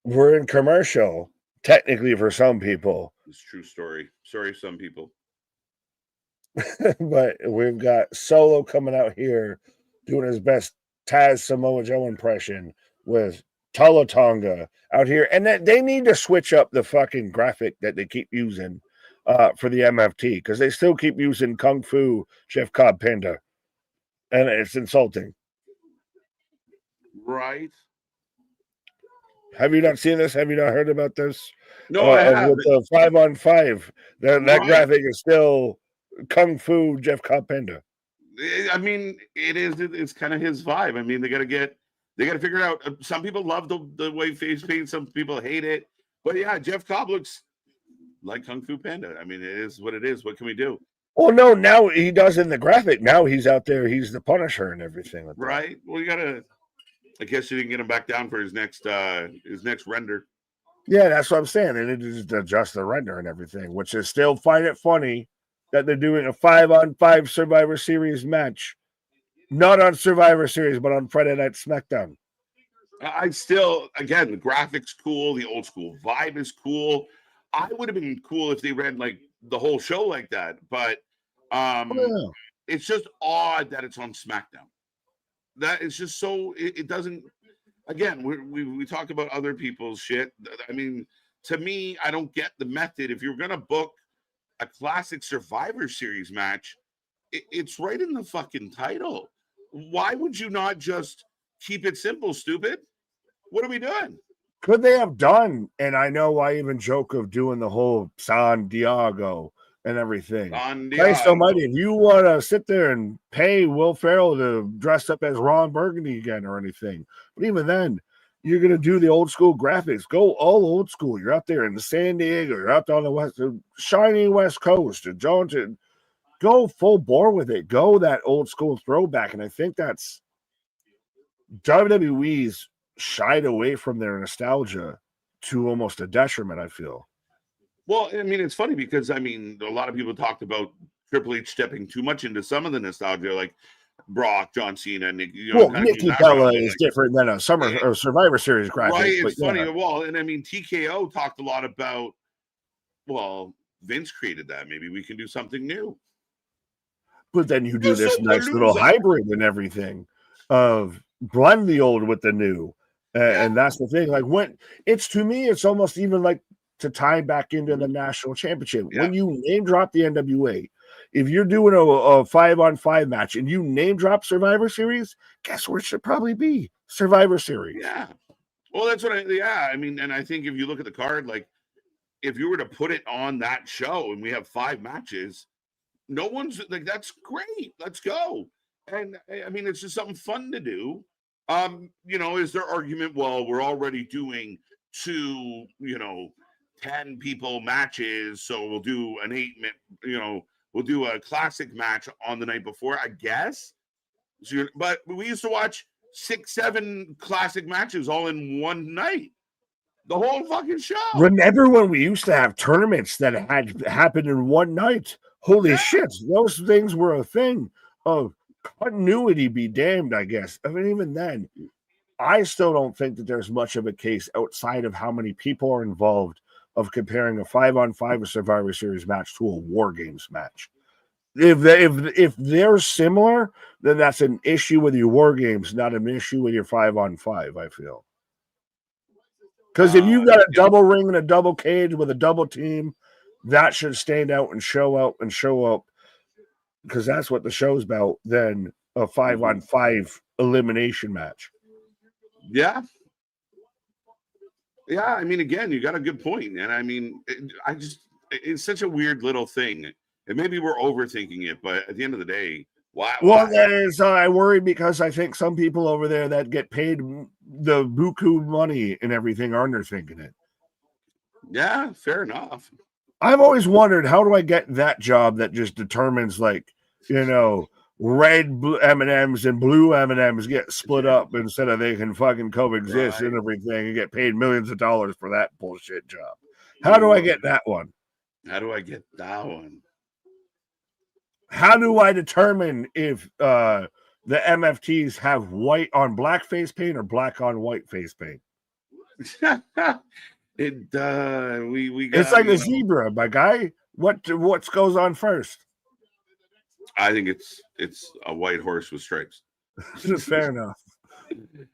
we're in commercial technically for some people. It's a true story. Sorry, some people. But we've got Solo coming out here doing his best Taz Samoa Joe impression with Tonga out here. And they need to switch up the fucking graphic that they keep using for the MFT because they still keep using Kung Fu Jeff Cobb Panda. And it's insulting. Right. Have you not seen this? Have you not heard about this? No, I haven't. With the 5-on-5, that graphic is still Kung Fu Jeff Cobb Panda. I mean, it's kind of his vibe. I mean, they got to figure it out. Some people love the way face paint, some people hate it. But yeah, Jeff Cobb looks like Kung Fu Panda. I mean, it is what it is. What can we do? Well, no, now he does in the graphic. Now he's out there, he's the Punisher and everything. Like right. Well, you gotta, I guess you didn't get him back down for his next render. Yeah, that's what I'm saying. They need to just adjust the render and everything, which is still find it funny that they're doing a 5-on-5 Survivor Series match, not on Survivor Series, but on Friday Night SmackDown. I still, again, the graphics cool, the old school vibe is cool. I would have been cool if they ran like the whole show like that, but it's just odd that it's on SmackDown. That is just so it doesn't. Again, we talk about other people's shit. I mean, to me, I don't get the method. If you're gonna book a classic Survivor Series match, it's right in the fucking title. Why would you not just keep it simple, stupid? What are we doing? Could they have done? And I know I even joke of doing the whole San Diego and everything. Christ almighty, if you want to sit there and pay Will Ferrell to dress up as Ron Burgundy again or anything, but even then, you're going to do the old school graphics. Go all old school. You're out there in San Diego. You're out on the shiny West Coast. Go full bore with it. Go that old school throwback. And I think that's WWE's shied away from their nostalgia to almost a detriment, I feel. Well, I mean, it's funny because, I mean, a lot of people talked about Triple H stepping too much into some of the nostalgia, like Brock, John Cena, Nick. Nikki Bella is different than a Survivor Series graphic. Right, it's funny. Yeah. Well, and I mean, TKO talked a lot about, well, Vince created that. Maybe we can do something new. But then you do this nice little hybrid and everything of blend the old with the new. And that's the thing. Like when it's to me, it's almost even like to tie back into the national championship. Yeah. When you name drop the NWA, if you're doing a 5-on-5 match and you name drop Survivor Series, guess where it should probably be? Survivor Series. Yeah. Well, that's what I mean, and I think if you look at the card, like if you were to put it on that show and we have 5 matches, no one's like, that's great. Let's go. And I mean, it's just something fun to do. Is their argument, well, we're already doing 2, 10 people matches, so we'll do an 8-minute, we'll do a classic match on the night before, I guess. But we used to watch 6-7 classic matches all in one night. The whole fucking show. Remember when we used to have tournaments that had happened in one night? Holy shit. Those things were a thing of continuity be damned, I guess. I mean, even then, I still don't think that there's much of a case outside of how many people are involved of comparing a 5-on-5 Survivor Series match to a War Games match. If they're similar, then that's an issue with your War Games, not an issue with your 5-on-5, I feel. Because if you got a double ring and a double cage with a double team, that should stand out and show up. Because that's what the show's about, than a 5-on-5 elimination match. Yeah. Yeah, I mean, again, you got a good point. And I mean, it's such a weird little thing. And maybe we're overthinking it, but at the end of the day, Why? Well, that is, I worry because I think some people over there that get paid the buku money and everything aren't thinking it. Yeah, fair enough. I've always wondered, how do I get that job that just determines, like, red M&Ms and blue M&Ms get split up instead of they can fucking coexist and everything and get paid millions of dollars for that bullshit job. How do I get that one? How do I get that one? How do I determine if the MFTs have white on black face paint or black on white face paint? We got, it's like a zebra, my guy. What goes on first? I think it's a white horse with stripes. Fair enough.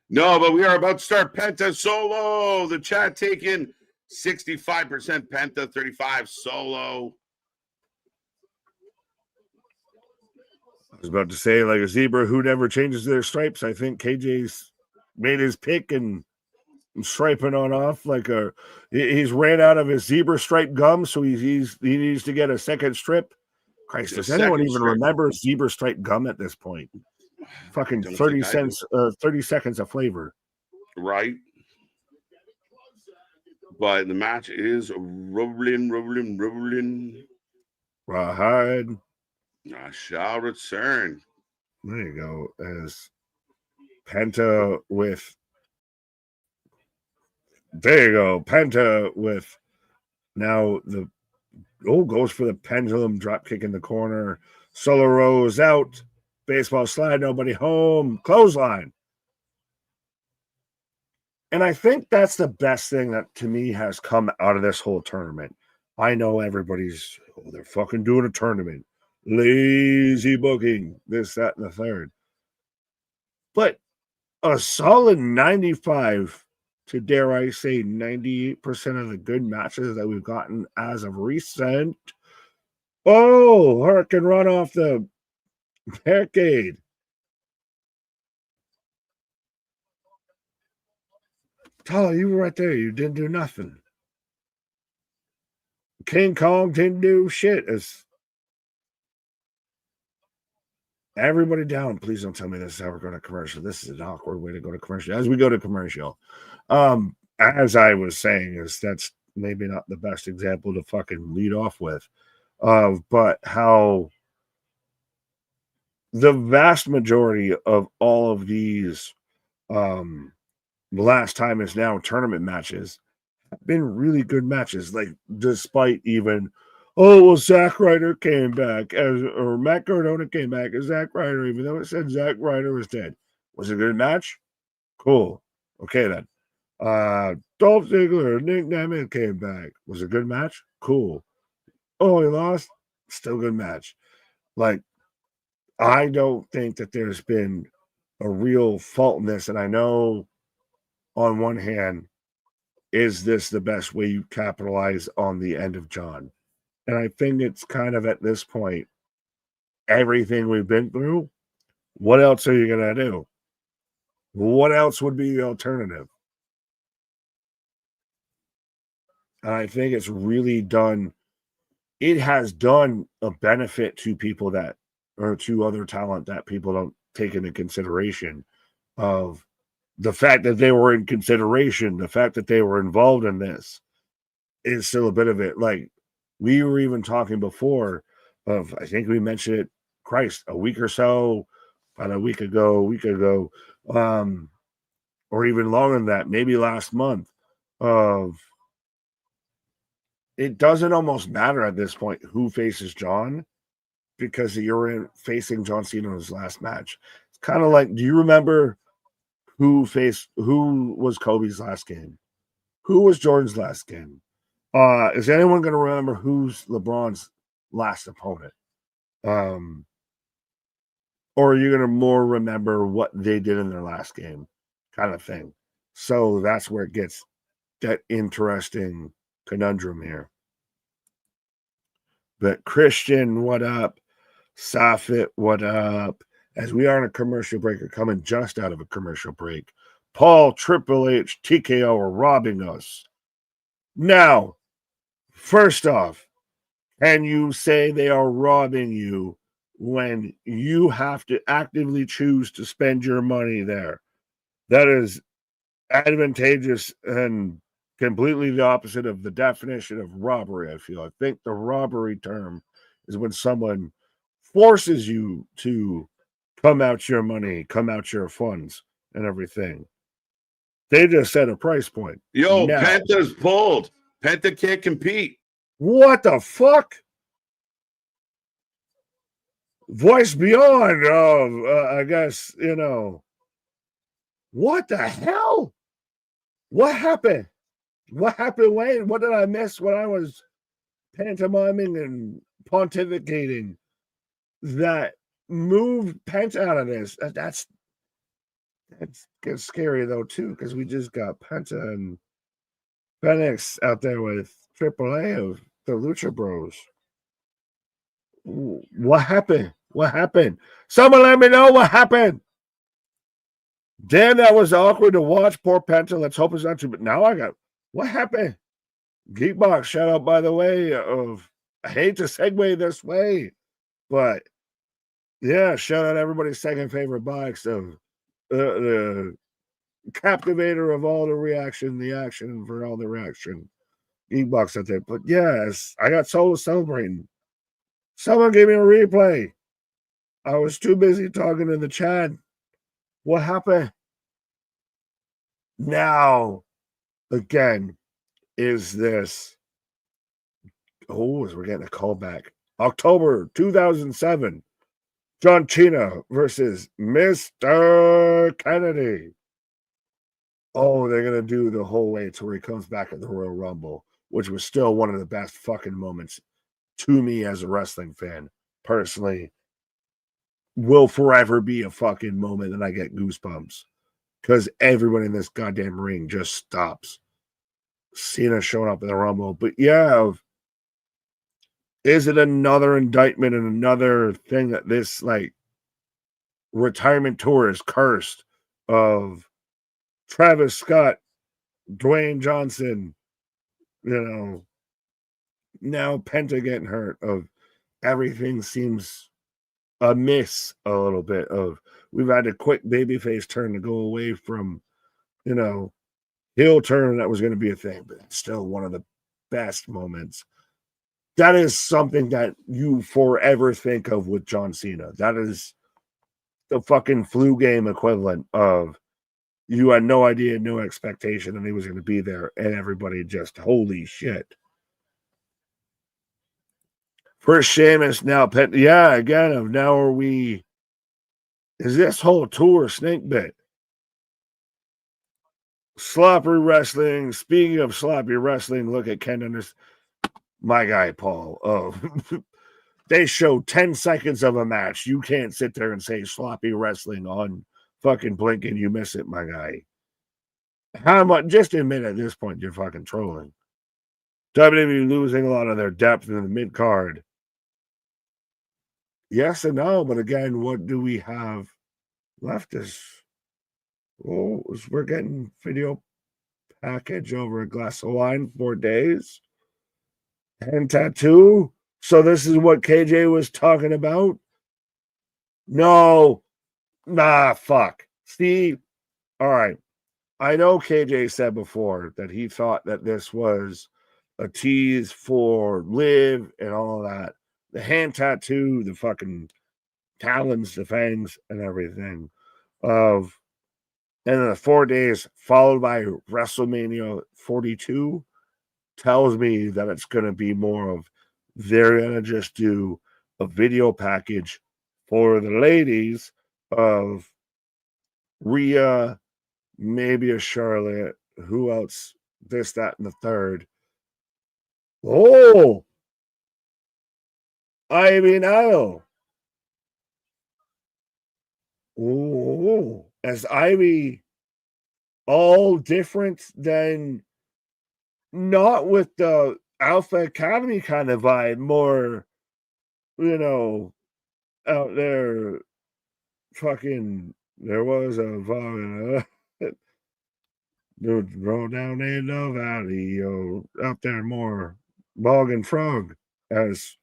No, but we are about to start Penta Solo. The chat taking 65% Penta, 35 Solo. I was about to say, like a zebra who never changes their stripes. I think KJ's made his pick and striping on off he's ran out of his zebra stripe gum, so he needs to get a second strip. Christ, does anyone even remember zebra stripe gum at this point? Fucking 30 cents, 30 seconds of flavor. Right. But the match is rolling. Rawhide. I shall return. There you go. As Penta with. There you go. Penta with now goes for the pendulum drop kick in the corner. Solo Rose out. Baseball slide. Nobody home. Clothesline. And I think that's the best thing that to me has come out of this whole tournament. I know everybody's, they're fucking doing a tournament. Lazy booking. This, that, and the third. But a solid 95 to, dare I say, 98% of the good matches that we've gotten as of recent. Oh, Hurricane run off the barricade. Tyler, you were right there. You didn't do nothing. King Kong didn't do shit. As everybody down, please don't tell me this is how we're going to commercial. This is an awkward way to go to commercial. As we go to commercial, as I was saying, that's maybe not the best example to fucking lead off with, but how the vast majority of all of these last time is now tournament matches have been really good matches. Like, despite even, Zack Ryder came back or Matt Cardona came back as Zack Ryder, even though it said Zack Ryder was dead. Was it a good match? Cool. Okay then. Dolph Ziggler, Nick Nemeth came back. Was it a good match? Cool. Oh, he lost? Still good match. Like, I don't think that there's been a real fault in this. And I know on one hand, is this the best way you capitalize on the end of John? And I think it's kind of at this point, everything we've been through, what else are you going to do? What else would be the alternative? And I think it's really done, it has done a benefit to people that, or to other talent that people don't take into consideration of the fact that they were in consideration, the fact that they were involved in this is still a bit of it. Like, we were even talking before of, I think we mentioned it, a week or so, about a week ago, or even longer than that, maybe last month, of it doesn't almost matter at this point who faces John, because you're facing John Cena in his last match. It's kind of like, do you remember who was Kobe's last game? Who was Jordan's last game? Is anyone going to remember who's LeBron's last opponent? Or are you going to more remember what they did in their last game, kind of thing? So that's where it gets that interesting conundrum here. But Christian, what up? Safit, what up? As we are on a commercial break, or coming just out of a commercial break, Paul, Triple H, TKO are robbing us. Now, first off, can you say they are robbing you when you have to actively choose to spend your money there. That is advantageous and completely the opposite of the definition of robbery, I feel. I think the robbery term is when someone forces you to come out your money, come out your funds and everything. They just set a price point. Yo, Now, Penta's pulled. Penta can't compete. what the fuck? Voice beyond, I guess, what the hell? What happened? What happened, Wayne? What did I miss when I was pantomiming and pontificating that moved Penta out of this? That's gets scary, though, too, because we just got Penta and Phoenix out there with AAA of the Lucha Bros. What happened? What happened? Someone let me know what happened. Damn, that was awkward to watch. Poor Penta. Let's hope it's not too. But now I got what happened? Geekbox, shout out by the way. I hate to segue this way, but yeah, shout out everybody's second favorite box of the captivator of all the reaction, the action for all the reaction. Geekbox out there. But yes, I got Solo celebrating. Someone gave me a replay. I was too busy talking in the chat. What happened? Now, again, is this. Oh, we're getting a call back. October 2007. John Cena versus Mr. Kennedy. Oh, they're going to do the whole way to where he comes back at the Royal Rumble, which was still one of the best fucking moments to me as a wrestling fan. Personally, will forever be a fucking moment that I get goosebumps because everyone in this goddamn ring just stops. Cena showing up in the Rumble. But yeah, is it another indictment and another thing that this like retirement tour is cursed of Travis Scott, Dwayne Johnson, now Penta getting hurt, of everything seems amiss a little bit, of we've had a quick babyface turn to go away from, heel turn that was going to be a thing, but it's still one of the best moments. That is something that you forever think of with John Cena. That is the fucking flu game equivalent of you had no idea, no expectation that he was going to be there, and everybody just, holy shit. First Sheamus, now Pet. Yeah, again, now are we. Is this whole tour snake bit? Sloppy wrestling. Speaking of sloppy wrestling, look at Ken Anderson. My guy, Paul. Oh, they show 10 seconds of a match. You can't sit there and say sloppy wrestling on fucking Blink and you miss it, my guy. How much? Just admit at this point you're fucking trolling. WWE losing a lot of their depth in the mid card. Yes and no, but again, what do we have left? We're getting video package over a glass of wine, 4 days, and tattoo. So this is what KJ was talking about. No, fuck. Steve. All right. I know KJ said before that he thought that this was a tease for Liv and all of that. The hand tattoo, the fucking talons, the fangs, and everything. And then the 4 days followed by WrestleMania 42 tells me that it's going to be more of they're going to just do a video package for the ladies of Rhea, maybe a Charlotte, who else, this, that, and the third. Oh, Ivy Nile. Oh, as Ivy, all different than not with the Alpha Academy kind of vibe, more, out there fucking, there was a dude roll down in the valley, out there more bog and frog as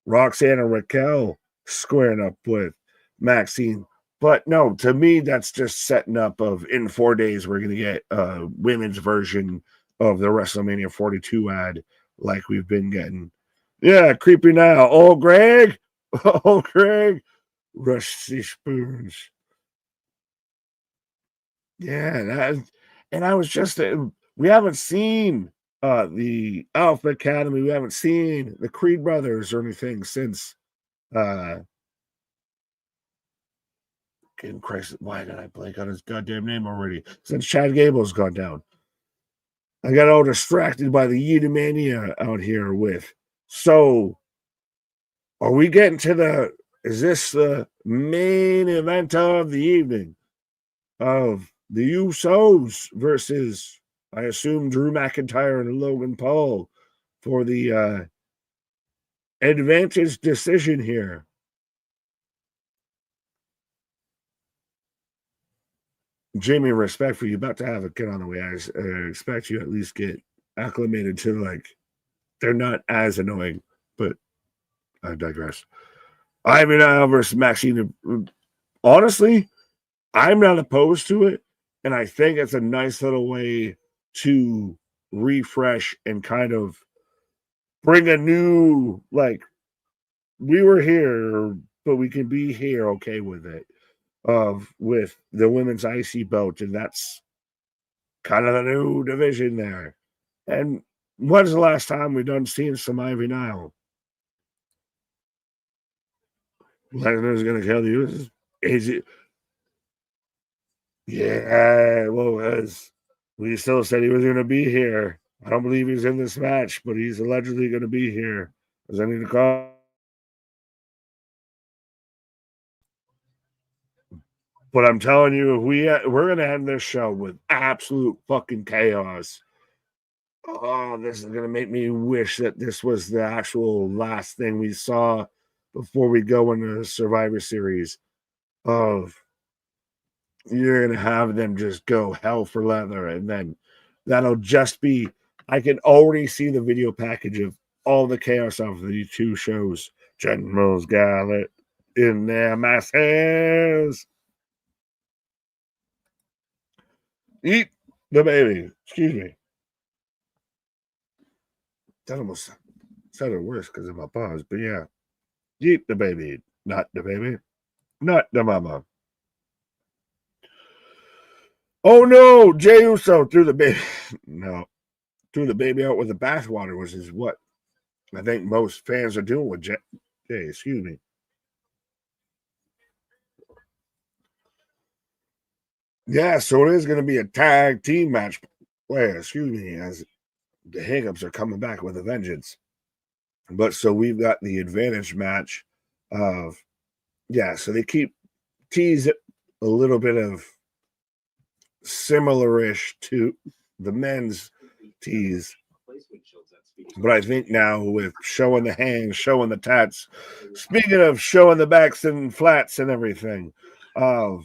Roxanne and Raquel squaring up with Maxine. But no, to me, that's just setting up of in 4 days, we're going to get a women's version of the WrestleMania 42 ad like we've been getting. Yeah, creepy now. Oh, Greg. Oh, Greg. Rusty spoons. Yeah, and I was just, we haven't seen the Alpha Academy. We haven't seen the Creed brothers or anything since King Christ, why did I blank on his goddamn name already? Since Chad Gable's gone down. I got all distracted by the Yeetamania out here with. So, are we getting to is this the main event of the evening of the Usos versus, I assume, Drew McIntyre and Logan Paul for the advantage decision here? Jamie, respect for you, about to have a kid on the way. I expect you at least get acclimated to, like, they're not as annoying, but I digress. Ivan versus Maxine. Honestly, I'm not opposed to it, and I think it's a nice little way to refresh and kind of bring a new, like, we were here, but we can be here okay with it. With the women's IC belt, and that's kind of the new division there. And when's the last time we done seen some Ivy Nile? Lesnar's gonna kill you. Is it? Yeah, well, as we still said he was gonna be here. I don't believe he's in this match, but he's allegedly gonna be here. Does I need to call? But I'm telling you, if we're gonna end this show with absolute fucking chaos. Oh, this is gonna make me wish that this was the actual last thing we saw before we go into the Survivor Series. Of you're gonna have them just go hell for leather, and then that'll just be. I can already see the video package of all the chaos of the two shows. General's got it in their masses. Eat the baby. Excuse me. That almost sounded worse because of my pause, but yeah. Eat the baby. Not the baby. Not the mama. Oh no, Jey Uso threw the baby. No. Threw the baby out with the bathwater, which is what I think most fans are doing with Jey. Excuse me. Yeah, so it is going to be a tag team match. Wait, excuse me, as the hiccups are coming back with a vengeance. But so we've got the advantage match of, so they keep tease it a little bit of similar-ish to the men's tease. But I think now with showing the hands, showing the tats, speaking of showing the backs and flats and everything, but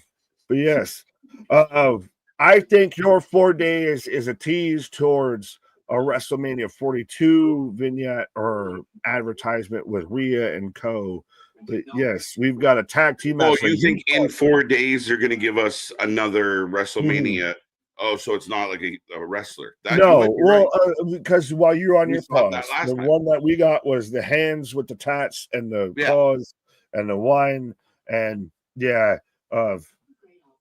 yes, I think your 4 days is a tease towards a WrestleMania 42 vignette or advertisement with Rhea and Co. But yes, we've got a tag team match. Oh, you think in 4 days they're going to give us another WrestleMania? Mm-hmm. Oh, so it's not like a wrestler. No, well, because while you're on your pause, the time. one that we got was the hands with the tats and the claws and the wine and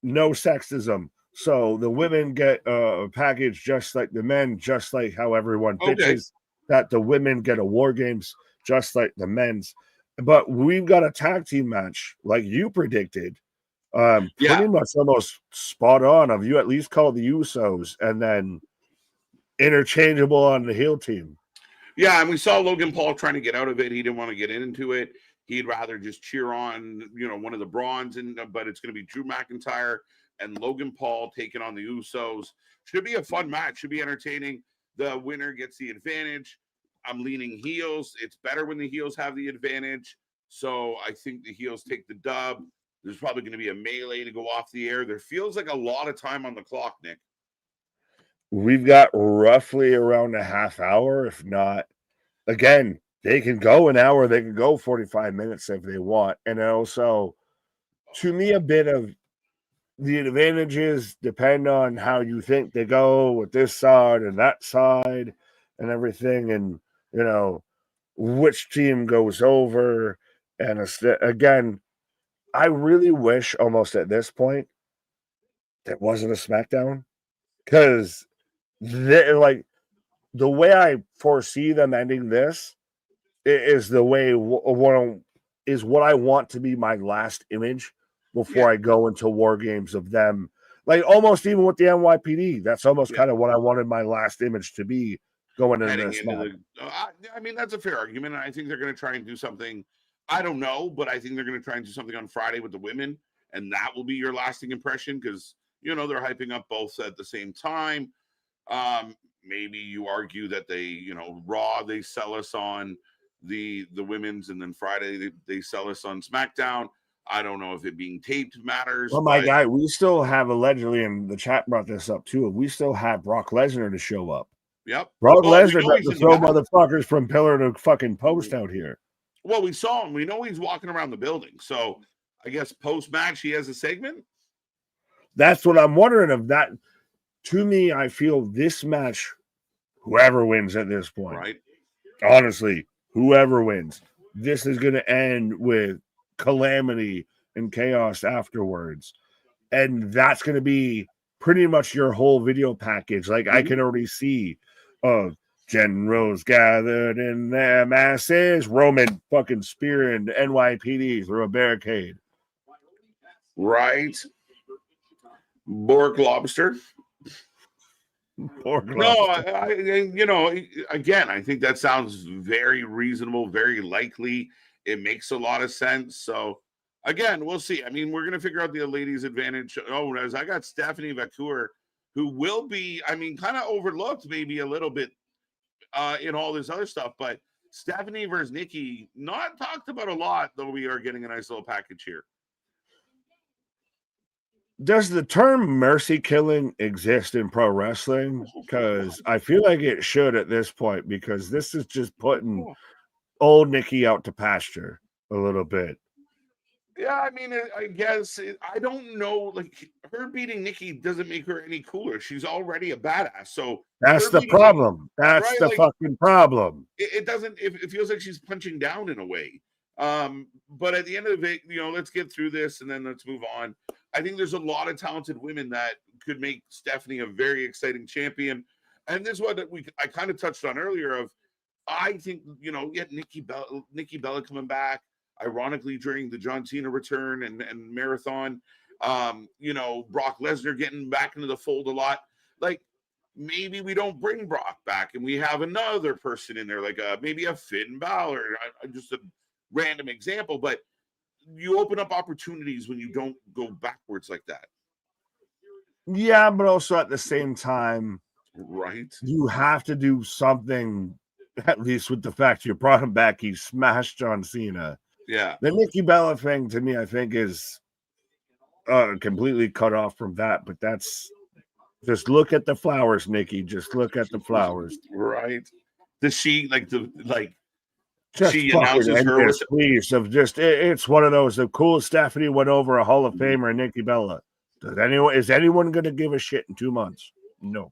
no sexism. So the women get a package just like the men, just like how everyone bitches that the women get a War Games just like the men's. But we've got a tag team match like you predicted. Pretty much almost spot on of you at least call the Usos and then interchangeable on the heel team. Yeah, and we saw Logan Paul trying to get out of it. He didn't want to get into it. He'd rather just cheer on, one of the Brawns, but it's going to be Drew McIntyre and Logan Paul taking on the Usos. Should be a fun match. Should be entertaining. The winner gets the advantage. I'm leaning heels. It's better when the heels have the advantage. So I think the heels take the dub. There's probably going to be a melee to go off the air. There feels like a lot of time on the clock, Nick. We've got roughly around a half hour, if not. Again, they can go an hour, they can go 45 minutes if they want. And also, to me, a bit of the advantages depend on how you think they go with this side and that side and everything, and which team goes over. And again, I really wish almost at this point that wasn't a SmackDown, because like the way I foresee them ending this is the way what I want to be my last image before I go into war games of them. Like almost even with the NYPD, that's almost kind of what I wanted my last image to be going into this match. I mean, that's a fair argument. I think they're going to try and do something. I don't know, but I think they're going to try and do something on Friday with the women, and that will be your lasting impression because they're hyping up both at the same time. Maybe you argue that they, Raw, they sell us on the women's, and then Friday they sell us on SmackDown. I don't know if it being taped matters. Well, my guy, we still have allegedly, and the chat brought this up too, we still have Brock Lesnar to show up. Yep. Brock Lesnar got to throw motherfuckers from pillar to fucking post out here. Well, we saw him. We know he's walking around the building. So I guess post-match he has a segment? That's what I'm wondering of that. To me, I feel this match, whoever wins at this point, right? Honestly, whoever wins, this is going to end with calamity and chaos afterwards. And that's going to be pretty much your whole video package. Like I can already see generals gathered in their masses, Roman fucking spearing NYPD through a barricade. Right. Bork lobster. No, again, I think that sounds very reasonable, very likely. It makes a lot of sense. So, again, we'll see. I mean, we're going to figure out the ladies' advantage. Oh, as I got Stephanie Vacour, who will be, kind of overlooked maybe a little bit in all this other stuff. But Stephanie versus Nikki, not talked about a lot, though we are getting a nice little package here. Does the term mercy killing exist in pro wrestling? Because I feel like it should at this point, because this is just putting old Nikki out to pasture a little bit. Yeah, I guess I don't know. Like her beating Nikki doesn't make her any cooler. She's already a badass. So that's the problem. That's the fucking problem. It doesn't. It feels like she's punching down in a way. But at the end of the day, let's get through this and then let's move on. I think there's a lot of talented women that could make Stephanie a very exciting champion. And this is what I kind of touched on earlier of, I think, Nikki Bella coming back, ironically, during the John Cena return and marathon, Brock Lesnar getting back into the fold a lot. Like, maybe we don't bring Brock back and we have another person in there, like maybe a Finn Balor, just a random example, but you open up opportunities when you don't go backwards like that. Yeah, but also at the same time, right? You have to do something, at least with the fact you brought him back. He smashed John Cena. Yeah. The Nikki Bella thing to me, I think, is completely cut off from that. But that's just look at the flowers, Nikki. Just look at the flowers. Right. Does she just she announces her with please of just it's one of those. The cool Stephanie went over a Hall of Famer, Nikki Bella. Is anyone going to give a shit in 2 months? No.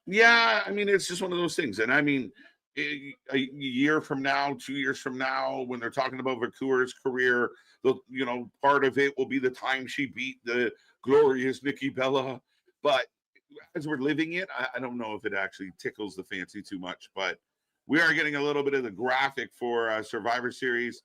Yeah, it's just one of those things. And a year from now, 2 years from now, when they're talking about Vacour's career, part of it will be the time she beat the glorious Nikki Bella. But as we're living it, I don't know if it actually tickles the fancy too much. But we are getting a little bit of the graphic for Survivor Series.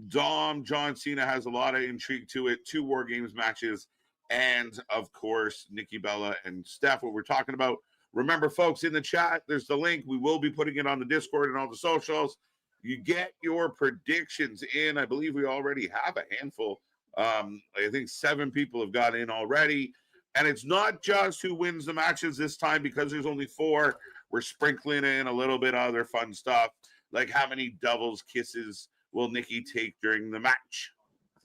John Cena has a lot of intrigue to it. 2 War Games matches. And, of course, Nikki Bella and Steph, what we're talking about. Remember, folks, in the chat, there's the link. We will be putting it on the Discord and all the socials. You get your predictions in. I believe we already have a handful. I think 7 people have got in already. And it's not just who wins the matches this time, because there's only 4. We're sprinkling in a little bit of other fun stuff, like how many doubles kisses will Nikki take during the match.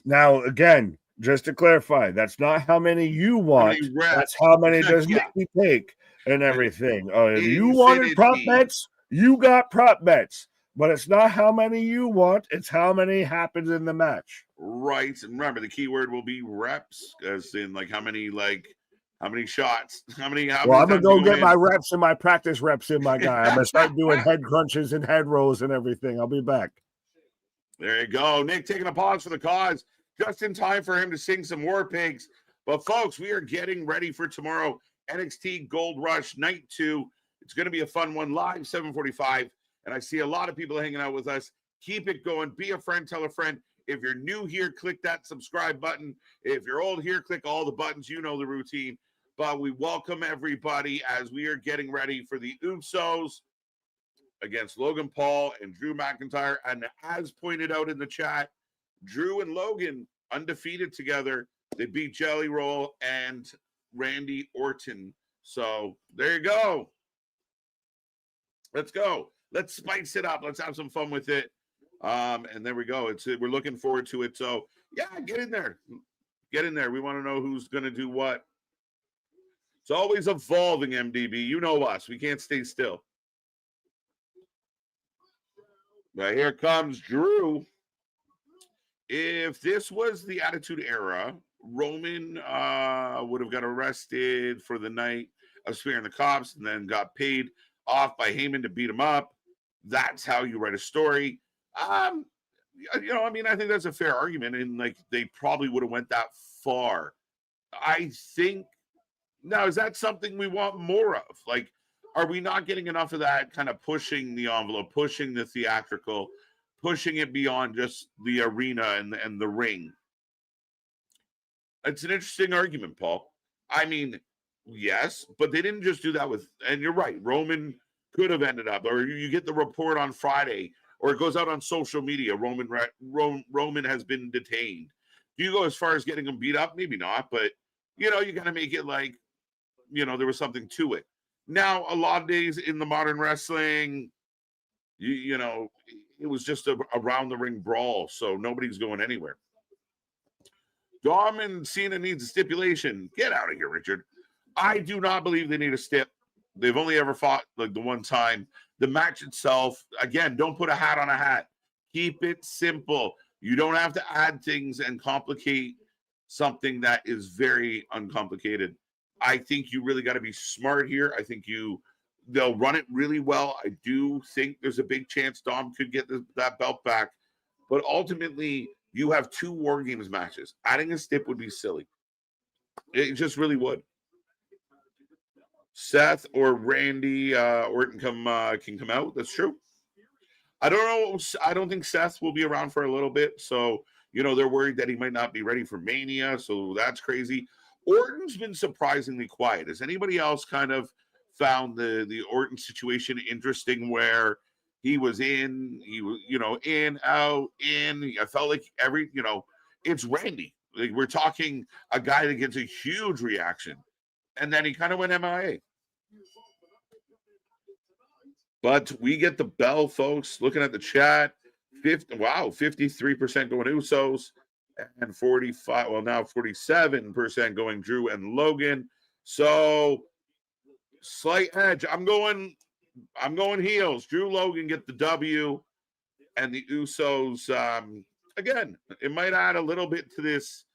Now, again, just to clarify, that's not how many you want. That's how many does Nikki take and everything. If you wanted prop bets, you got prop bets. But it's not how many you want, it's how many happens in the match. Right. And remember, the key word will be reps, as in how many shots, how many Well, I'm gonna times you go get in. my reps and my practice reps in, my guy. I'm gonna start doing head crunches and head rolls and everything. I'll be back. There you go. Nick taking a pause for the cause, just in time for him to sing some War Pigs. But folks, we are getting ready for tomorrow. NXT Gold Rush Night 2. It's going to be a fun one, live 7:45. And I see a lot of people hanging out with us. Keep it going. Be a friend, tell a friend. If you're new here, click that subscribe button. If you're old here, click all the buttons. You know the routine. But we welcome everybody as we are getting ready for the Usos against Logan Paul and Drew McIntyre. And as pointed out in the chat, Drew and Logan undefeated together. They beat Jelly Roll and Randy Orton. So there you go. Let's go. Let's spice it up. Let's have some fun with it. And there we go. We're looking forward to it. So yeah, get in there. Get in there. We want to know who's going to do what. It's always evolving, MDB. You know us. We can't stay still. But here comes Drew. If this was the Attitude Era, Roman would have got arrested for the night of spearing the cops and then got paid off by Heyman to beat him up. That's how you write a story. I think that's a fair argument, and they probably would have went that far. I think now, is that something we want more of? Are we not getting enough of that kind of pushing the envelope, pushing the theatrical, pushing it beyond just the arena and the ring? It's an interesting argument, Paul. I mean, yes, but they didn't just do that and you're right, Roman could have ended up, or you get the report on Friday, or it goes out on social media, Roman has been detained. Do you go as far as getting him beat up? Maybe not, but, you got to make it there was something to it. Now, a lot of days in the modern wrestling, it was just a around the ring brawl, so nobody's going anywhere. Dom and Cena needs a stipulation. Get out of here, Richard. I do not believe they need a stip. They've only ever fought the one time. The match itself, again, don't put a hat on a hat. Keep it simple. You don't have to add things and complicate something that is very uncomplicated. I think you really got to be smart here. I think they'll run it really well. I do think there's a big chance Dom could get that belt back. But ultimately, you have 2 War Games matches. Adding a stip would be silly. It just really would. Seth or Randy Orton can come out. That's true. I don't know. I don't think Seth will be around for a little bit. So, they're worried that he might not be ready for Mania. So that's crazy. Orton's been surprisingly quiet. Has anybody else kind of found the Orton situation interesting, where he was in, in, out, in? I felt like it's Randy. We're talking a guy that gets a huge reaction, and then he kind of went MIA. But we get the bell, folks. Looking at the chat, 53% going Usos, and 47% going Drew and Logan. So slight edge. I'm going heels. Drew, Logan get the W, and the Usos. Again, it might add a little bit to this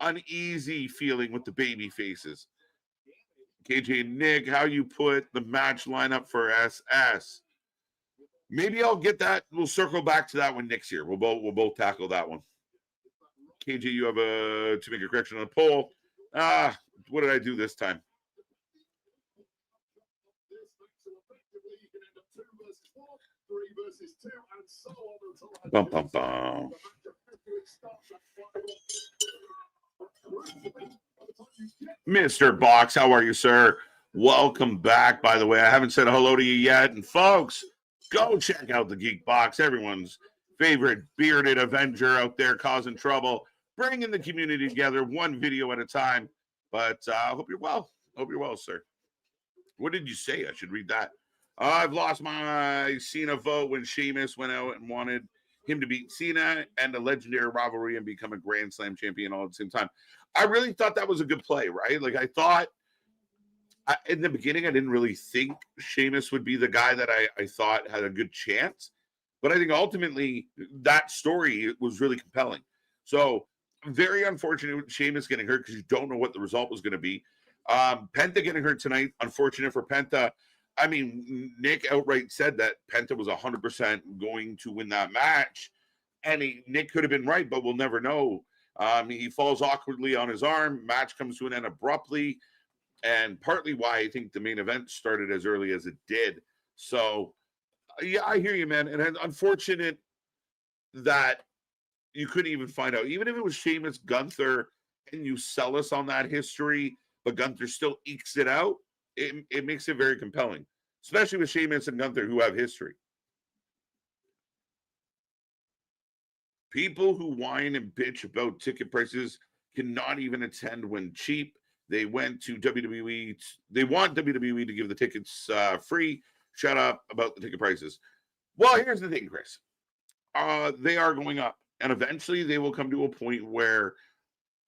uneasy feeling with the baby faces. KJ and Nick, how you put the match lineup for SS? Maybe I'll get that. We'll circle back to that one next year. We'll both tackle that one. KJ, you have to make a correction on the poll. What did I do this time? Bum, bum, bum. Mr. Box, how are you, sir? Welcome back, by the way. I haven't said hello to you yet. And folks, go check out the Geek Box, everyone's favorite bearded Avenger out there causing trouble, bringing the community together one video at a time. But I hope you're well. Hope you're well, sir. What did you say? I should read that. I've lost my Cena vote when Sheamus went out and wanted him to beat Cena and a legendary rivalry and become a Grand Slam champion all at the same time. I really thought that was a good play, right? I thought in the beginning, I didn't really think Sheamus would be the guy that I thought had a good chance. But I think ultimately that story was really compelling. So very unfortunate with Sheamus getting hurt because you don't know what the result was going to be. Penta getting hurt tonight, unfortunate for Penta. I mean, Nick outright said that Penta was 100% going to win that match. And Nick could have been right, but we'll never know. He falls awkwardly on his arm. Match comes to an end abruptly. And partly why I think the main event started as early as it did. So, yeah, I hear you, man. And unfortunate that you couldn't even find out. Even if it was Sheamus, Gunther, and you sell us on that history, but Gunther still ekes it out, it makes it very compelling, especially with Sheamus and Gunther who have history. People who whine and bitch about ticket prices cannot even attend when cheap. They went to WWE. They want WWE to give the tickets free. Shut up about the ticket prices. Well, here's the thing, Chris. They are going up. And eventually they will come to a point where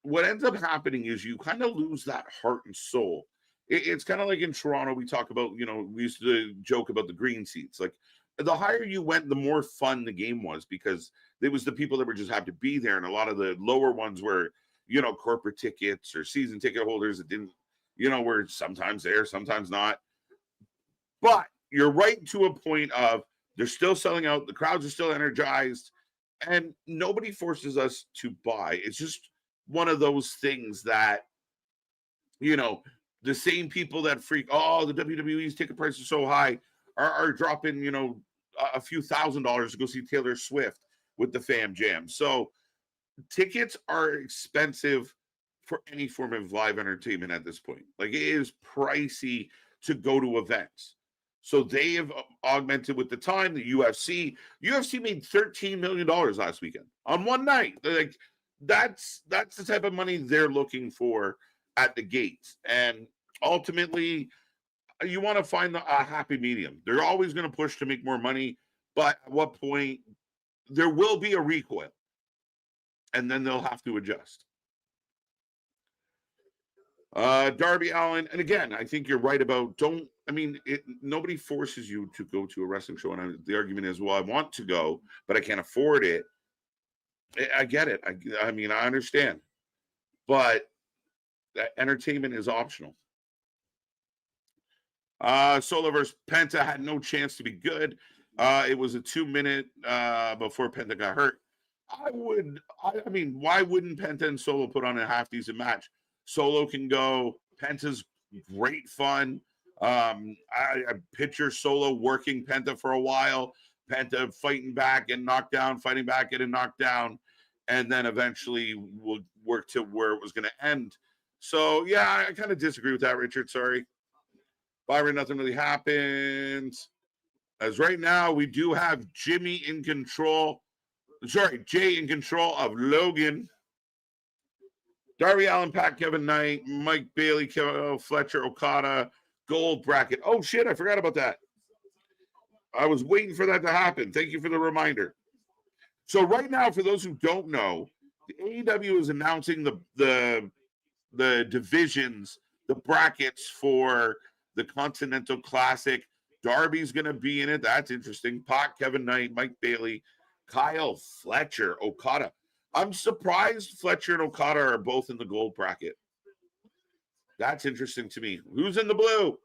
what ends up happening is you kind of lose that heart and soul. It's kind of like in Toronto, we talk about, we used to joke about the green seats. Like the higher you went, the more fun the game was because it was the people that were just happy to be there. And a lot of the lower ones were, corporate tickets or season ticket holders that didn't, were sometimes there, sometimes not. But you're right to a point of they're still selling out. The crowds are still energized. And nobody forces us to buy. It's just one of those things that, the same people that freak, the WWE's ticket price is so high, are dropping, a few $1,000s to go see Taylor Swift with the Fam Jam. So tickets are expensive for any form of live entertainment at this point. Like it is pricey to go to events. So they have augmented with the time. The UFC made $13 million last weekend on one night. Like that's the type of money they're looking for at the gates. And ultimately, you want to find a happy medium. They're always going to push to make more money, but at what point there will be a recoil, and then they'll have to adjust. Darby Allin, and again, I think you're right about nobody forces you to go to a wrestling show, and the argument is, well, I want to go, but I can't afford it. I get it. I understand, but entertainment is optional. Solo versus Penta had no chance to be good. It was a 2-minute before Penta got hurt. Why wouldn't Penta and Solo put on a half-decent match? Solo can go. Penta's great fun. I picture Solo working Penta for a while. Penta fighting back and knocked down, fighting back, getting knocked down, and then eventually will work to where it was going to end. So, yeah, I kind of disagree with that, Richard. Sorry. Byron, nothing really happens. As right now, we do have Jay in control of Logan. Darby Allin, Pat, Kevin Knight, Mike Bailey, Fletcher, Okada, gold bracket. Oh, shit, I forgot about that. I was waiting for that to happen. Thank you for the reminder. So right now, for those who don't know, the AEW is announcing the divisions, the brackets for the Continental Classic. Darby's going to be in it. That's interesting. Pac, Kevin Knight, Mike Bailey, Kyle, Fletcher, Okada. I'm surprised Fletcher and Okada are both in the gold bracket. That's interesting to me. Who's in the blue?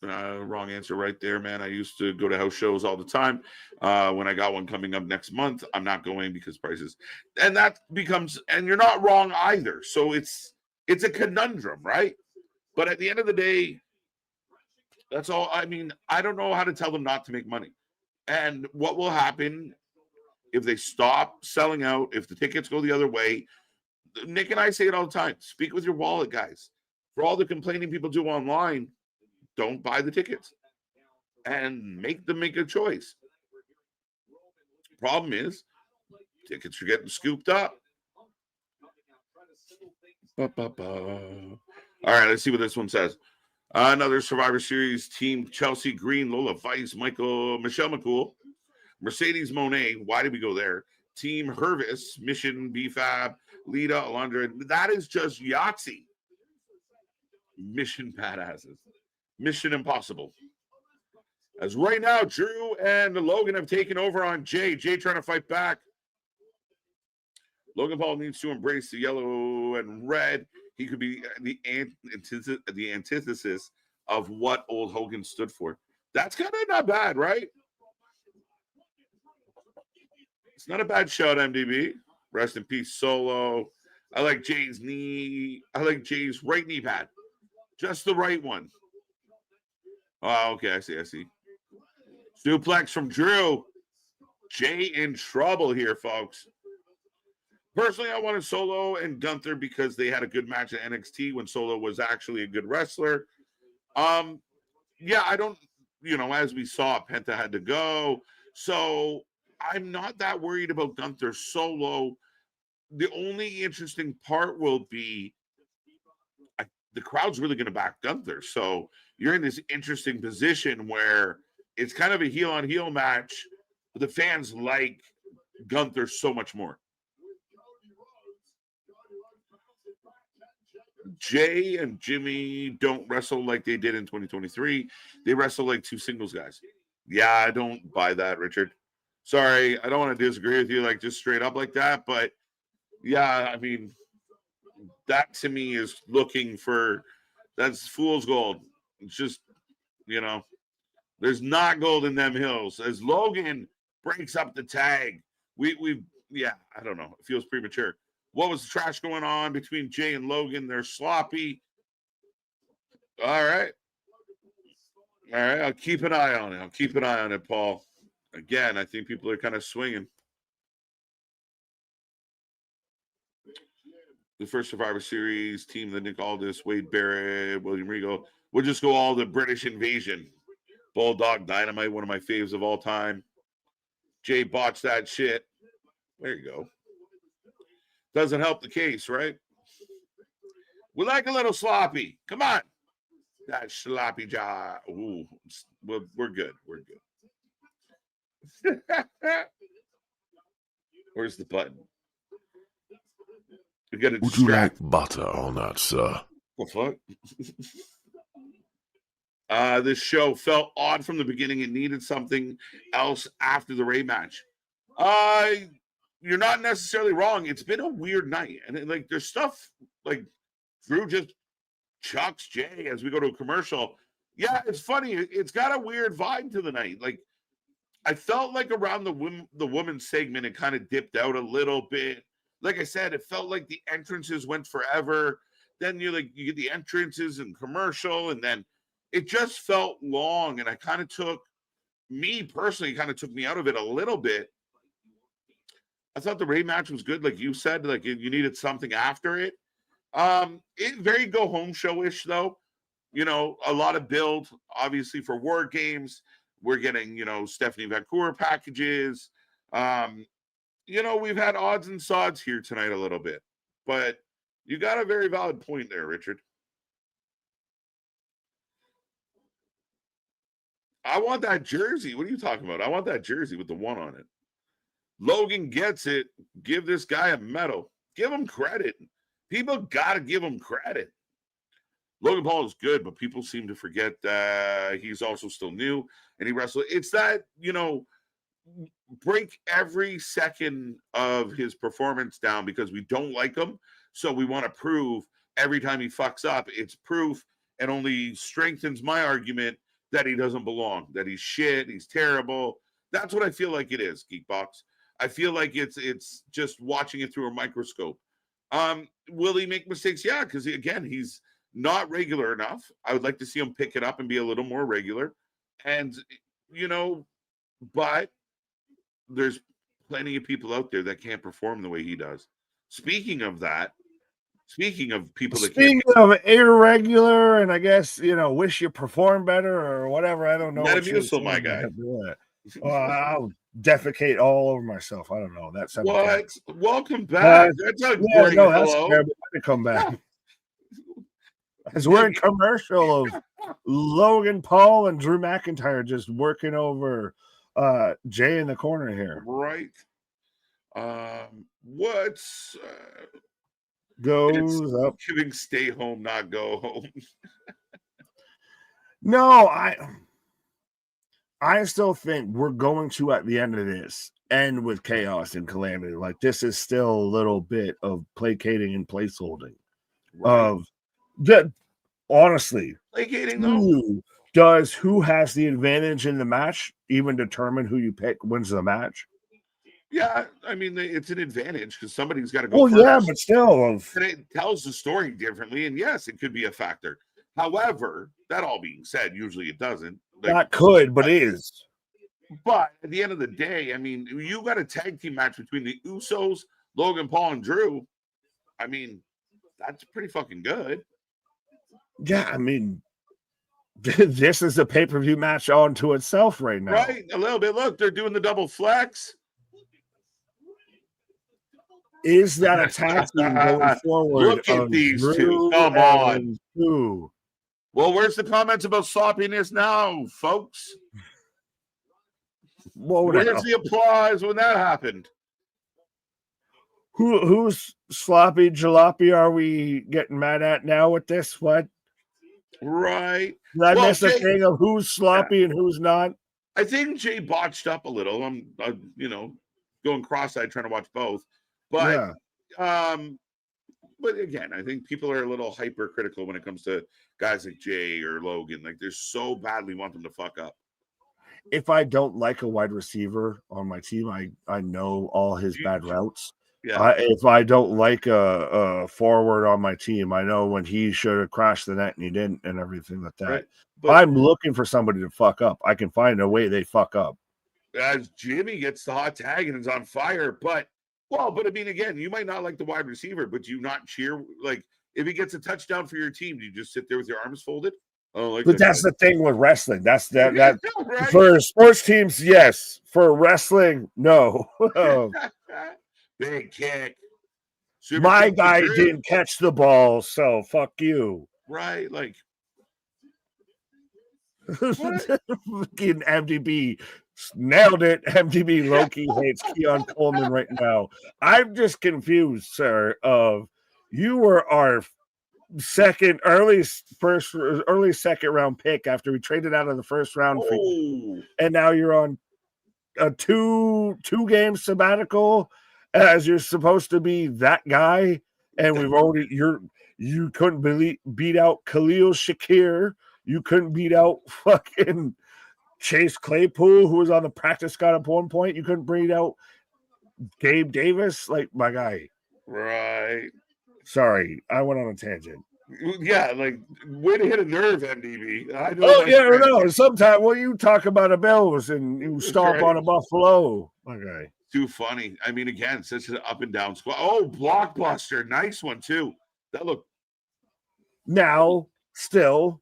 Wrong answer right there, man. I used to go to house shows all the time. When I got one coming up next month, I'm not going because prices. And that becomes, and you're not wrong either. So it's a conundrum, right? But at the end of the day, that's all. I don't know how to tell them not to make money. And what will happen if they stop selling out, if the tickets go the other way? Nick and I say it all the time. Speak with your wallet, guys. For all the complaining people do online, don't buy the tickets and make them make a choice. Problem is, tickets are getting scooped up. All right, let's see what this one says. Another Survivor Series team: Chelsea Green, Lola Vice, Michelle McCool, Mercedes Monet. Why did we go there? Team Hervis, Mission BFAB, Lita, Alondra. That is just Yahtzee. Mission badasses. Mission Impossible. As right now, Drew and Logan have taken over on Jay. Jay trying to fight back. Logan Paul needs to embrace the yellow and red. He could be the antithesis of what old Hogan stood for. That's kind of not bad, right? It's not a bad shout, MDB. Rest in peace, Solo. I like Jay's knee. I like Jay's right knee pad. Just the right one. Oh, okay. I see. Suplex from Drew. Jay in trouble here, folks. Personally, I wanted Solo and Gunther because they had a good match at NXT when Solo was actually a good wrestler. Yeah, I don't, as we saw, Penta had to go. So I'm not that worried about Gunther Solo. The only interesting part will be the crowd's really going to back Gunther. So you're in this interesting position where it's kind of a heel-on-heel match, but the fans like Gunther so much more. Jay and Jimmy don't wrestle like they did in 2023. They wrestle like two singles guys. Yeah, I don't buy that, Richard. Sorry, I don't want to disagree with you like just straight up like that, but yeah, I mean, that to me is looking for that's fool's gold. It's just, there's not gold in them hills. As Logan breaks up the tag, we I don't know. It feels premature. What was the trash going on between Jay and Logan? They're sloppy. All right. I'll keep an eye on it. Paul. Again, I think people are kind of swinging. The first Survivor Series team that Nick Aldis, Wade Barrett, William Regal. We'll just go all the British Invasion. Bulldog Dynamite, one of my faves of all time. Jay botched that shit. There you go. Doesn't help the case, right? We like a little sloppy. Come on. That sloppy jaw. Ooh, we're good. We're good. Where's the button? We got to Would you like butter on that, sir? What the fuck? This show felt odd from the beginning. It needed something else after the Rey match. You're not necessarily wrong. It's been a weird night. And like there's stuff like Drew just chucks Jay as we go to a commercial. Yeah, it's funny. It's got a weird vibe to the night. Like I felt like around the women's segment, it kind of dipped out a little bit. Like I said, it felt like the entrances went forever. Then you get the entrances and commercial, and then it just felt long. And I kind of took me out of it a little bit. I thought the Rey match was good, like you said. Like you needed something after it. It very go home showish though. A lot of build, obviously for War Games. We're getting Stephanie Vancouver packages. We've had odds and sods here tonight a little bit, but you got a very valid point there, Richard. I want that jersey. What are you talking about? I want that jersey with the one on it. Logan gets it. Give this guy a medal. Give him credit. People got to give him credit. Logan Paul is good, but people seem to forget that he's also still new and he wrestled. It's that, break every second of his performance down because we don't like him. So we want to prove every time he fucks up, it's proof and only strengthens my argument that he doesn't belong, that he's shit, he's terrible. That's what I feel like it is, Geekbox. I feel like it's just watching it through a microscope. Will he make mistakes? Yeah, because again, he's not regular enough. I would like to see him pick it up and be a little more regular. And, but there's plenty of people out there that can't perform the way he does. Speaking of people that Speaking of irregular, and I guess wish you performed better or whatever. I don't know. Metamucil, my guy. I'll defecate all over myself. I don't know. That's what. Welcome back. That's a great that's hello. terrible to come back. As we're in commercial of Logan Paul and Drew McIntyre just working over Jay in the corner here. Right. What's goes up? Giving stay home, not go home. No, I still think we're going to, at the end of this, end with chaos and calamity. Like, this is still a little bit of placating and placeholding. Right. Of that, honestly, Placating though. does who has the advantage in the match even determine who you pick wins the match? Yeah, I mean it's an advantage because somebody's got to go Well, first. yeah, but still, And it tells the story differently, and yes, it could be a factor. However, that all being said, usually it doesn't. Like, not could, but is. but at the end of the day, I mean, you got a tag team match between the Usos, Logan Paul, and Drew. I mean, that's pretty fucking good. Yeah, I mean, this is a pay-per-view match onto itself right now. Right? A little bit. Look, they're doing the double flex. Is that a tag team going forward? Look at these two. Come on. Drew? Well, where's the comments about sloppiness now, folks? Where's the applause when that happened? Who's sloppy jalopy are we getting mad at now with this? What? Right. Did I miss a thing of who's sloppy and who's not? I think Jay botched up a little. I'm going cross-eyed trying to watch both. But but again, I think people are a little hypercritical when it comes to guys like Jay or Logan. Like, they're so badly want them to fuck up. If I don't like a wide receiver on my team, I know all his bad routes. Yeah. If I don't like a forward on my team, I know when he should have crashed the net and he didn't, and everything like that. Right. But I'm looking for somebody to fuck up. I can find a way they fuck up. As Jimmy gets the hot tag and is on fire, but I mean, again, you might not like the wide receiver, but do you not cheer? Like, if he gets a touchdown for your team, do you just sit there with your arms folded? But that's the thing with wrestling. That's that right? For sports teams, yes. For wrestling, no. Big kick. My guy didn't catch the ball, so fuck you. Right? Like, fucking MDB nailed it. MDB Loki hates Keon Coleman right now. I'm just confused, sir. Of you were our early second round pick after we traded out of the first round for you, and now you're on a two game sabbatical as you're supposed to be that guy, and you couldn't beat out Khalil Shakir. You couldn't beat out fucking Chase Claypool, who was on the practice squad at one point. You couldn't beat out Gabe Davis, like my guy. Right. Sorry, I went on a tangent. Yeah, like, way to hit a nerve, MDB. I know. Oh, yeah, no. Sometimes when you talk about a Bills and you stomp on a Buffalo, my guy. Too funny. I mean, again, such an up and down squad. Oh, blockbuster. Nice one, too. That looked. Now, still,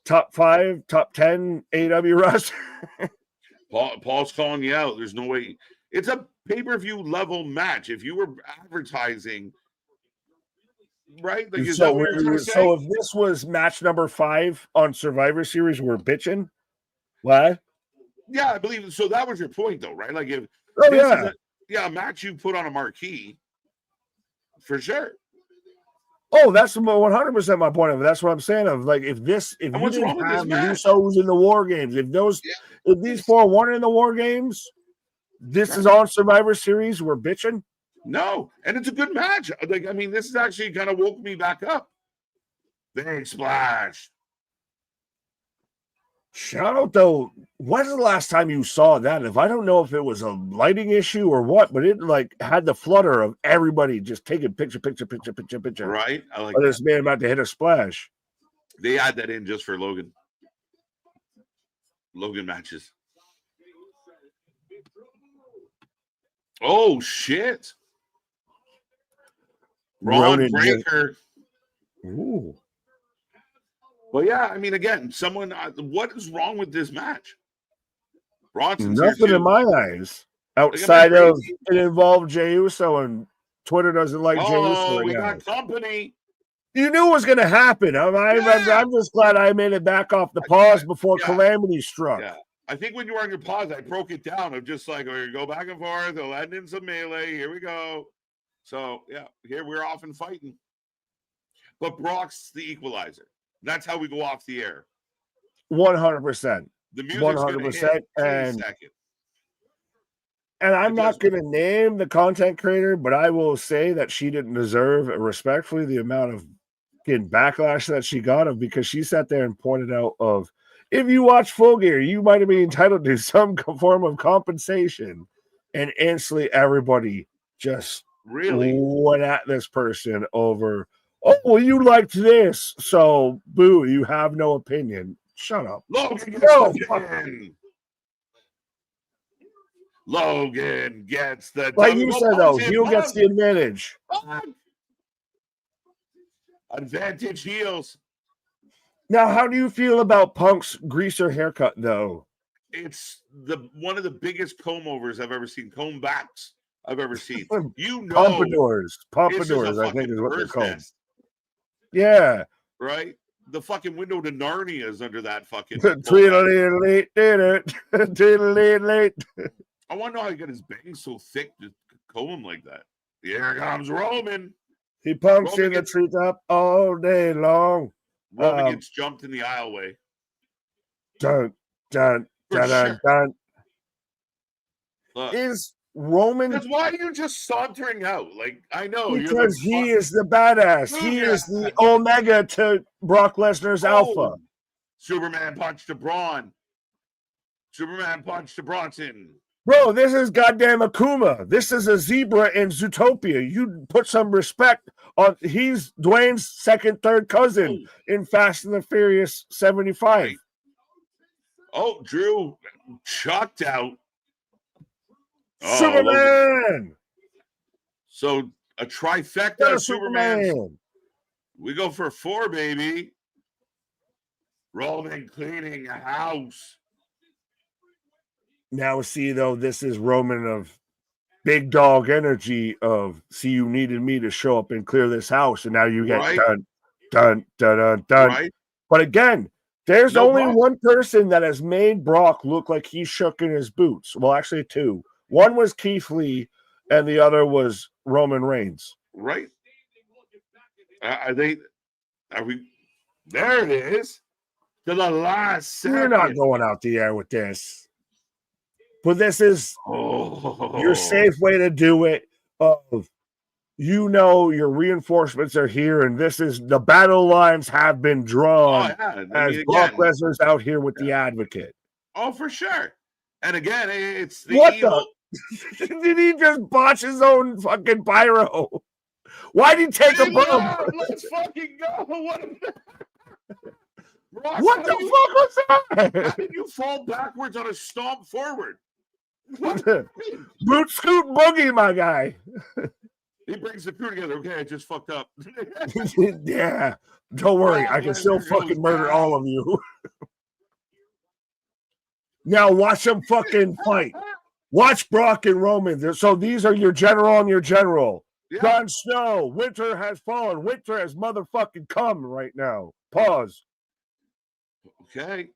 top 5, top 10 AW roster. Paul's calling you out. There's no way. It's a pay-per-view level match. If you were advertising, right? Like, so if this was match number 5 on Survivor Series, we're bitching. What? Yeah, I believe so. That was your point, though, right? Like, if a match you put on a marquee, for sure. Oh, that's 100% my point of it. That's what I'm saying. Of like, if you didn't have the Usos in the War Games, if these 4 weren't in the War Games, this is on Survivor Series. We're bitching. No, and it's a good match. Like, I mean, this is actually kind of woke me back up. Big splash. Shout out though. When's the last time you saw that? If I don't know if it was a lighting issue or what, but it like had the flutter of everybody just taking picture. Right. I like this man about to hit a splash. They add that in just for Logan matches. Oh shit. Ron Breaker. Ooh. Well, yeah, I mean, again, what is wrong with this match? Bronson's nothing in my eyes outside of it involved Jey Uso, and Twitter doesn't like Jey Uso. We got company. You knew it was going to happen. I'm just glad I made it back off the pause before calamity struck. Yeah. I think when you were on your pause, I broke it down of just like, we're going to go back and forth. They'll end in some melee. Here we go. So, yeah, here we're off and fighting. But Brock's the equalizer. That's how we go off the air. 100%. The music's going to hit 100%. any second. And I'm not going to name the content creator, but I will say that she didn't deserve, respectfully, the amount of backlash that she got of, because she sat there and pointed out of, if you watch Full Gear, you might have been entitled to some form of compensation. And instantly everybody just went at this person over, oh, well, you liked this, so boo, you have no opinion. Shut up. Logan gets the pin. Logan gets the like you said, though, heel gets the advantage. Advantage heels. Now, how do you feel about Punk's greaser haircut, though? It's one of the biggest comb overs I've ever seen. Comb backs I've ever seen. You know, pompadours, I think is what they're called. Yeah, right. The fucking window to Narnia is under that fucking. I want to know how he got his bangs so thick to comb him like that. Here comes Roman. He pumps in the treetop all day long. Roman gets jumped in the aisleway. Dun, dun, dun, dun, dun. Is Roman... Because why are you just sauntering out? Like, I know. Because he is the badass. He is the omega to Brock Lesnar's alpha. Superman punch to Braun. Superman punch to Bronson. Bro, this is goddamn Akuma. This is a zebra in Zootopia. You put some respect on. He's Dwayne's second, third cousin in Fast and the Furious 75. Right. Oh, Drew chucked out. Superman. So a trifecta of Superman. We go for 4, baby. Roman cleaning a house. Now, see, though, this is Roman of big dog energy of, see, you needed me to show up and clear this house, and now you get done. Right? But again, there's only one person that has made Brock look like he's shook in his boots. Well, actually 2. One was Keith Lee, and the other was Roman Reigns. Right? Are we? There it is. To the last second. We're not going out the air with this. But this is your safe way to do it. Your reinforcements are here, and this is the battle lines have been drawn as Brock Lesnar's out here with the Advocate. Oh, for sure. And again, it's the evil. Did he just botch his own fucking pyro? Why did he take a bump? Let's fucking go. What the fuck was that? How did you fall backwards on a stomp forward? Boot scoot boogie, my guy. He brings the crew together. Okay, I just fucked up. Yeah, don't worry. I can still fucking murder all of you. Now watch them fucking fight. Watch Brock and Roman. So these are your general and your general. Yeah. Jon Snow. Winter has fallen. Winter has motherfucking come right now. Pause. Okay.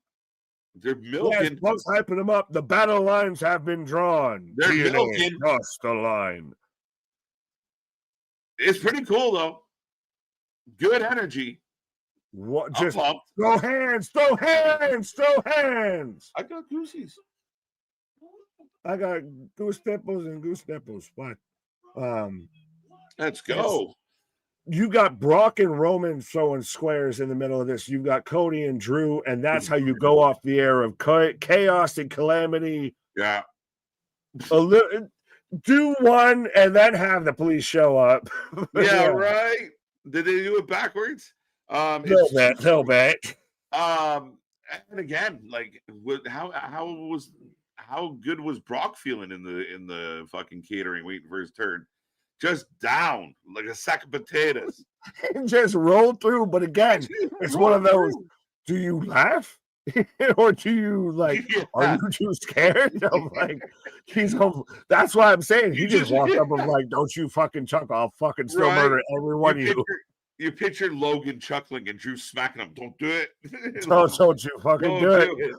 They're milking. Yes, hyping them up. The battle lines have been drawn. They're milking. Cross the line. It's pretty cool, though. Good energy. What? Just throw hands, throw hands, throw hands. I got goosies. I got goose pimples and goose nipples. What? Let's go. You got Brock and Roman throwing squares in the middle of this. You've got Cody and Drew, and that's how you go off the air of chaos and calamity. Yeah. Do one and then have the police show up. Yeah, right. Did they do it backwards? Little bit. And again, like, how good was Brock feeling in the fucking catering, waiting for his turn? Just down like a sack of potatoes. Just rolled through. But again, it's one of those. Do you laugh? Or do you are you too scared? I'm like, that's why I'm saying he just walked up and like, don't you fucking chuckle. I'll fucking still murder every one of you. You picture Logan chuckling and Drew smacking him. Don't do it. Don't you fucking do it.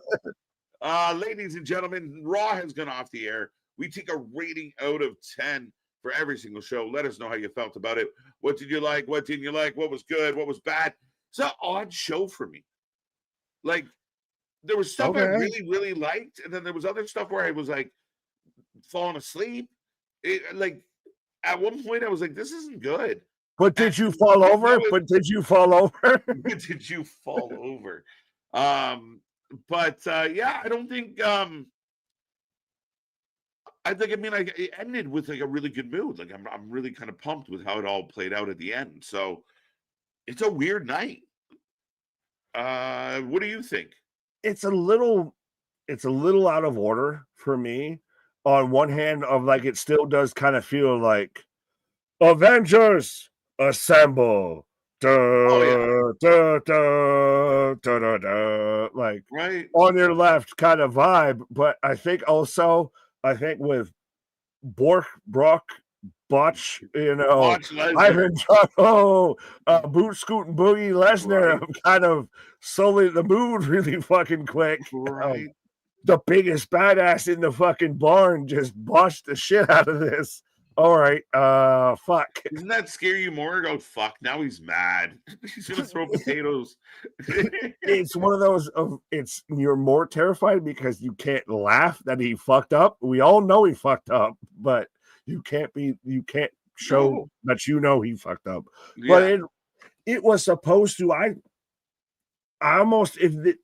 Ladies and gentlemen, Raw has gone off the air. We take a rating out of 10 for every single show. Let us know how you felt about it. What did you like? What didn't you like? What was good? What was bad? It's an odd show for me. Like, there was stuff I Okay. really, really liked, and then there was other stuff where I was like falling asleep. Like at one point, I was like, "This isn't good." But And did you fall that over? was But did you fall over? did you fall over? But yeah, I don't think I mean like it ended with like a really good mood. Like I'm really kind of pumped with how it all played out at the end. So it's a weird night. What do you think? It's a little out of order for me. On one hand, of like it still does kind of feel like Avengers assemble. Oh yeah, Da, da, da, da, da, da. Like right. on your left kind of vibe. But I think also, I think with Brock, Botch, Watch Lesnar, Ivan Drago, Boot Scootin' Boogie Lesnar, right, I'm kind of slowly the mood really fucking quick. Um, right. the biggest badass in the fucking barn just boshed the shit out of this. All right, fuck. Doesn't that scare you more? Oh fuck! Now he's mad. He's gonna throw potatoes. It's one of those of it's you're more terrified because you can't laugh that he fucked up. We all know he fucked up, but you can't show No. that he fucked up. But Yeah. it was supposed to. I almost if the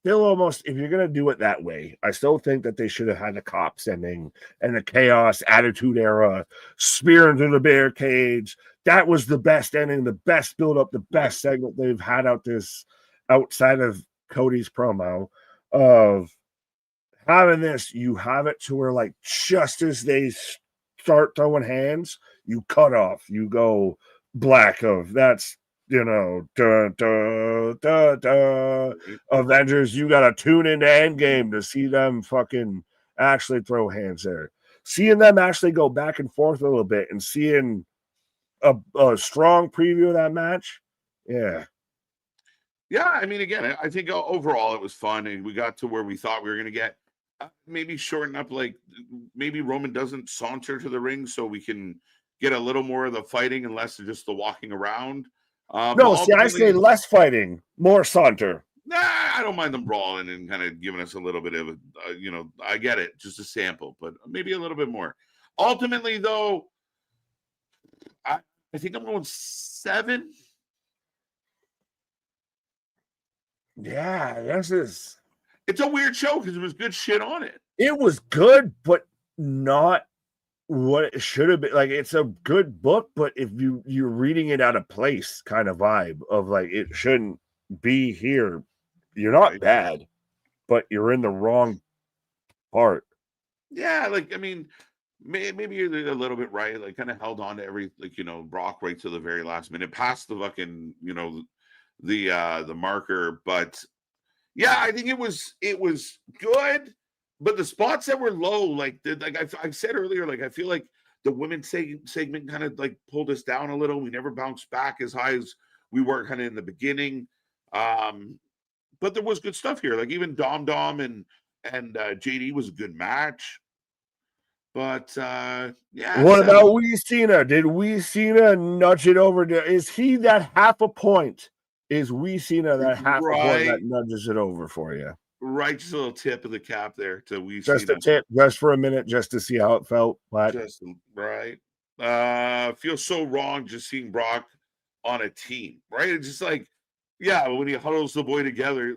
still almost if you're gonna do it that way, I still think that they should have had the cops ending and the chaos attitude era, spear into the bear cage. That was the best ending, the best build up, the Right. best segment they've had out this outside of Cody's promo of having this. You have it to where like just as they start throwing hands, you cut off, you go black of that's da, da, da, da. Avengers, you got to tune into Endgame to see them fucking actually throw hands there. Seeing them actually go back and forth a little bit and seeing a strong preview of that match. Yeah. Yeah, I mean, again, I think overall it was fun, and we got to where we thought we were going to get. Maybe shorten up, like maybe Roman doesn't saunter to the ring, so we can get a little more of the fighting and less of just the walking around. But No, see, I say ultimately, less fighting, more saunter. nah, I don't mind them brawling and kind of giving us a little bit of, I get it, just a sample, but maybe a little bit more. Ultimately, though, I, I think I'm going 7. Yeah, this is It's a weird show because there was good shit on it. it was good, but not what it should have been. Like it's a good book, but if you're reading it out of place kind of vibe of like it shouldn't be here. You're not Right. bad, but you're in the wrong part. Yeah, like I mean, maybe you're a little bit right. Like, kind of held on to every Brock right to the very last minute, past the fucking the marker. But yeah, I think it was good, but the spots that were low, like I said earlier, like I feel like the women's segment kind of like pulled us down a little. We never bounced back as high as we were kind of in the beginning. Um, but there was good stuff here. Like even Dom and JD was a good match. But yeah, What 7. about we Cena? Did we Cena nudge it over to is he that half a point? Is we Cena that half a point that Right, nudges it over for you? right. Just a little tip of the cap there to we Just seen a him. tip, just for a minute, just to see how it felt. But Just right. Feels so wrong just seeing Brock on a team, right? It's just like, yeah, when he huddles the boys together,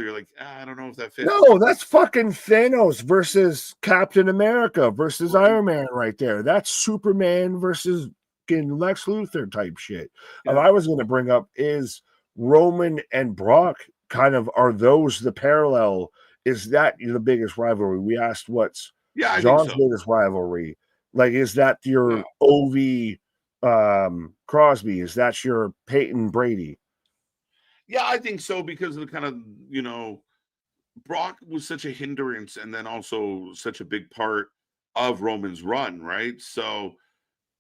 you're like, I don't know if that fits. no, that's fucking Thanos versus Captain America versus Right. Iron Man right there. That's Superman versus fucking Lex Luthor type shit. If Yeah. I was going to bring up is Roman and Brock kind of are those the parallel? Is that the biggest rivalry? We asked what's Yeah, I think John's so. biggest rivalry. Like, is that Yeah. your OV Crosby? Is that your Peyton Brady? Yeah, I think so because of the kind of, Brock was such a hindrance and then also such a big part of Roman's run, right? So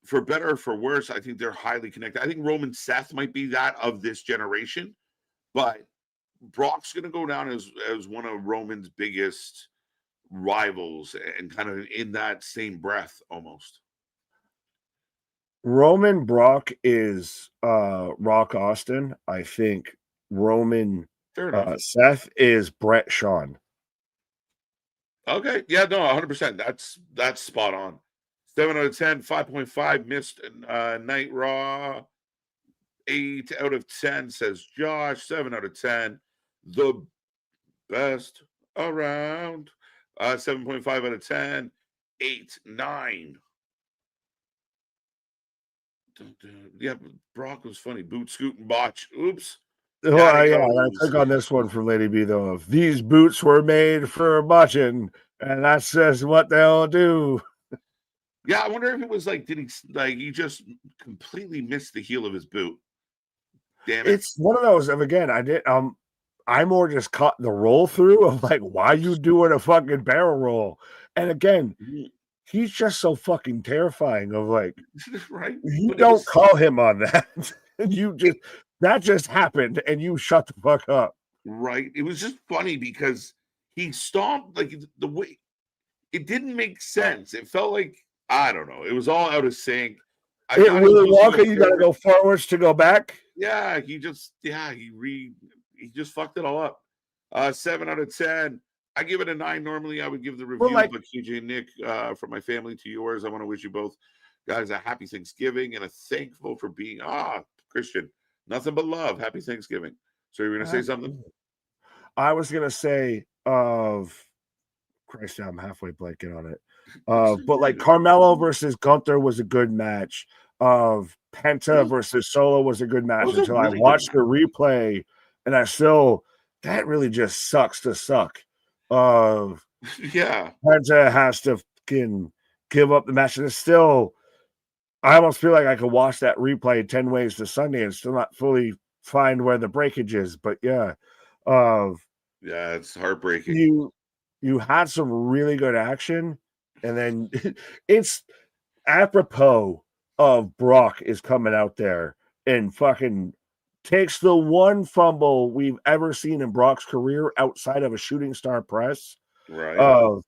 for better or for worse, I think they're highly connected. I think Roman Seth might be that of this generation, but Brock's going to go down as one of Roman's biggest rivals and kind of in that same breath almost. Roman Brock is Rock Austin. I think Roman Fair enough. Seth is Brett Sean. Okay. Yeah, no, 100%. That's spot on. 7 out of 10, 5.5 missed Night Raw. 8 out of 10 says Josh. 7 out of 10. The best around. 7.5 out of 10. 8, 9. Yeah, Brock was funny. Boot, scoot, and botch. Oops. Well, yeah, I took on this one from Lady B though. If these boots were made for botching, and that says what they'll do. Yeah, I wonder if it was like, he just completely missed the heel of his boot. Damn it. It's one of those of again, I more just caught the roll through of like, why you doing a fucking barrel roll? And again, he's just so fucking terrifying of like, right? You don't call him on that. That just happened and you shut the fuck up. Right. It was just funny because he stomped like the way it didn't make sense. It felt like, I don't know, it was all out of sync. Willy Wonka, you gotta go forwards to go back. Yeah, he just fucked it all up. 7 out of 10. I give it a 9. Normally, I would give the review, but KJ and Nick, from my family to yours, I want to wish you both guys a happy Thanksgiving and a thankful for being Christian. Nothing but love. Happy Thanksgiving. So you're gonna say something? I was gonna say Christ, I'm halfway blanking on it. But like Carmelo versus Gunther was a good match. Penta versus Solo was a good match until I watched the replay, and that really just sucks to suck. Yeah, Penta has to give up the match, and it's still. I almost feel like I could watch that replay 10 ways to Sunday and still not fully find where the breakage is. But yeah, it's heartbreaking. You had some really good action, and then it's apropos of Brock is coming out there and fucking takes the one fumble we've ever seen in Brock's career outside of a shooting star press. Right.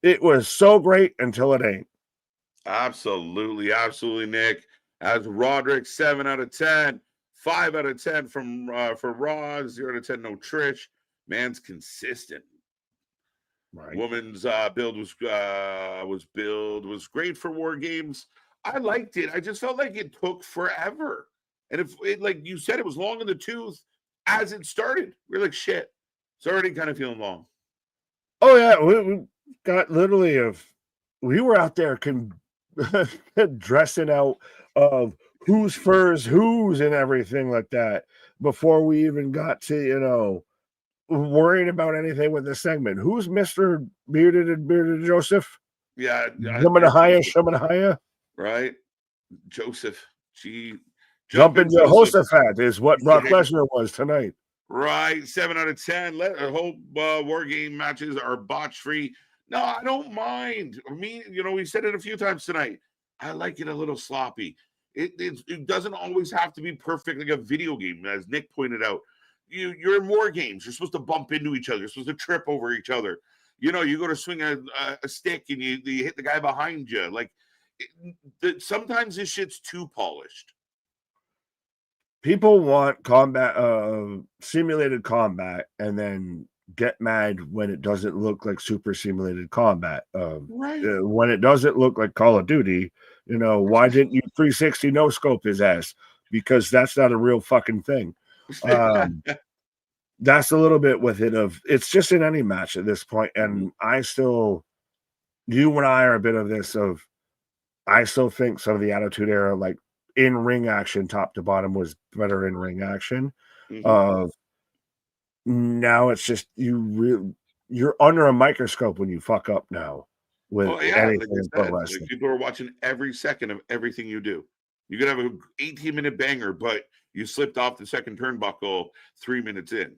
It was so great until it ain't. Absolutely, Nick. As Roderick, 7 out of 10, 5 out of 10 from for Raw, 0 out of 10, no Trish. Man's consistent. Right. Woman's build was great for War Games. I liked it. I just felt like it took forever. And if it, like you said, it was long in the tooth as it started. We're like, shit, it's already kind of feeling long. Oh yeah, we got literally we were out there dressing out of whose furs whose and everything like that before we even got to worrying about anything with this segment. Who's Mr. Bearded Joseph? Yeah, Shamanahaya. Right, Joseph. Jumping Jehoshaphat is what Brock Lesnar was tonight. Right, 7 out of 10. I hope War Game matches are botch free. No, I don't mind. I mean, we said it a few times tonight. I like it a little sloppy. It doesn't always have to be perfect like a video game, as Nick pointed out. You're in War Games. You're supposed to bump into each other. You're supposed to trip over each other. You go to swing a stick and you hit the guy behind you. Like, sometimes this shit's too polished. People want combat, simulated combat, and then get mad when it doesn't look like super simulated combat. Right. When it doesn't look like Call of Duty, why didn't you 360 no scope his ass? Because that's not a real fucking thing. That's a little bit with it it's just in any match at this point. And you and I are a bit of this I still think some of the Attitude Era, like in ring action, top to bottom, was better in ring action. Now it's just you're under a microscope when you fuck up now with anything in pro wrestling. People are watching every second of everything you do. You could have an 18-minute banger, but you slipped off the second turnbuckle 3 minutes in.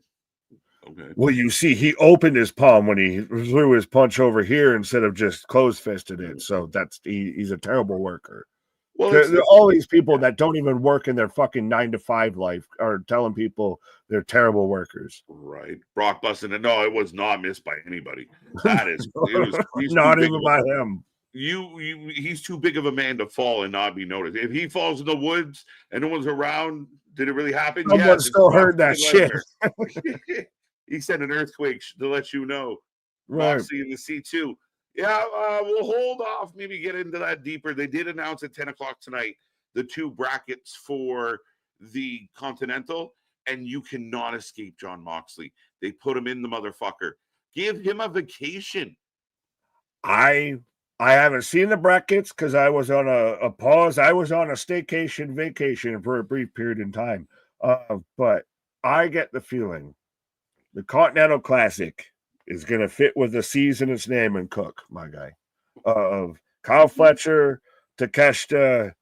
Okay. Well, you see, he opened his palm when he threw his punch over here instead of just close-fisted it. So he's a terrible worker. Well, all these people that don't even work in their fucking 9-to-5 life are telling people they're terrible workers. Right. Brock busting it. No, it was not missed by anybody. That is not even by him. He's too big of a man to fall and not be noticed. If he falls in the woods and no one's around, Did it really happen? Someone Yes. still heard that shit. He said an earthquake to let you know. Right. Moxley in the C2. Yeah, we'll hold off, maybe get into that deeper. They did announce at 10 o'clock tonight the 2 brackets for the Continental, and you cannot escape John Moxley. They put him in the motherfucker. Give him a vacation. I haven't seen the brackets because I was on a pause. I was on a staycation vacation for a brief period in time. But I get the feeling the Continental Classic is going to fit with the season its name and Cook, my guy. Of Kyle Fletcher, Takeshita,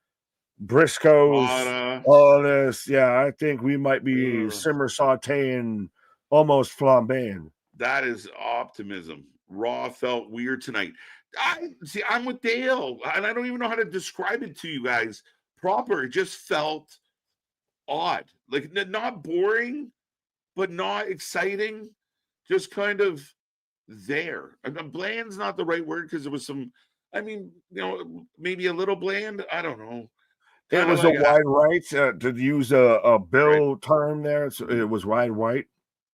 Briscoes, all this. Yeah, I think we might be simmer sauteing, almost flambeing. That is optimism. Raw felt weird tonight. I'm with Dale, and I don't even know how to describe it to you guys proper. It just felt odd, like not boring, but not exciting. Just kind of there. Bland's not the right word because there was some. I mean, maybe a little bland. I don't know. It was like a wide right, to use a Bill term there. So it was wide white.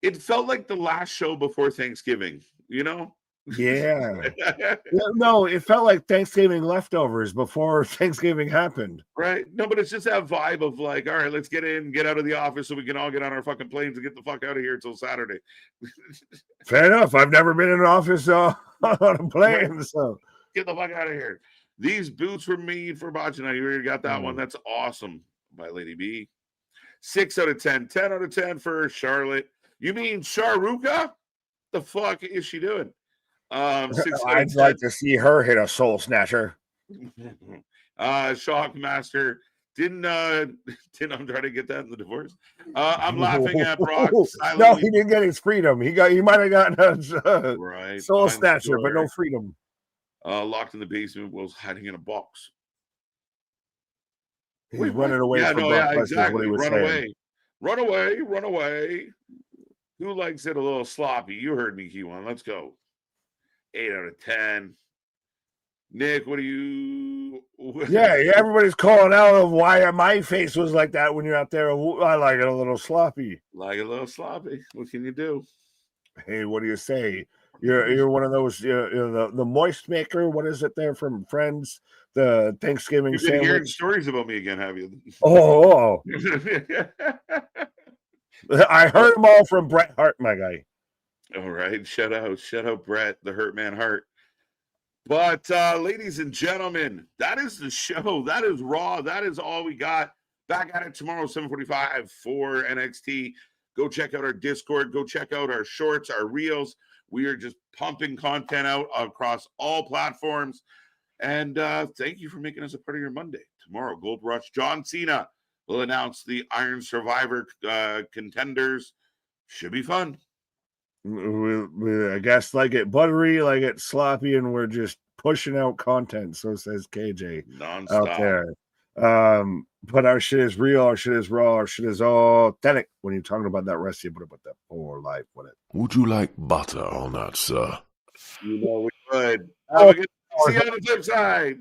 It felt like the last show before Thanksgiving, Yeah. No, it felt like Thanksgiving leftovers before Thanksgiving happened. Right. No, but it's just that vibe of like, all right, let's get out of the office so we can all get on our fucking planes and get the fuck out of here until Saturday. Fair enough. I've never been in an office on a plane, so get the fuck out of here. These boots were made for Bacina. You already got that one. That's awesome by Lady B. 6 out of 10. 10 out of 10 for Charlotte. You mean Charuka? The fuck is she doing? I'd like to see her hit a soul snatcher. Shockmaster. Didn't I'm trying to get that in the divorce. I'm laughing at Brock. No, he didn't get his freedom. He might have gotten a right, soul snatcher, but no freedom. Locked in the basement was hiding in a box. He's running away from Brock. Exactly. Run away. Who likes it a little sloppy? You heard me, Q1. Let's go. 8 out of 10. Nick, what do you? Yeah, everybody's calling out of why my face was like that when you're out there. I like it a little sloppy. Like a little sloppy. What can you do? Hey, what do you say? You're one of those. You're the moist maker. What is it there from Friends? The Thanksgiving You've been sandwich. hearing stories about me again, have you? Oh. I heard them all from Bret Hart, my guy. All right, shout out Bret, the Hurt Man Hart. But ladies and gentlemen, that is the show. That is Raw. That is all we got. Back at it tomorrow, 7:45 for NXT. Go check out our Discord. Go check out our shorts, our reels. We are just pumping content out across all platforms. And thank you for making us a part of your Monday. Tomorrow, Gold Rush John Cena will announce the Iron Survivor contenders. Should be fun. I guess like it buttery, like it sloppy, and we're just pushing out content. So says KJ non-stop out there. But our shit is real, our shit is raw, our shit is authentic. When you're talking about that rest, you put about that poor life with it. Would you like butter on that, sir? We would. Have a good see you on the flip side.